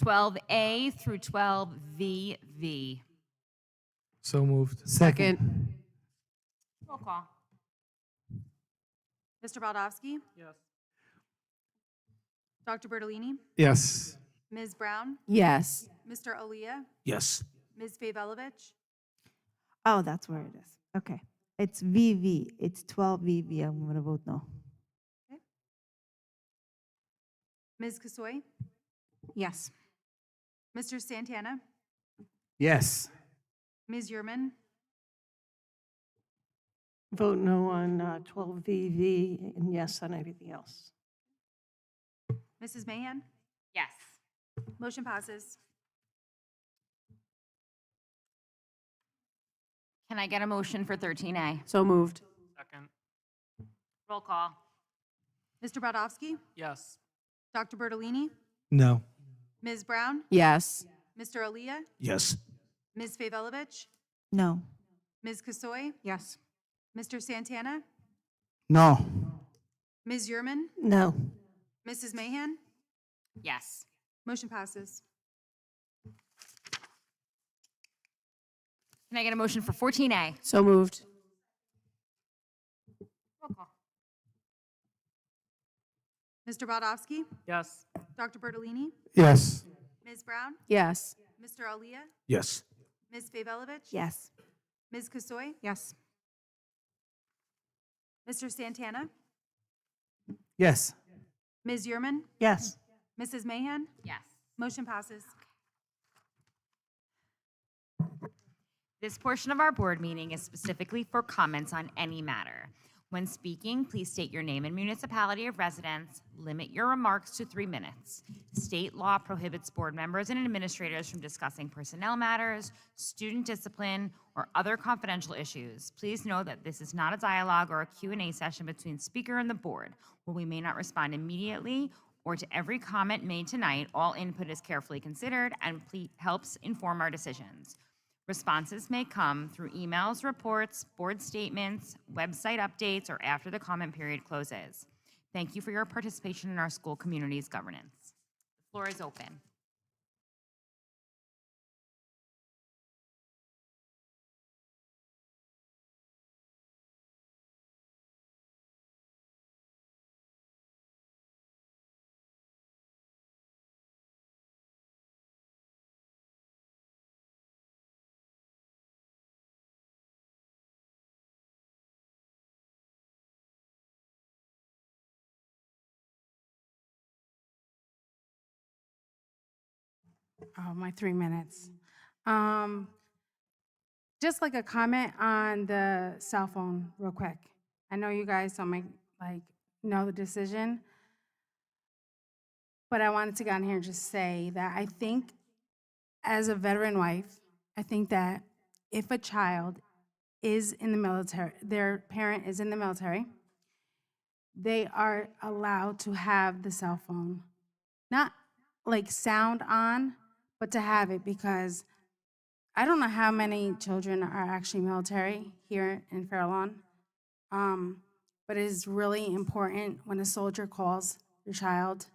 12A through 12VV. So moved. Second. Roll call. Mr. Baldowski? Yes. Dr. Bertolini? Yes. Ms. Brown? Yes. Mr. Aaliyah? Yes. Ms. Vevelovich? Oh, that's where it is. Okay. It's VV. It's 12VV. I'm gonna vote no. Ms. Kasoy, Yes. Mr. Santana, Yes. Ms. Yurman, Vote no on 12VV and yes on everything else. Mrs. Mahan. Yes. Motion passes. Can I get a motion for 13A? So moved. Second. Roll call. Mr. Brodowski, Yes. Dr. Bertolini, No. Ms. Brown, Yes. Mr. Aaliyah, Yes. Ms. Favolovich, No. Ms. Kasoy, Yes. Mr. Santana, No. Ms. Yurman, No. Mrs. Mahan. Yes. Motion passes. Can I get a motion for 14A? So moved. Roll call. Mr. Brodowski, Yes. Dr. Bertolini, Yes. Ms. Brown, Yes. Mr. Aaliyah, Yes. Ms. Favolovich, Yes. Ms. Kasoy, Yes. Mr. Santana, Yes. Ms. Yurman, Yes. Mrs. Mahan. Yes. Motion passes. This portion of our board meeting is specifically for comments on any matter. When speaking, please state your name and municipality of residence. Limit your remarks to 3 minutes. State law prohibits board members and administrators from discussing personnel matters, student discipline, or other confidential issues. Please know that this is not a dialogue or a Q&A session between speaker and the board, where we may not respond immediately or to every comment made tonight. All input is carefully considered and helps inform our decisions. Responses may come through emails, reports, board statements, website updates, or after the comment period closes. Thank you for your participation in our school community's governance. The floor is open. Oh, my 3 minutes. Just like a comment on the cell phone, real quick. I know you guys don't know the decision, but I wanted to get on here and just say that I think, as a veteran wife, I think that if a child is in the military, their parent is in the military, they are allowed to have the cell phone. Not like sound on, but to have it, because I don't know how many children are actually military here in Fair Lawn, but it is really important when a soldier calls your child,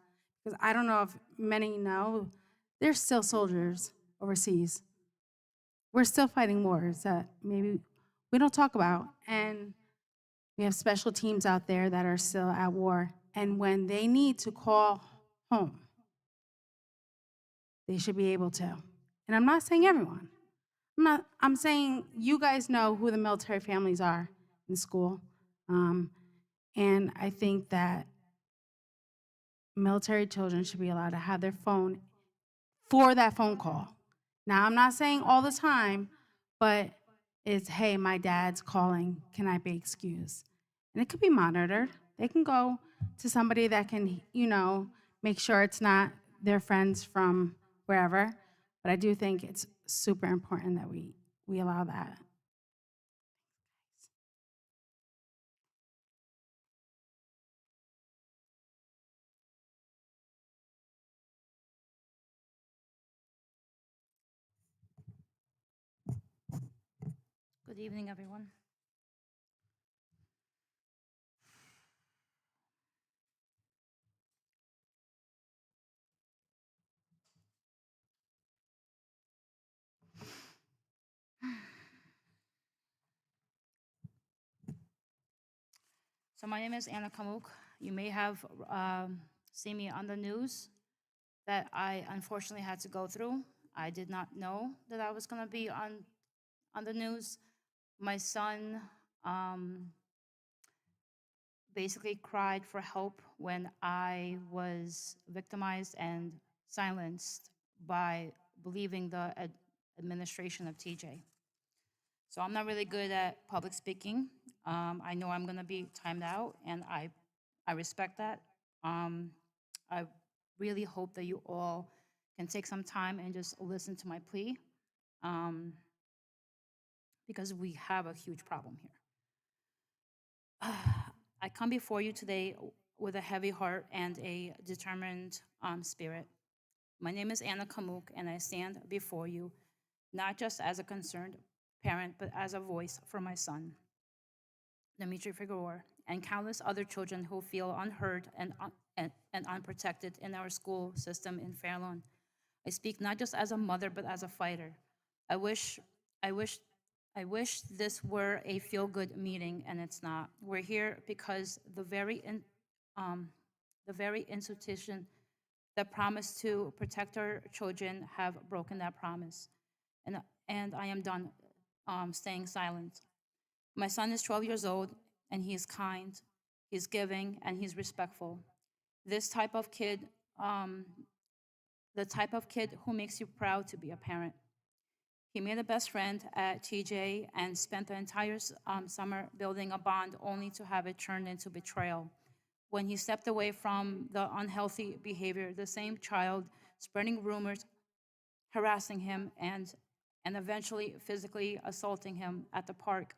because I don't know if many know, there's still soldiers overseas. We're still fighting wars that maybe we don't talk about, and we have special teams out there that are still at war, and when they need to call home, they should be able to. And I'm not saying everyone. I'm saying you guys know who the military families are in school. And I think that military children should be allowed to have their phone for that phone call. Now, I'm not saying all the time, but it's, hey, my dad's calling, can I be excused? And it could be monitored. They can go to somebody that can, make sure it's not their friends from wherever. But I do think it's super important that we allow that. Good evening, everyone. So my name is Anna Kamuk. You may have seen me on the news that I unfortunately had to go through. I did not know that I was going to be on the news. My son basically cried for help when I was victimized and silenced by believing the administration of TJ. So I'm not really good at public speaking. I know I'm gonna be timed out, and I respect that. I really hope that you all can take some time and just listen to my plea, because we have a huge problem here. I come before you today with a heavy heart and a determined spirit. My name is Anna Kamuk, and I stand before you not just as a concerned parent, but as a voice for my son, Dimitri Figueroa, and countless other children who feel unheard and unprotected in our school system in Fairlawn. I speak not just as a mother, but as a fighter. I wish this were a feel-good meeting, and it's not. We're here because the very institution that promised to protect our children have broken that promise. And I am done staying silent. My son is 12 years old, and he is kind, he's giving, and he's respectful. This type of kid, the type of kid who makes you proud to be a parent. He made a best friend at TJ and spent the entire summer building a bond only to have it turned into betrayal. When he stepped away from the unhealthy behavior, the same child spreading rumors, harassing him, and eventually physically assaulting him at the park.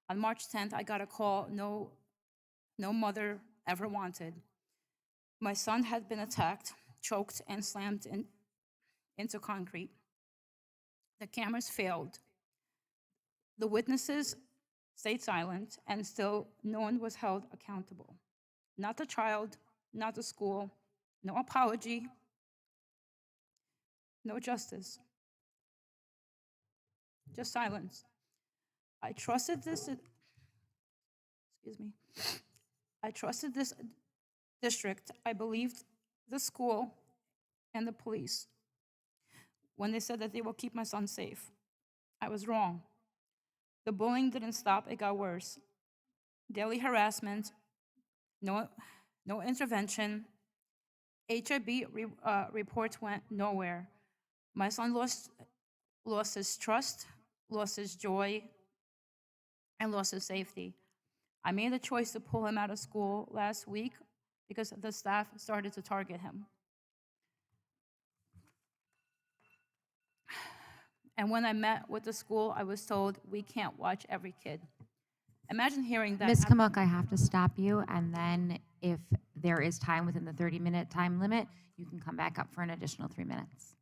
On March 10th, I got a call no mother ever wanted. My son had been attacked, choked, and slammed into concrete. The cameras failed. The witnesses stayed silent, and still no one was held accountable. Not the child, not the school, no apology, no justice. Just silence. I trusted this district. I believed the school and the police when they said that they will keep my son safe. I was wrong. The bullying didn't stop, it got worse. Daily harassment, no intervention. HIB reports went nowhere. My son lost his trust, lost his joy, and lost his safety. I made a choice to pull him out of school last week because the staff started to target him. And when I met with the school, I was told, we can't watch every kid. Imagine hearing that. Ms. Kamuk, I have to stop you, and then if there is time within the 30-minute time limit, you can come back up for an additional 3 minutes.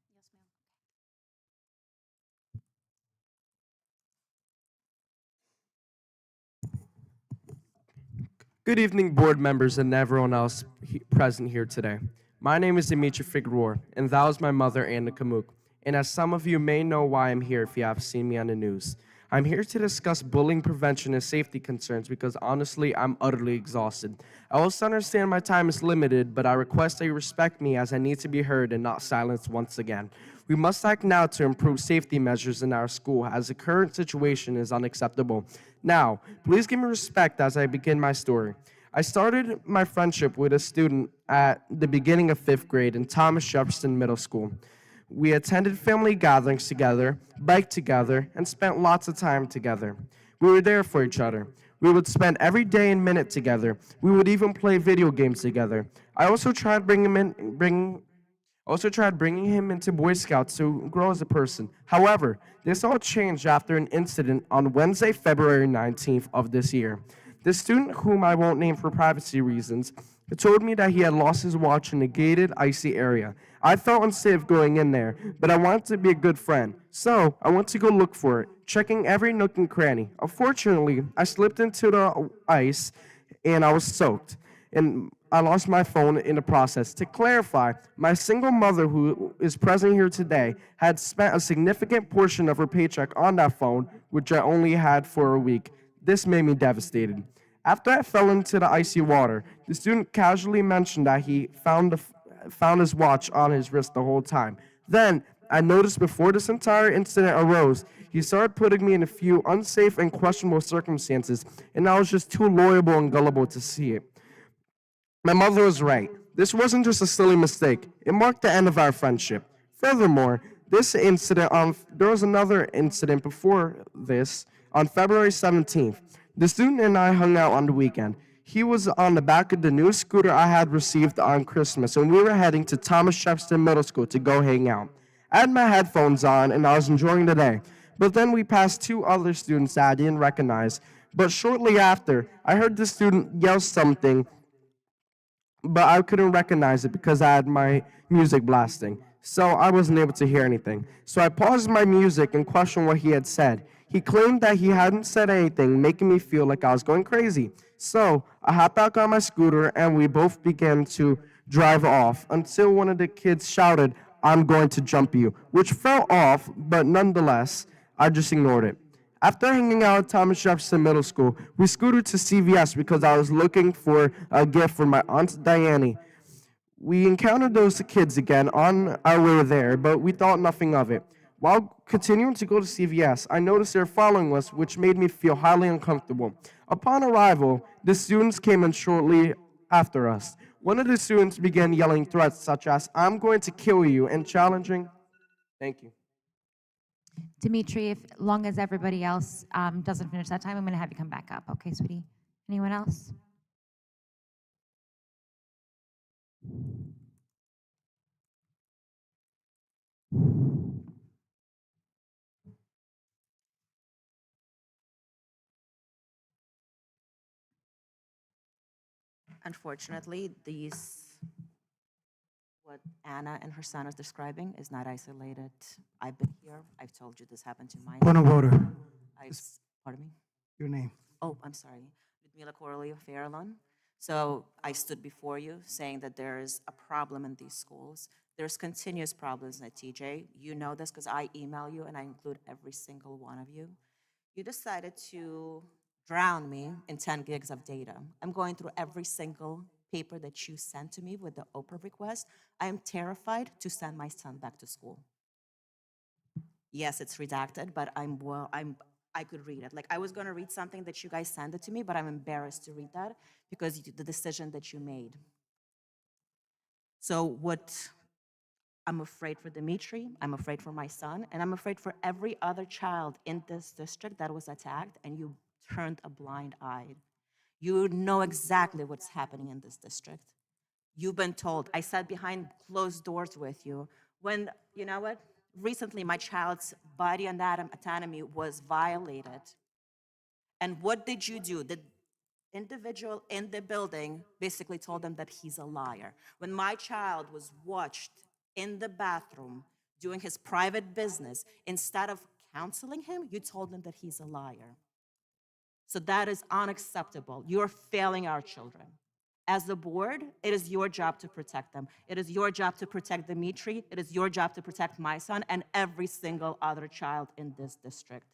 Good evening, board members and everyone else present here today. My name is Dimitri Figueroa, and that was my mother, Anna Kamuk. And as some of you may know why I'm here if you have seen me on the news. I'm here to discuss bullying prevention and safety concerns because honestly, I'm utterly exhausted. I also understand my time is limited, but I request that you respect me as I need to be heard and not silenced once again. We must act now to improve safety measures in our school as the current situation is unacceptable. Now, please give me respect as I begin my story. I started my friendship with a student at the beginning of 5th grade in Thomas Jefferson Middle School. We attended family gatherings together, biked together, and spent lots of time together. We were there for each other. We would spend every day and minute together. We would even play video games together. I also tried bringing him into Boy Scouts to grow as a person. However, this all changed after an incident on Wednesday, February 19th of this year. The student, whom I won't name for privacy reasons, told me that he had lost his watch in a gated, icy area. I felt unsafe going in there, but I wanted to be a good friend. So I went to go look for it, checking every nook and cranny. Unfortunately, I slipped into the ice and I was soaked. And I lost my phone in the process. To clarify, my single mother, who is present here today, had spent a significant portion of her paycheck on that phone, which I only had for a week. This made me devastated. After I fell into the icy water, the student casually mentioned that he found his watch on his wrist the whole time. Then, I noticed before this entire incident arose, he started putting me in a few unsafe and questionable circumstances, and I was just too loyal and gullible to see it. My mother was right. This wasn't just a silly mistake. It marked the end of our friendship. Furthermore, there was another incident before this on February 17th. The student and I hung out on the weekend. He was on the back of the new scooter I had received on Christmas, and we were heading to Thomas Jefferson Middle School to go hang out. I had my headphones on, and I was enjoying the day. But then we passed two other students that I didn't recognize. But shortly after, I heard the student yell something, but I couldn't recognize it because I had my music blasting. So I wasn't able to hear anything. So I paused my music and questioned what he had said. He claimed that he hadn't said anything, making me feel like I was going crazy. So I hopped back on my scooter and we both began to drive off until one of the kids shouted, "I'm going to jump you," which fell off, but nonetheless, I just ignored it. After hanging out at Thomas Jefferson Middle School, we scooted to CVS because I was looking for a gift for my Aunt Diane. We encountered those kids again on our way there, but we thought nothing of it. While continuing to go to CVS, I noticed they were following us, which made me feel highly uncomfortable. Upon arrival, the students came in shortly after us. One of the students began yelling threats such as, "I'm going to kill you," and challenging. Thank you. Dimitri, if long as everybody else doesn't finish that time, I'm going to have you come back up. Okay, sweetie? Anyone else? Unfortunately, what Anna and her son is describing is not isolated. I've been here. I've told you this happened to my Point of order. Pardon me? Your name. Oh, I'm sorry. Ludmila Corleo Fairlawn. So I stood before you saying that there is a problem in these schools. There's continuous problems at TJ. You know this because I email you and I include every single one of you. You decided to drown me in 10 gigs of data. I'm going through every single paper that you sent to me with the Oprah request. I am terrified to send my son back to school. Yes, it's redacted, but I could read it. Like I was gonna read something that you guys sent it to me, but I'm embarrassed to read that because the decision that you made. So I'm afraid for Dimitri, I'm afraid for my son, and I'm afraid for every other child in this district that was attacked, and you turned a blind eye. You know exactly what's happening in this district. You've been told. I sat behind closed doors with you. When, you know what? Recently, my child's body anatomy was violated. And what did you do? The individual in the building basically told them that he's a liar. When my child was watched in the bathroom doing his private business, instead of counseling him, you told him that he's a liar. So that is unacceptable. You're failing our children. As the board, it is your job to protect them. It is your job to protect Dimitri. It is your job to protect my son and every single other child in this district.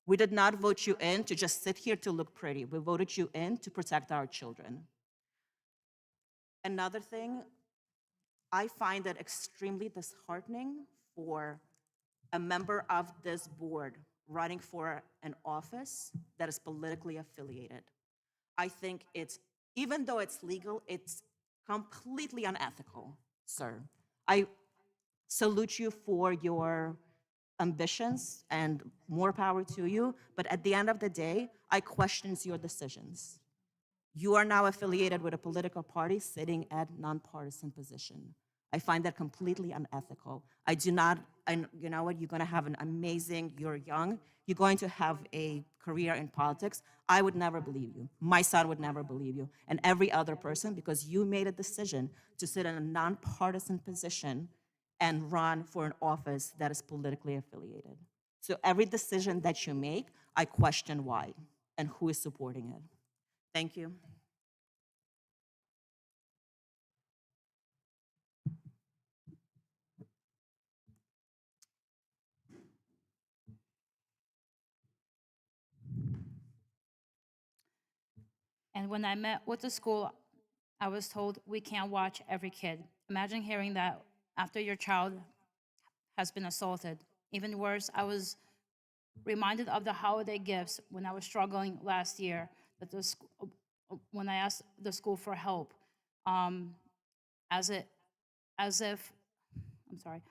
We did not vote you in to just sit here to look pretty. We voted you in to protect our children. Another thing, I find it extremely disheartening for a member of this board running for an office that is politically affiliated. I think even though it's legal, it's completely unethical, sir. I salute you for your ambitions and more power to you, but at the end of the day, I question your decisions. You are now affiliated with a political party sitting at nonpartisan position. I find that completely unethical. I do not, and you know what, you're gonna have you're young, you're going to have a career in politics. I would never believe you. My son would never believe you, and every other person, because you made a decision to sit in a nonpartisan position and run for an office that is politically affiliated. So every decision that you make, I question why and who is supporting it. Thank you. And when I met with the school, I was told we can't watch every kid. Imagine hearing that after your child has been assaulted. Even worse, I was reminded of the holiday gifts when I was struggling last year, that when I asked the school for help, as it, as if, I'm sorry,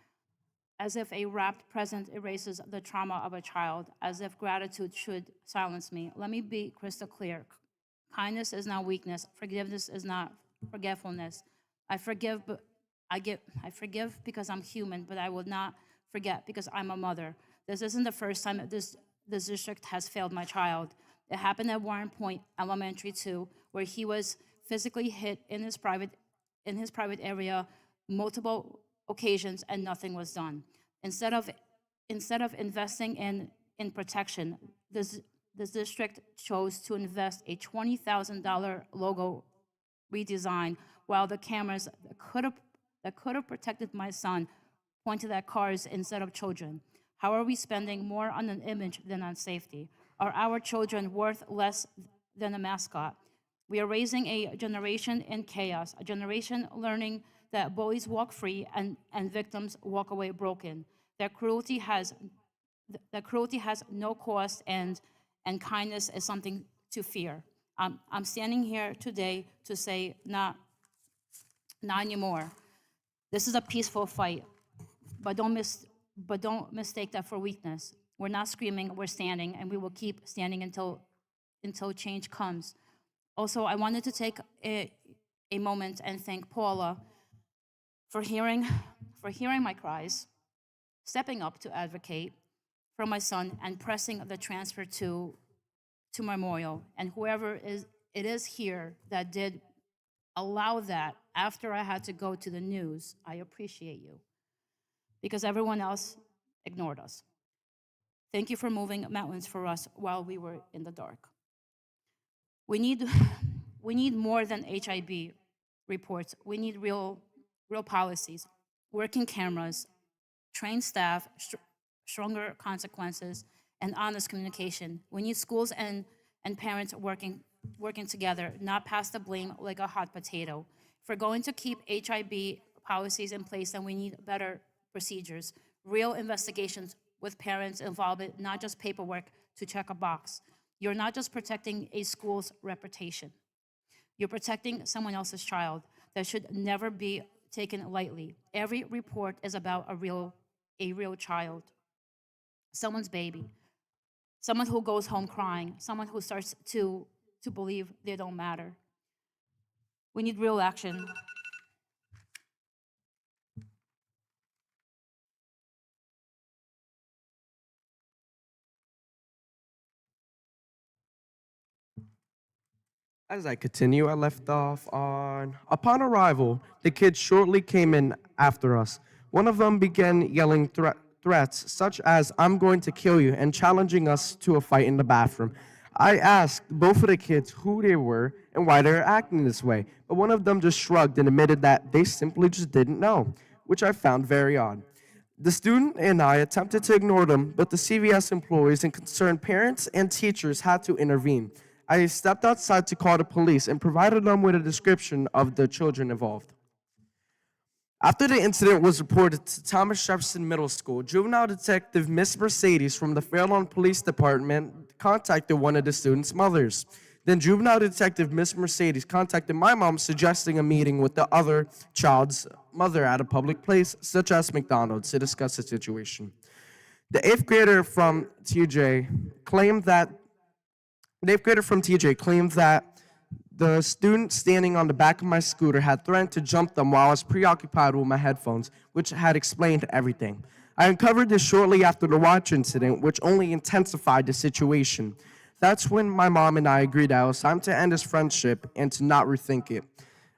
as if a wrapped present erases the trauma of a child, as if gratitude should silence me. Let me be crystal clear. Kindness is not weakness. Forgiveness is not forgetfulness. I forgive, but I forgive because I'm human, but I will not forget because I'm a mother. This isn't the first time that this district has failed my child. It happened at Warren Point Elementary too, where he was physically hit in his private area multiple occasions and nothing was done. Instead of investing in protection, this district chose to invest a $20,000 logo redesign, while the cameras that could have protected my son pointed at cars instead of children. How are we spending more on an image than on safety? Are our children worth less than a mascot? We are raising a generation in chaos, a generation learning that bullies walk free and victims walk away broken. That cruelty has no cost, and kindness is something to fear. I'm standing here today to say not anymore. This is a peaceful fight, but don't mistake that for weakness. We're not screaming, we're standing, and we will keep standing until change comes. Also, I wanted to take a moment and thank Paula for hearing my cries, stepping up to advocate for my son, and pressing the transfer to Memorial. And whoever it is here that did allow that after I had to go to the news, I appreciate you, because everyone else ignored us. Thank you for moving mountains for us while we were in the dark. We need more than HIB reports. We need real policies, working cameras, trained staff, stronger consequences, and honest communication. We need schools and parents working together, not pass the blame like a hot potato. If we're going to keep HIB policies in place, then we need better procedures, real investigations with parents' involvement, not just paperwork to check a box. You're not just protecting a school's reputation. You're protecting someone else's child that should never be taken lightly. Every report is about a real child, someone's baby, someone who goes home crying, someone who starts to believe they don't matter. We need real action. As I continue, I left off on, upon arrival, the kids shortly came in after us. One of them began yelling threats such as, "I'm going to kill you," and challenging us to a fight in the bathroom. I asked both of the kids who they were and why they were acting this way, but one of them just shrugged and admitted that they simply just didn't know, which I found very odd. The student and I attempted to ignore them, but the CVS employees and concerned parents and teachers had to intervene. I stepped outside to call the police and provided them with a description of the children involved. After the incident was reported to Thomas Jefferson Middle School, juvenile detective Miss Mercedes from the Fairlawn Police Department contacted one of the students' mothers. Then juvenile detective Miss Mercedes contacted my mom, suggesting a meeting with the other child's mother at a public place, such as McDonald's, to discuss the situation. The eighth grader from TJ claimed that the student standing on the back of my scooter had threatened to jump them while I was preoccupied with my headphones, which had explained everything. I uncovered this shortly after the watch incident, which only intensified the situation. That's when my mom and I agreed that it was time to end this friendship and to not rethink it.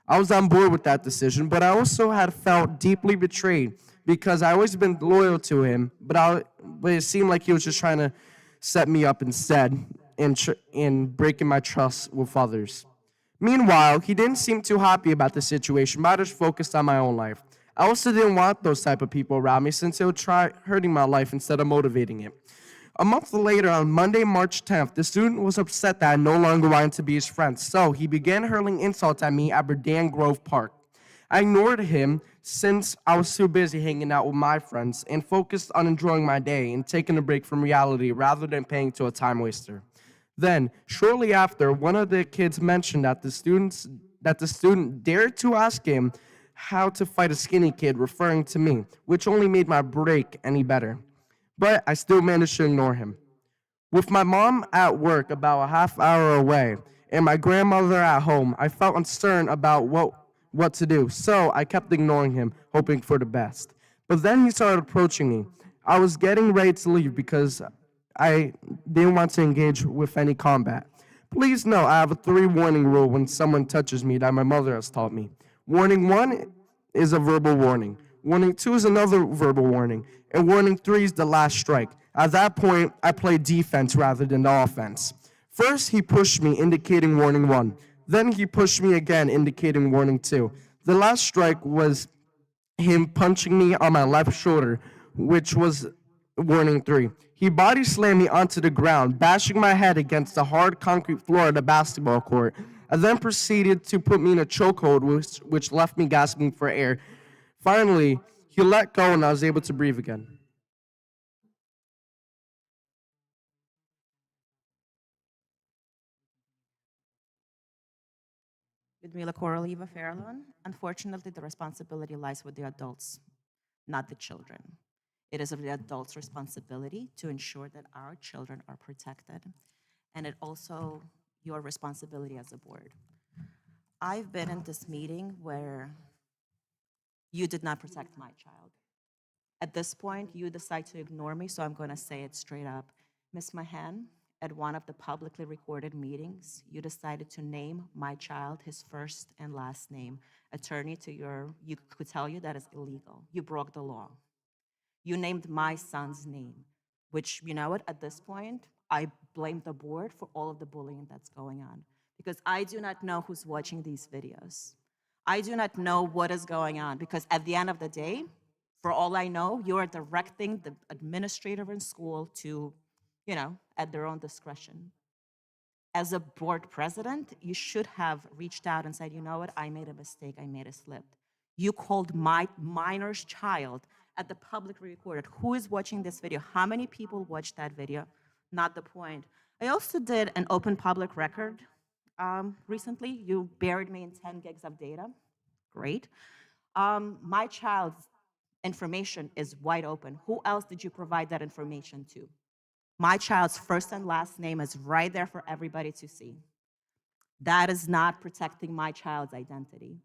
I was on board with that decision, but I also had felt deeply betrayed because I always been loyal to him, but it seemed like he was just trying to set me up instead in breaking my trust with others. Meanwhile, he didn't seem too happy about the situation, but I just focused on my own life. I also didn't want those type of people around me since it would try hurting my life instead of motivating it. A month later, on Monday, March 10th, the student was upset that I no longer wanted to be his friend, so he began hurling insults at me at Berdan Grove Park. I ignored him, since I was too busy hanging out with my friends and focused on enjoying my day and taking a break from reality rather than paying to a time waster. Then, shortly after, one of the kids mentioned that the student dared to ask him how to fight a skinny kid, referring to me, which only made my break any better. But I still managed to ignore him. With my mom at work about a half hour away and my grandmother at home, I felt uncertain about what to do, so I kept ignoring him, hoping for the best. But then he started approaching me. I was getting ready to leave because I didn't want to engage with any combat. Please know I have a 3 warning rule when someone touches me that my mother has taught me. Warning 1 is a verbal warning. Warning 2 is another verbal warning. And warning 3 is the last strike. At that point, I played defense rather than the offense. First, he pushed me, indicating warning 1. Then he pushed me again, indicating warning 2. The last strike was him punching me on my left shoulder, which was warning 3. He body slammed me onto the ground, bashing my head against the hard concrete floor of the basketball court, and then proceeded to put me in a chokehold, which left me gasping for air. Finally, he let go and I was able to breathe again. Ludmila Koroliva Fairlawn. Unfortunately, the responsibility lies with the adults, not the children. It is of the adults' responsibility to ensure that our children are protected, and it also your responsibility as a board. I've been in this meeting where you did not protect my child. At this point, you decide to ignore me, so I'm going to say it straight up. Ms. Mahan, at one of the publicly recorded meetings, you decided to name my child his first and last name. Attorney you could tell you that is illegal. You broke the law. You named my son's name, which, you know what, at this point, I blame the board for all of the bullying that's going on, because I do not know who's watching these videos. I do not know what is going on, because at the end of the day, for all I know, you are directing the administrator in school to, at their own discretion. As a board president, you should have reached out and said, you know what, I made a mistake, I made a slip. You called my minor's child at the publicly recorded. Who is watching this video? How many people watched that video? Not the point. I also did an open public record recently. You buried me in 10 gigs of data. Great. My child's information is wide open. Who else did you provide that information to? My child's first and last name is right there for everybody to see. That is not protecting my child's identity.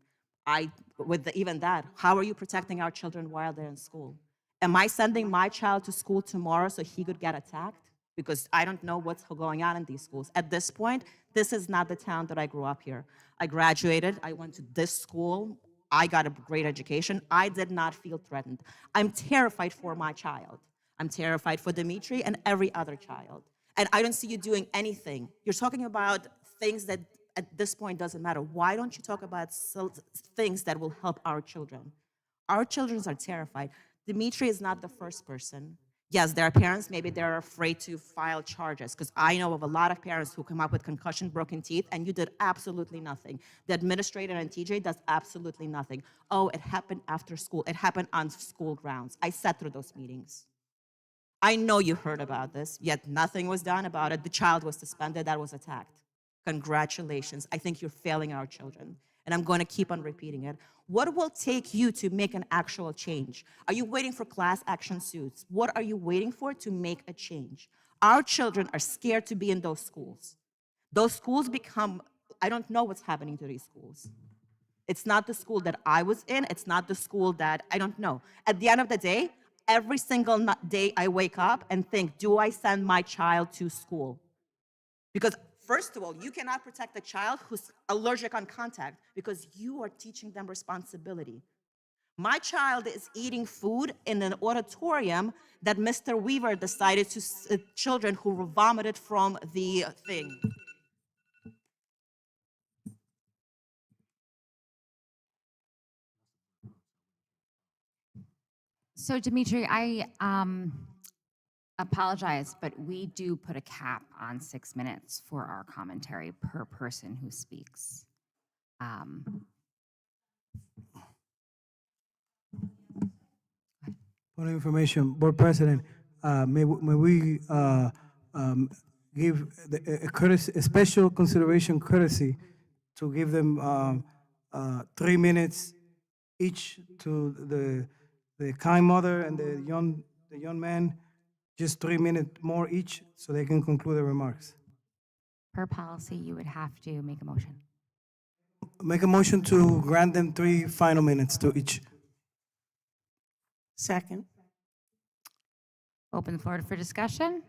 Even that, how are you protecting our children while they're in school? Am I sending my child to school tomorrow so he could get attacked? Because I don't know what's going on in these schools. At this point, this is not the town that I grew up here. I graduated, I went to this school, I got a great education. I did not feel threatened. I'm terrified for my child. I'm terrified for Dimitri and every other child. And I don't see you doing anything. You're talking about things that at this point doesn't matter. Why don't you talk about things that will help our children? Our children are terrified. Dimitri is not the first person. Yes, there are parents, maybe they're afraid to file charges, because I know of a lot of parents who come up with concussion, broken teeth, and you did absolutely nothing. The administrator and TJ does absolutely nothing. Oh, it happened after school. It happened on school grounds. I sat through those meetings. I know you heard about this, yet nothing was done about it. The child was suspended, that was attacked. Congratulations. I think you're failing our children. And I'm going to keep on repeating it. What will take you to make an actual change? Are you waiting for class action suits? What are you waiting for to make a change? Our children are scared to be in those schools. Those schools become, I don't know what's happening to these schools. It's not the school that I was in. It's not the school that, I don't know. At the end of the day, every single day I wake up and think, do I send my child to school? Because first of all, you cannot protect a child who's allergic on contact because you are teaching them responsibility. My child is eating food in an auditorium that Mr. Weaver decided to children who vomited from the thing. So Dimitri, I apologize, but we do put a cap on 6 minutes for our commentary per person who speaks. Point of information, Board President, may we give a courtesy, a special consideration courtesy to give them 3 minutes each to the kind mother and the young man, just 3 minutes more each so they can conclude their remarks. Per policy, you would have to make a motion. Make a motion to grant them 3 final minutes to each. Second. Open the floor for discussion.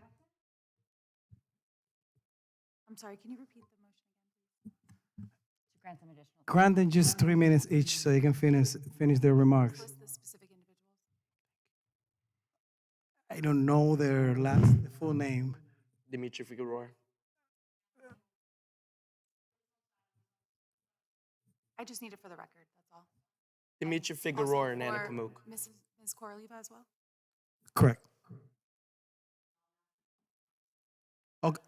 I'm sorry, can you repeat the motion again? To grant them additional. Grant them just 3 minutes each so they can finish their remarks. List the specific individuals. I don't know their full name. Dimitri Figueroa. I just need it for the record, that's all. Dimitri Also Figueroa and Anna for Kamuk. Ms. Coraliva as well? Correct. Okay.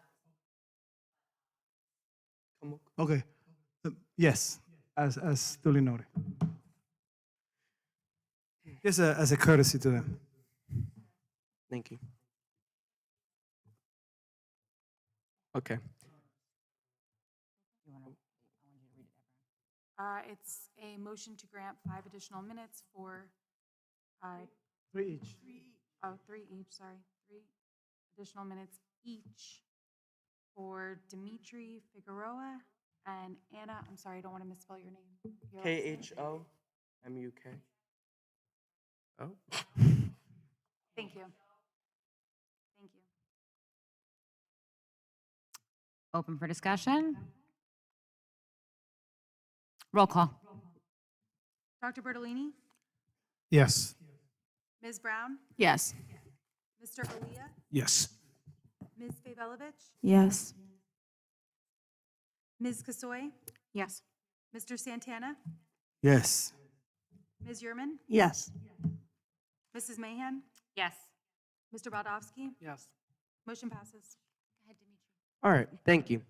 Okay. Yes, as duly noted. Just as a courtesy to them. Thank you. Okay. It's a motion to grant 5 additional minutes for, 3 each. 3 each, sorry. 3 additional minutes each for Dimitri Figueroa and Anna, I'm sorry, I don't want to misspell your name. Your last name. KHOMUK. Oh. Thank you. Thank you. Open for discussion. Roll call. Dr. Bertolini? Yes. Ms. Brown? Yes. Mr. Alia? Yes. Ms. Pavelovich? Yes. Ms. Kasoy? Yes. Mr. Santana? Yes. Ms. Yurman? Yes. Mrs. Mahan? Yes. Mr. Baldowski? Yes. Motion passes. All right, thank you.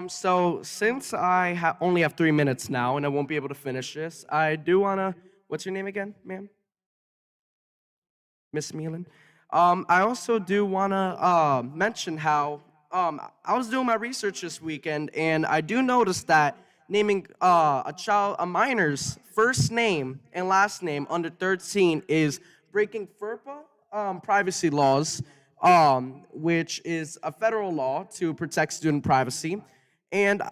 So since I only have 3 minutes now and I won't be able to finish this, I do wanna, what's your name again, ma'am? Miss Meelan? I also do wanna mention how I was doing my research this weekend and I do notice that naming a minor's first name and last name under 13 is breaking FERPA privacy laws, which is a federal law to protect student privacy. And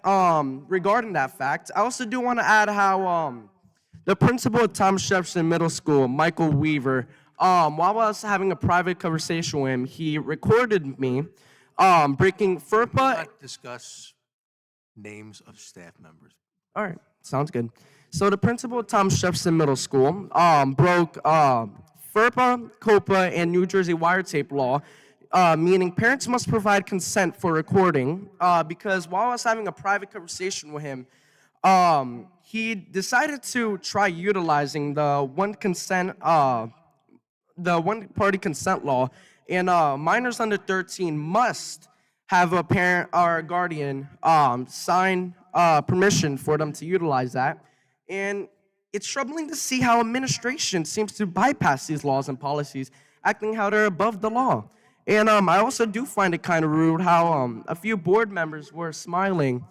regarding that fact, I also do want to add how the principal at Thomas Jefferson Middle School, Michael Weaver, while I was having a private conversation with him, he recorded me breaking FERPA. Not discuss names of staff members. All right, sounds good. So the principal at Thomas Jefferson Middle School broke FERPA, COPA, and New Jersey wiretape law, meaning parents must provide consent for recording, because while I was having a private conversation with him, he decided to try utilizing the one-party consent law, and minors under 13 must have a parent or a guardian sign permission for them to utilize that. And it's troubling to see how administration seems to bypass these laws and policies, acting how they're above the law. And I also do find it kind of rude how a few board members were smiling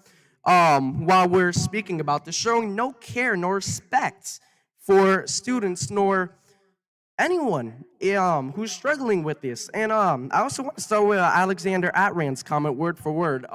while we're speaking about this, showing no care nor respect for students nor anyone who's struggling with this. And I also want to start with Alexander Atran's comment word for word.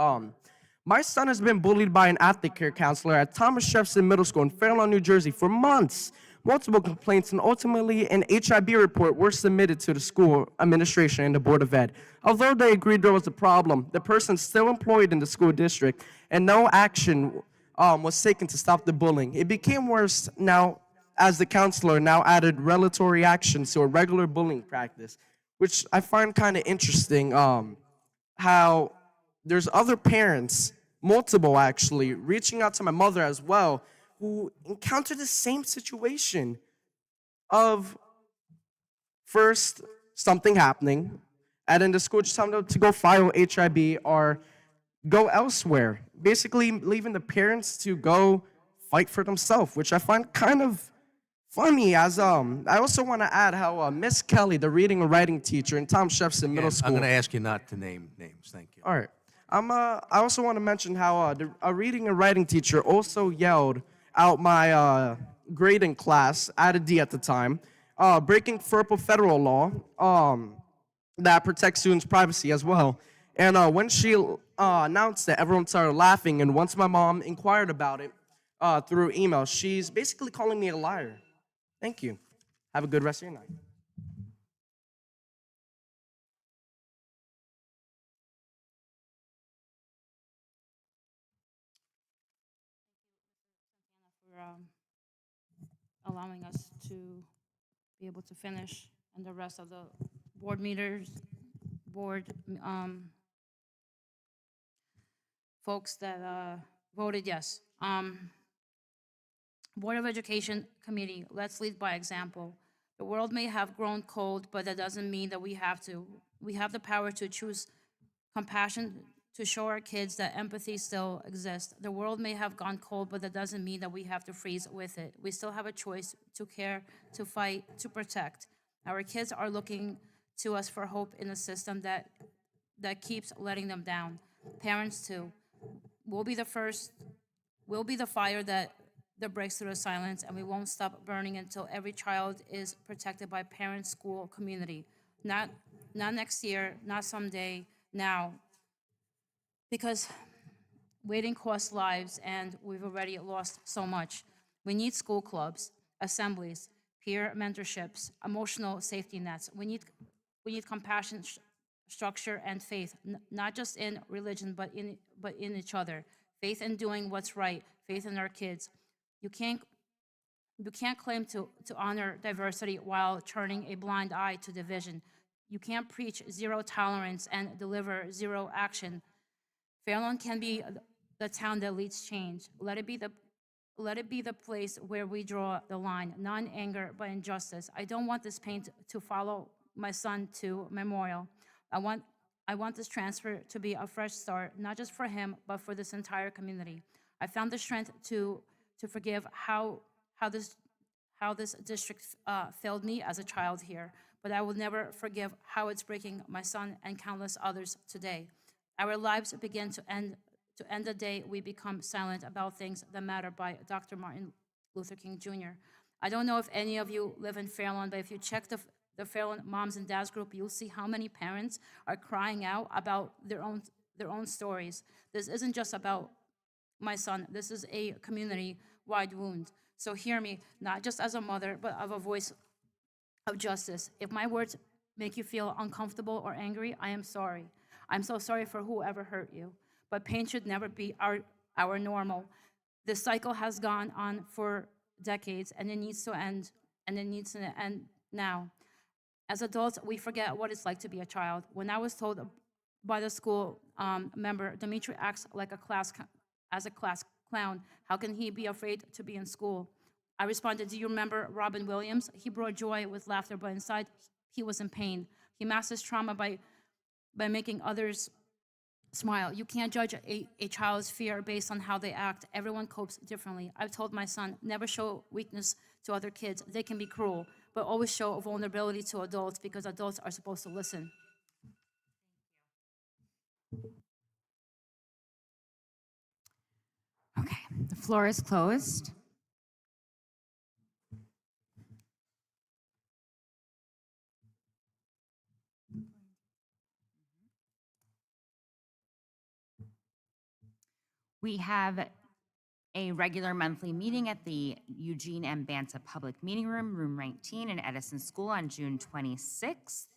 My son has been bullied by an athlete care counselor at Thomas Jefferson Middle School in Fair Lawn, New Jersey for months. Multiple complaints and ultimately an HIB report were submitted to the school administration and the Board of Ed. Although they agreed there was a problem, the person still employed in the school district and no action was taken to stop the bullying. It became worse now as the counselor now added regulatory actions to a regular bullying practice, which I find kind of interesting how there's other parents, multiple actually, reaching out to my mother as well, who encountered the same situation of first something happening, and then the school just telling them to go file HIB or go elsewhere, basically leaving the parents to go fight for themselves, which I find kind of funny as I also want to add how Miss Kelly, the reading and writing teacher in Tom Shefson Middle School. I'm going to ask you not to name names. Thank you. All right. I also want to mention how a reading and writing teacher also yelled out my grading class at a D at the time, breaking FERPA federal law that protects students' privacy as well. And when she announced it, everyone started laughing. And once my mom inquired about it through email, she's basically calling me a liar. Thank you. Have a good rest of your night. For allowing us to be able to finish, and the rest of the board folks that voted yes. Board of Education Committee, let's lead by example. The world may have grown cold, but that doesn't mean that we have to. We have the power to choose compassion, to show our kids that empathy still exists. The world may have gone cold, but that doesn't mean that we have to freeze with it. We still have a choice to care, to fight, to protect. Our kids are looking to us for hope in a system that keeps letting them down. Parents too. We'll be the fire that breaks through the silence, and we won't stop burning until every child is protected by parents, school, community. Not next year, not someday, now. Because waiting costs lives, and we've already lost so much. We need school clubs, assemblies, peer mentorships, emotional safety nets. We need compassion, structure, and faith, not just in religion, but in each other. Faith in doing what's right, faith in our kids. You can't claim to honor diversity while turning a blind eye to division. You can't preach zero tolerance and deliver zero action. Fairlawn can be the town that leads change. Let it be the place where we draw the line, not in anger, but in justice. I don't want this pain to follow my son to memorial. I want this transfer to be a fresh start, not just for him, but for this entire community. I found the strength to forgive how this district failed me as a child here, but I will never forgive how it's breaking my son and countless others today. Our lives begin to end the day we become silent about things that matter, by Dr. Martin Luther King Jr. I don't know if any of you live in Fairlawn, but if you check the Fairlawn Moms and Dads group, you'll see how many parents are crying out about their own stories. This isn't just about my son. This is a community-wide wound. So hear me, not just as a mother, but of a voice of justice. If my words make you feel uncomfortable or angry, I am sorry. I'm so sorry for whoever hurt you. But pain should never be our normal. This cycle has gone on for decades, and it needs to end, and it needs to end now. As adults, we forget what it's like to be a child. When I was told by the school member, Dimitri acts like as a class clown, how can he be afraid to be in school? I responded, do you remember Robin Williams? He brought joy with laughter, but inside he was in pain. He masked his trauma by making others smile. You can't judge a child's fear based on how they act. Everyone copes differently. I've told my son, never show weakness to other kids. They can be cruel, but always show vulnerability to adults, because adults are supposed to listen. Okay, the floor is closed. We have a regular monthly meeting at the Eugene M. Banta Public Meeting Room, Room 19 in Edison School on June 26th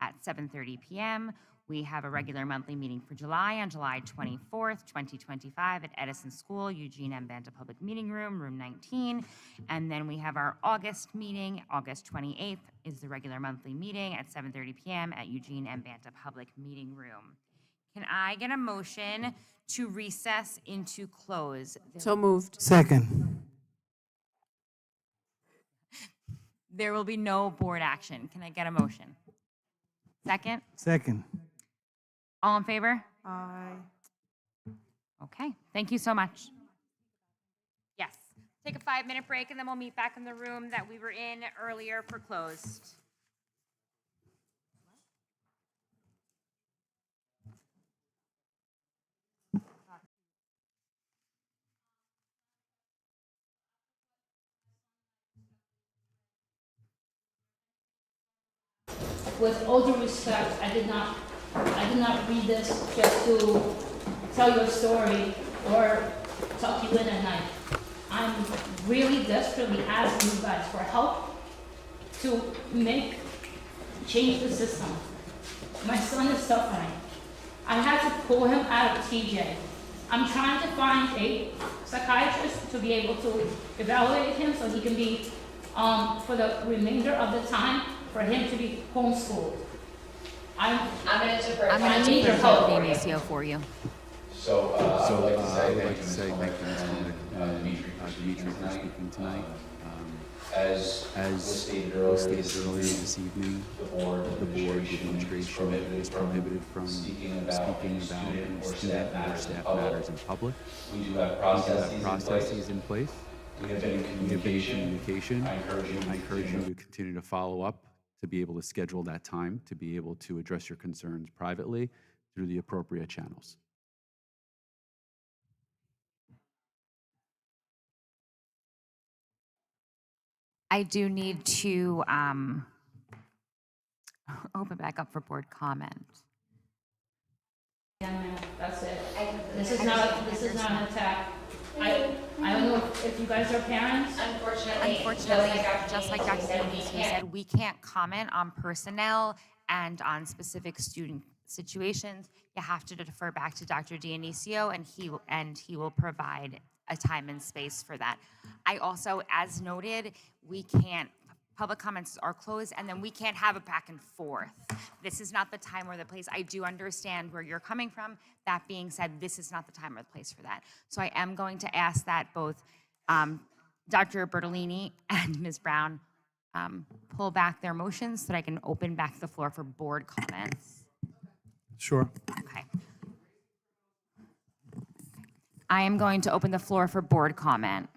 at 7:30 p.m. We have a regular monthly meeting for July on July 24th, 2025 at Edison School, Eugene M. Banta Public Meeting Room, Room 19. And then we have our August meeting, August 28th is the regular monthly meeting at 7:30 p.m. at Eugene M. Banta Public Meeting Room. Can I get a motion to recess into close? So moved. Second. There will be no board action. Can I get a motion? Second? Second. All in favor? Aye. Okay, thank you so much. Yes. take a 5-minute break, and then we'll meet back in the room that we were in earlier for closed. With all due respect, I did not read this just to tell you a story or tuck you in at night. I'm really desperately asking you guys for help to change the system. My son is suffering. I had to pull him out of TJ. I'm trying to find a psychiatrist to be able to evaluate him so he can be, for the remainder of the time, for him to be homeschooled. I'm gonna need your help. For you. So I'd like to say thank you, Ms. Koenig, and Dimitri for speaking tonight. As was stated earlier this evening, the board, the administration is prohibited from speaking about any student or staff matters in public. We do have processes in place. We have been in communication. I encourage you to continue to follow up, to be able to schedule that time, to be able to address your concerns privately through the appropriate channels. I do need to open back up for board comment. Yeah, ma'am, that's it. This is not an attack. I don't know if you guys are parents. Unfortunately, just like Dr. Dionisio said, we can't comment on personnel and on specific student situations. You have to defer back to Dr. Dionisio, and he will provide a time and space for that. I also, as noted, public comments are closed, and then we can't have a back and forth. This is not the time or the place. I do understand where you're coming from. That being said, this is not the time or the place for that. So I am going to ask that both Dr. Bertolini and Ms. Brown pull back their motions so that I can open back the floor for board comments. Sure. Okay. I am going to open the floor for board comment.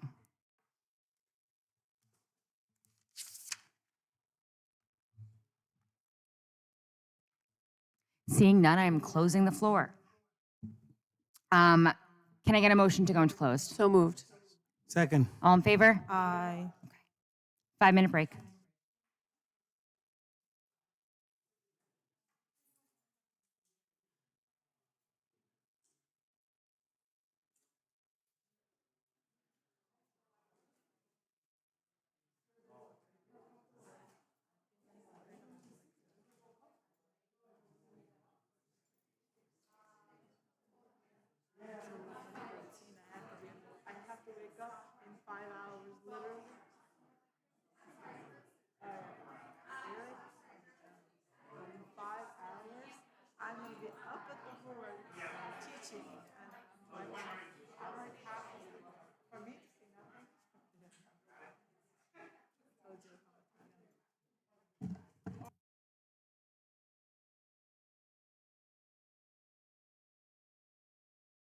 Seeing none, I am closing the floor. Can I get a motion to go into closed? So moved. Second. All in favor? Aye. 5-minute break.